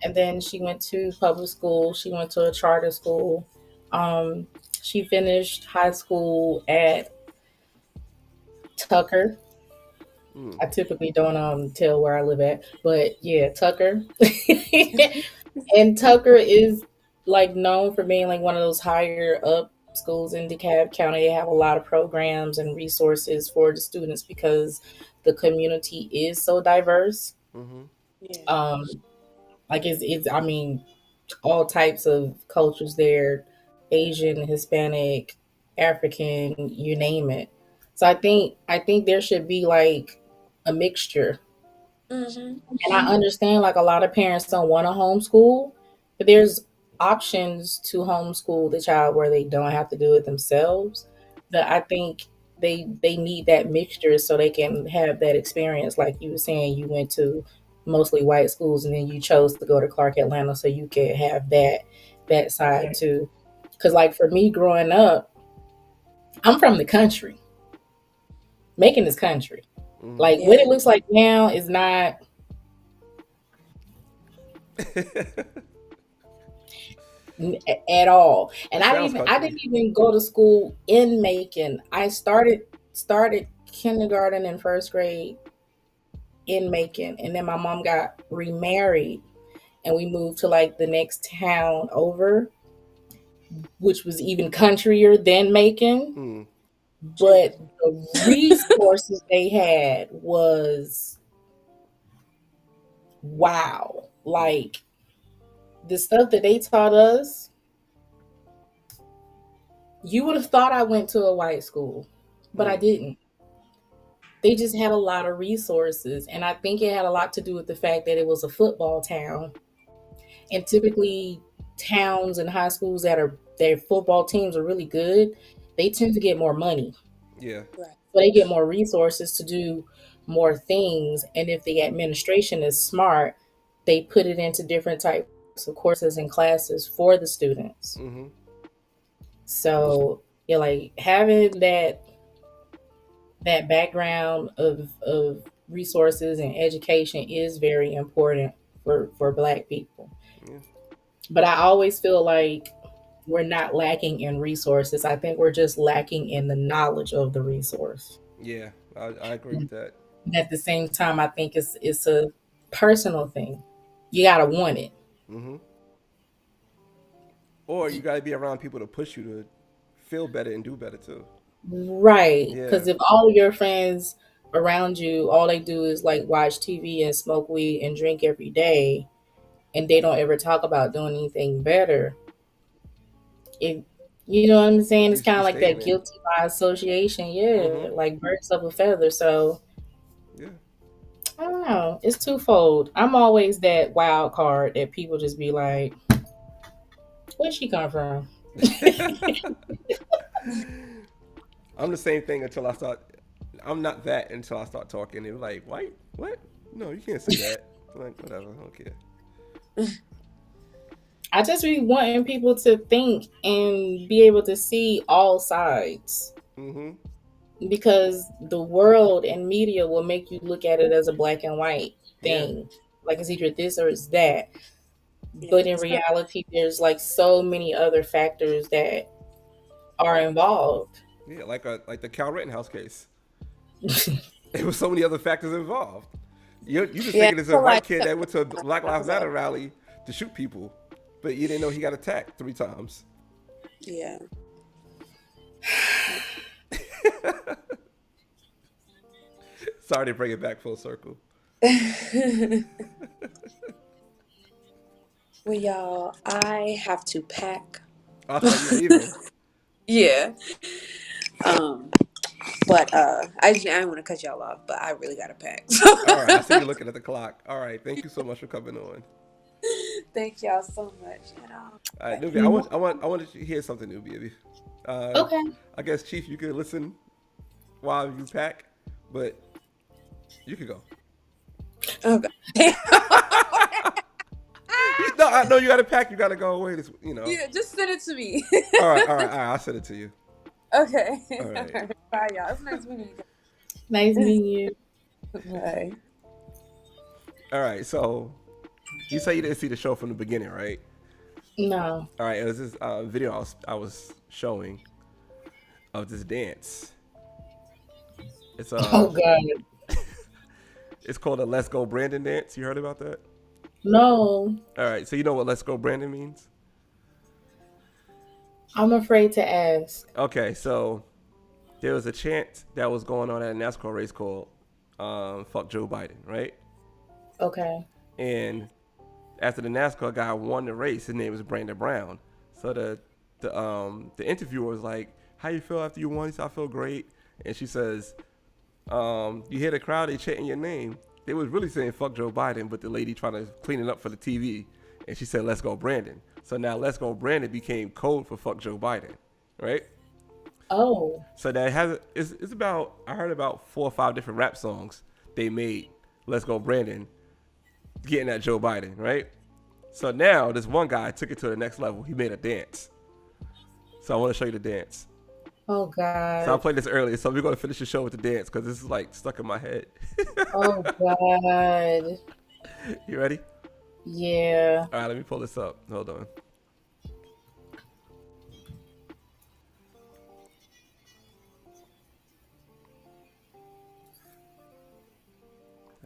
and then she went to public school. She went to a charter school. She finished high school at Tucker. I typically don't tell where I live at, but yeah, Tucker. And Tucker is like known for being like one of those higher up schools in DeKalb County. They have a lot of programs and resources for the students because the community is so diverse. Like it's I mean, all types of cultures there, Asian, Hispanic, African, you name it. So I think there should be like a mixture. And I understand like a lot of parents don't want to homeschool, but there's options to homeschool the child where they don't have to do it themselves. But I think they need that mixture so they can have that experience. Like you were saying, you went to mostly white schools and then you chose to go to Clark Atlanta so you could have that side too. Because like for me growing up, I'm from the country. Macon is country. Like what it looks like now is not at all. And I didn't even go to school in Macon. I started kindergarten and first grade in Macon, and then my mom got remarried and we moved to like the next town over, which was even countryer than Macon. But the resources they had was wow. Like the stuff that they taught us, you would have thought I went to a white school, but I didn't. They just had a lot of resources. And I think it had a lot to do with the fact that it was a football town. And typically towns and high schools their football teams are really good, they tend to get more money. Yeah. Right. So they get more resources to do more things. And if the administration is smart, they put it into different types of courses and classes for the students. So yeah, like having that background of resources and education is very important for Black people. But I always feel like we're not lacking in resources. I think we're just lacking in the knowledge of the resource. Yeah, I agree with that. And at the same time, I think it's a personal thing. You gotta want it. Or you gotta be around people to push you to feel better and do better too. Right. Because if all of your friends around you, all they do is like watch TV and smoke weed and drink every day, and they don't ever talk about doing anything better, you know what I'm saying? It's kind of like that guilty by association. Like birds of a feather. So I don't know. It's twofold. I'm always that wild card that people just be like, where'd she come from? I'm the same thing until I start. I'm not that until I start talking. They're like, white? What? No, you can't say that. I'm like, whatever, I don't care. I just be wanting people to think and be able to see all sides. Mm-hmm. Because the world and media will make you look at it as a black and white thing. Yeah. Like it's either this or it's that. Yeah, but in reality, there's like so many other factors that are involved. Yeah, like the Cal Rittenhouse case. There was so many other factors involved. You just thinking it's a white kid that went to a Black Lives Matter rally to shoot people, but you didn't know he got attacked 3 times. Yeah. Sorry to bring it back full circle. Well, y'all, I have to pack. I thought you were leaving. Yeah. But I didn't want to cut y'all off, but I really got to pack. All right, I see you looking at the clock. All right, thank you so much for coming on. Thank y'all so much. All right, Nubia, I want to hear something, Nubia. Okay. I guess Chief, you could listen while you pack, but you could go. Okay. No, I know you got to pack. You got to go away. Yeah, just send it to me. All right. I'll send it to you. Okay. All right. Bye, y'all. It's nice meeting you. Nice meeting you. Bye. All right. So you say you didn't see the show from the beginning, right? No. All right. It was this video I was showing of this dance. It's oh God. It's called a Let's Go Brandon dance. You heard about that? No. All right. So you know what Let's Go Brandon means? I'm afraid to ask. Okay. So there was a chant that was going on at a NASCAR race called Fuck Joe Biden, right? Okay. And after the NASCAR guy won the race, his name was Brandon Brown. So the interviewer was like, how you feel after you won? He said, I feel great. And she says, you hear the crowd, they chanting your name. They was really saying fuck Joe Biden, but the lady trying to clean it up for the TV. And she said, let's go Brandon. So now let's go Brandon became code for fuck Joe Biden, right? Oh. So that it's about, I heard about 4 or 5 different rap songs they made, let's go Brandon, getting at Joe Biden, right? So now this one guy took it to the next level. He made a dance. So I want to show you the dance. Oh God. So I played this earlier, so we're going to finish the show with the dance because this is like stuck in my head. Oh God. You ready? Yeah. All right, let me pull this up. Hold on.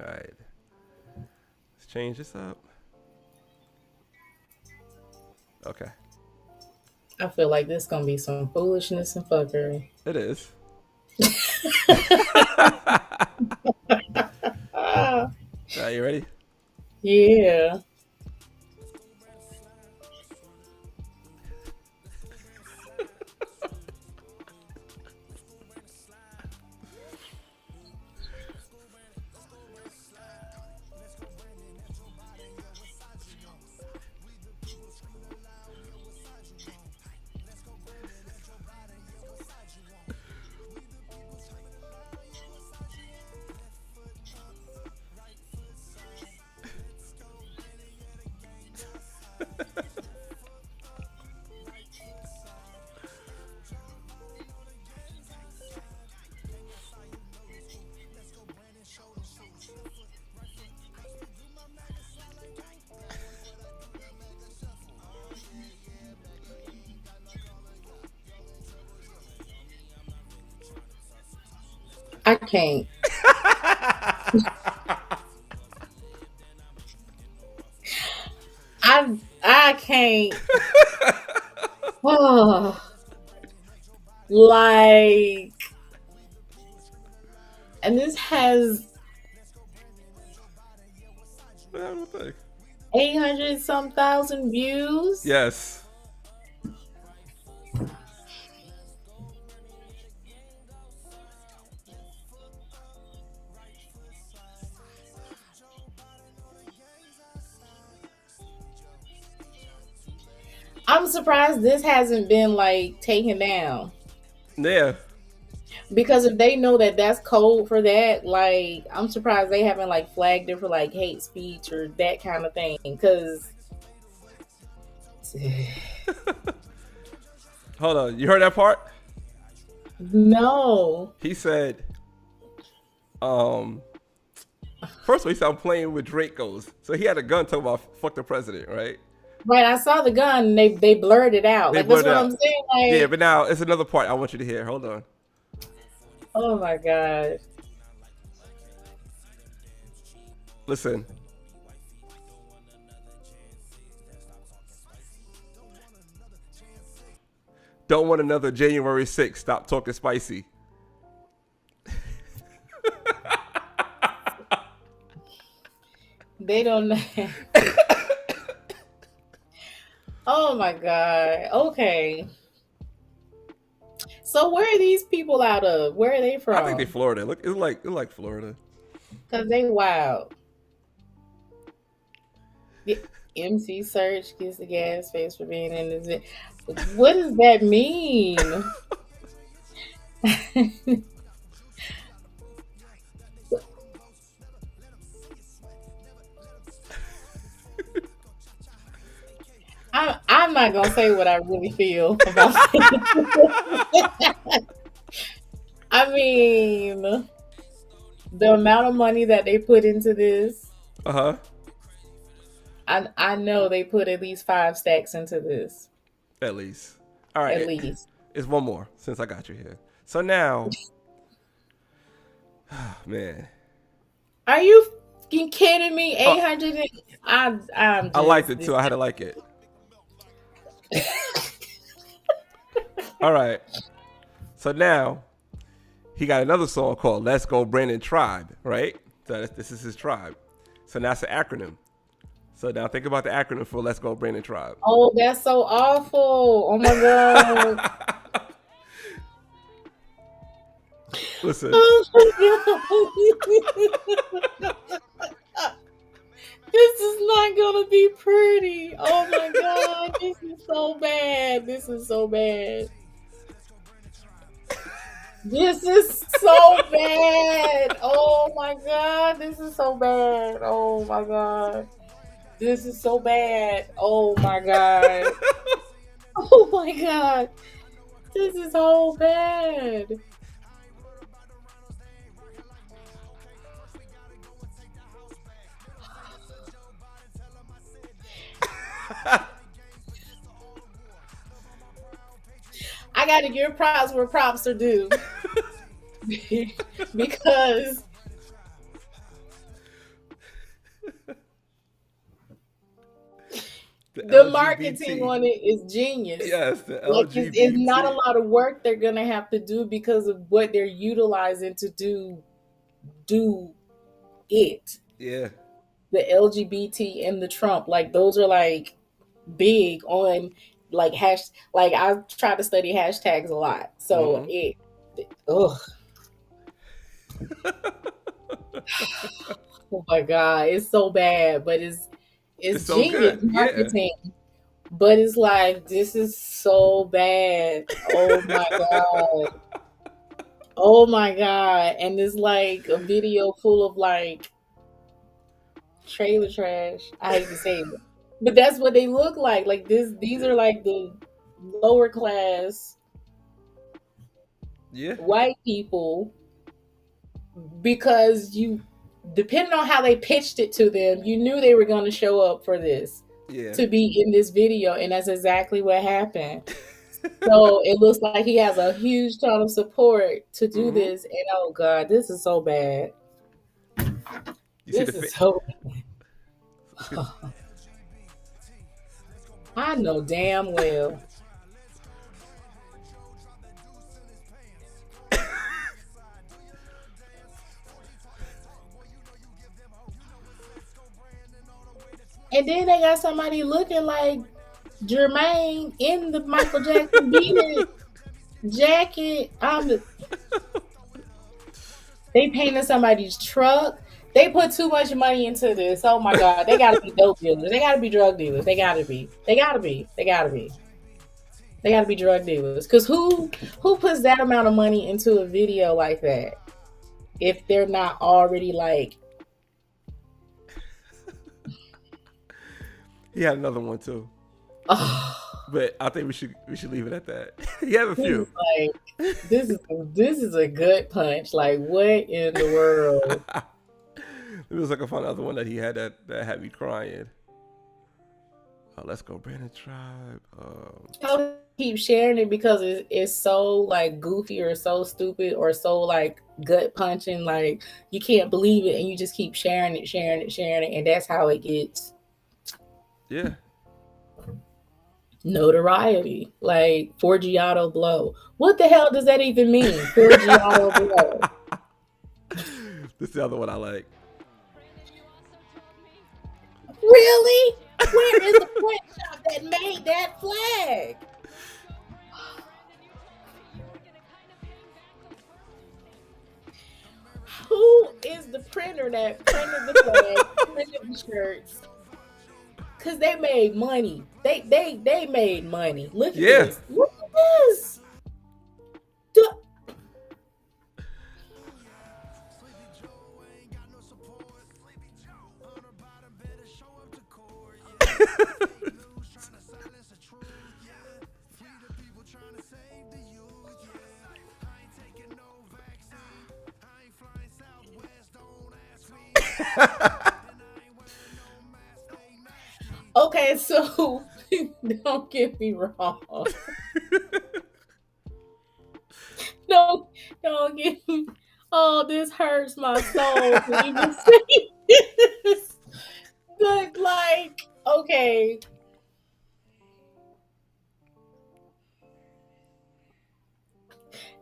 All right. Let's change this up. Okay. I feel like this gonna be some foolishness and fuckery. It is. All right, you ready? Yeah. I can't. I can't. Oh, like, and this has 800-some thousand views. Yes. I'm surprised this hasn't been like taken down. Yeah. Because if they know that that's code for that, like, I'm surprised they haven't like flagged it for like hate speech or that kind of thing. Because Hold on, you heard that part? no, He said, first of all, he said I'm playing with Dracos. So he had a gun talking about fuck the president, right? right? I saw the gun. And they blurred it out. They Like that's blurred it what out. I'm saying. Like, Yeah, but now it's another part I want you to hear. Hold on. oh my god. Listen. Don't want another January 6th. Stop talking spicy. They don't know. Oh my god. Okay. So where are these people out of? Where are they from? I think they Florida. Look, it's like Florida. Cause they wild. The MC Search gets the gas face for being in this. What does that mean? I'm not gonna say what I really feel about it. I mean, the amount of money that they put into this. I know they put at least 5 stacks into this. At least. All right. At least. It's one more since I got you here. So now, man. Are you fucking kidding me? 800. I liked it too. I had to like it. All right. So now, he got another song called Let's Go Brandon Tribe, right? So this is his tribe. So now it's an acronym. So now think about the acronym for Let's Go Brandon Tribe. Oh, that's so awful. Oh my God. Listen. This is not gonna be pretty. Oh my God. This is so bad. This is so bad. This is so bad. Oh my God. This is so bad. Oh my God. This is so bad. Oh my God. Oh my God. This is so bad. I gotta give props where props are due. Because the marketing on it is genius. Yes, the like LGBT. it's not a lot of work they're gonna have to do because of what they're utilizing to do it. Yeah. The LGBT and the Trump, like those are like big on like like I try to study hashtags a lot. So oh my God, it's so bad, but it's so genius good. marketing. Yeah. But it's like, this is so bad. Oh my God. Oh my God. And it's like a video full of like trailer trash. I hate to say it. But that's what they look like. Like these are like the lower class white people, because depending on how they pitched it to them, you knew they were going to show up for this to be in this video, and that's exactly what happened. So it looks like he has a huge ton of support to do this, and oh God, this is so bad. This is so bad. I know damn well. And then they got somebody looking like Jermaine in the Michael Jackson beanie jacket. They painted somebody's truck. They put too much money into this. Oh my God. They gotta be dope dealers. They gotta be drug dealers. They gotta be. They got to be drug dealers. Because who puts that amount of money into a video like that if they're not already like? He had another one too. Oh, But I think we should leave it at that. He had a few. like this is a good punch. Like, what in the world? It was like a fun other one that he had that had me crying. Let's go, Brandon Tribe. I'll keep sharing it because it's so like goofy or so stupid or so like gut punching. Like you can't believe it, and you just keep sharing it, and that's how it gets. Yeah. Notoriety, like Forgiato blow. What the hell does that even mean? Forgiato blow. This is the other one I like. Really? Where is the print shop that made that flag? Who is the printer that printed the flag, printed the shirts? Cause they made money. They made money. Look at this. Look at this. Okay, so don't get me wrong. Don't get me. Oh, this hurts my soul to even say this. But like, okay.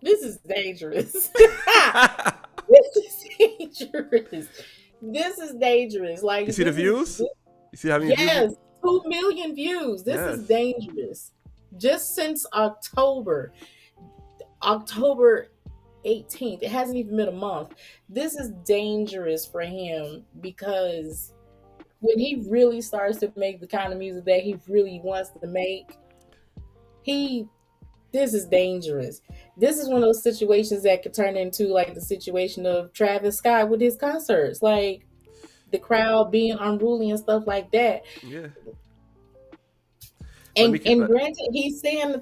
This is dangerous. This is dangerous. This is dangerous. Like, you see the views? You see how many views? Yes, 2 million views. This is dangerous. Just since October 18th, it hasn't even been a month. This is dangerous for him because when he really starts to make the kind of music that he really wants to make, this is dangerous. This is one of those situations that could turn into like the situation of Travis Scott with his concerts, like the crowd being unruly and stuff like that. Yeah. And granted, he's saying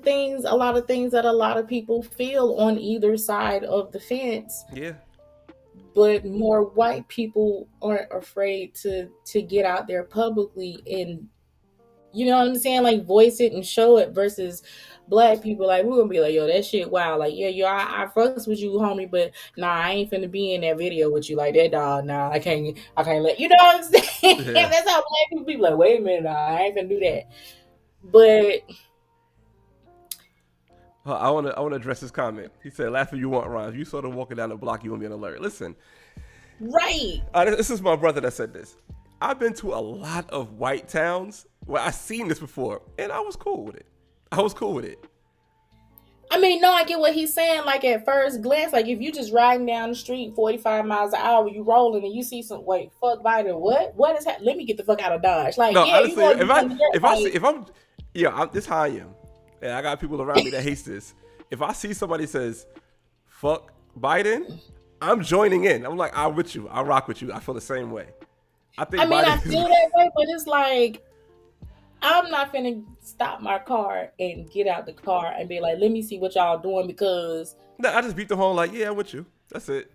a lot of things that a lot of people feel on either side of the fence. Yeah. But more white people aren't afraid to get out there publicly and, you know what I'm saying, like voice it and show it, versus black people, like, we're gonna be like, yo, that shit wild. Like, yeah, yo, I fucks with you, homie, but nah, I ain't finna be in that video with you like that, dog. Nah, I can't let you know what I'm saying. Yeah. That's how black people be like, wait a minute, nah, I ain't finna do that. But I want to address his comment. He said, "Laugh if you want, rhymes. You saw them walking down the block, you won't be on alert." Listen, right? This is my brother that said this. I've been to a lot of white towns where I've seen this before, and I was cool with it. I mean, no, I get what he's saying. Like at first glance, like if you just riding down the street 45 miles an hour, you rolling and you see some, wait, fuck Biden, what is happening? Let me get the fuck out of Dodge. Like, no, yeah, honestly, this is how I am, and I got people around me that hates this. If I see somebody says, fuck Biden, I'm joining in. I'm like, I'm with you. I rock with you. I feel the same way. I feel that way, but it's like, I'm not finna stop my car and get out the car and be like, let me see what y'all doing, because... No, I just beat the horn like, yeah, I'm with you. That's it.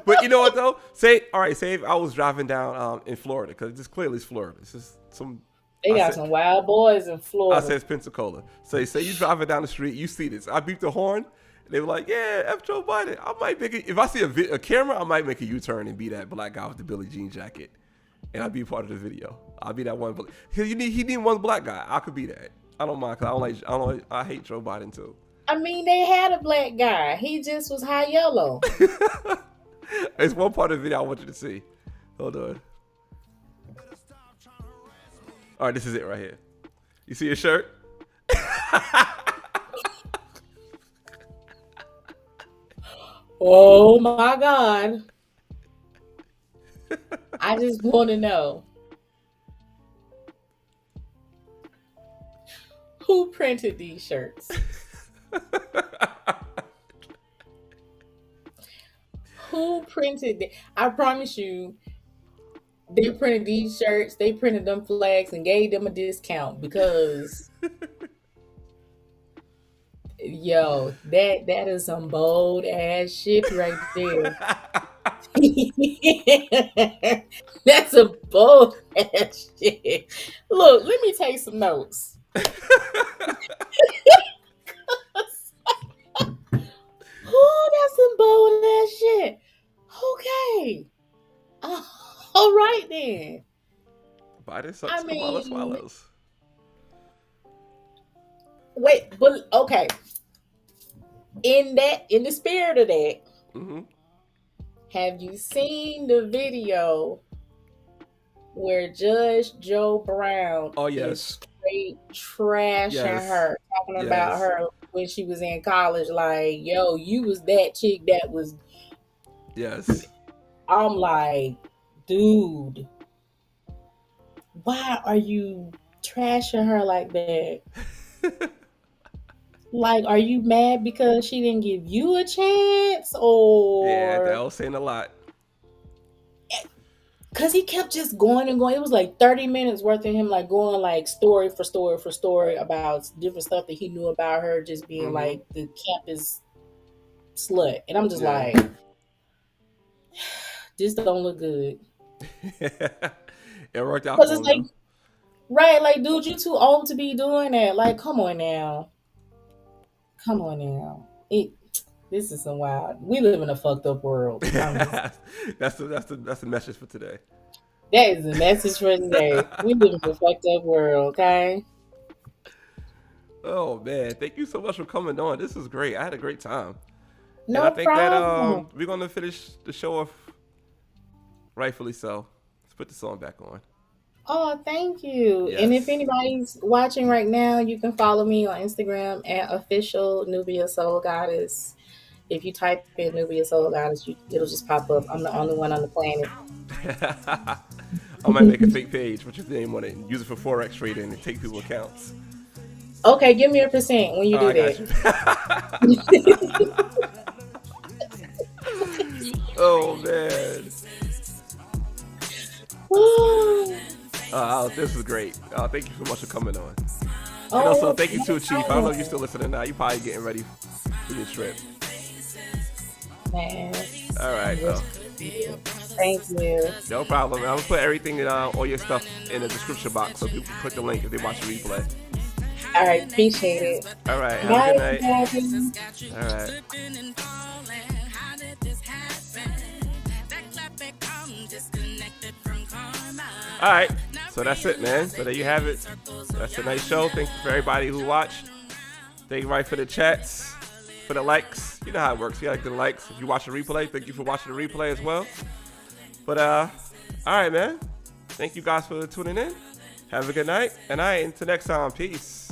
But you know what, though? Say if I was driving down in Florida, because this clearly is Florida. It's just some... They got some wild boys in Florida. I said it's Pensacola. Say you driving down the street, you see this. I beat the horn. They were like, yeah, F. Joe Biden. I might make it. If I see a camera, I might make a U-turn and be that black guy with the Billie Jean jacket. And I'll be part of the video. I'll be that one. He need one black guy. I could be that. I don't mind, because I hate Joe Biden too. I mean, they had a black guy. He just was high yellow. It's one part of the video I want you to see. Hold on. All right, this is it right here. You see his shirt? Oh my God. I just want to know. Who printed these shirts? Who printed it? I promise you, they printed these shirts, they printed them flags and gave them a discount because yo, that is some bold ass shit right there. That's a bold ass shit. Look, let me take some notes. Oh, that's some bold ass shit. Okay. All right then. Buy this up, smaller swallows. Wait, but okay. In the spirit of that, have you seen the video where Judge Joe Brown is straight trashing her, talking about her when she was in college? Like, yo, you was that chick that was. Yes. I'm like, dude, why are you trashing her like that? Like, are you mad because she didn't give you a chance, or? Yeah, that was saying a lot. Cause he kept just going and going. It was like 30 minutes worth of him like going like story for story for story about different stuff that he knew about her, just being like the campus slut. And I'm just like, this don't look good. It worked out. Cause it's like, right, like, dude, you too old to be doing that. Like, come on now. This is some wild. We live in a fucked up world. That's the message for today. That is the message for today. We live in a fucked up world, okay? Oh man, thank you so much for coming on. This is great. I had a great time. No and I think problem. that we're gonna finish the show off rightfully so. Let's put the song back on. Oh, thank you. Yes. And if anybody's watching right now, you can follow me on Instagram at official Nubia Soul Goddess. If you type in Nubia Soul Goddess, it'll just pop up. I'm the only one on the planet. I might make a fake page, but your name on it, and use it for Forex trading and take people's accounts. Okay, give me a percent when you do that. Oh man. This is great. Thank you so much for coming on. And also, thank you too, Chief. I don't know if you're still listening now. You're probably getting ready for your trip. Man. All right. Thank you. No problem. I'm going to put everything, all your stuff in the description box so people can click the link if they watch the replay. All right. Appreciate it. All right. Have Bye, a good night. guys. All right. All right, so that's it, man. So there you have it. That's a nice show. Thank you for everybody who watched. Thank you for the chats, for the likes. You know how it works. You like the likes. If you watch the replay, thank you for watching the replay as well. But all right, man. Thank you guys for tuning in. Have a good night, and until next time, peace.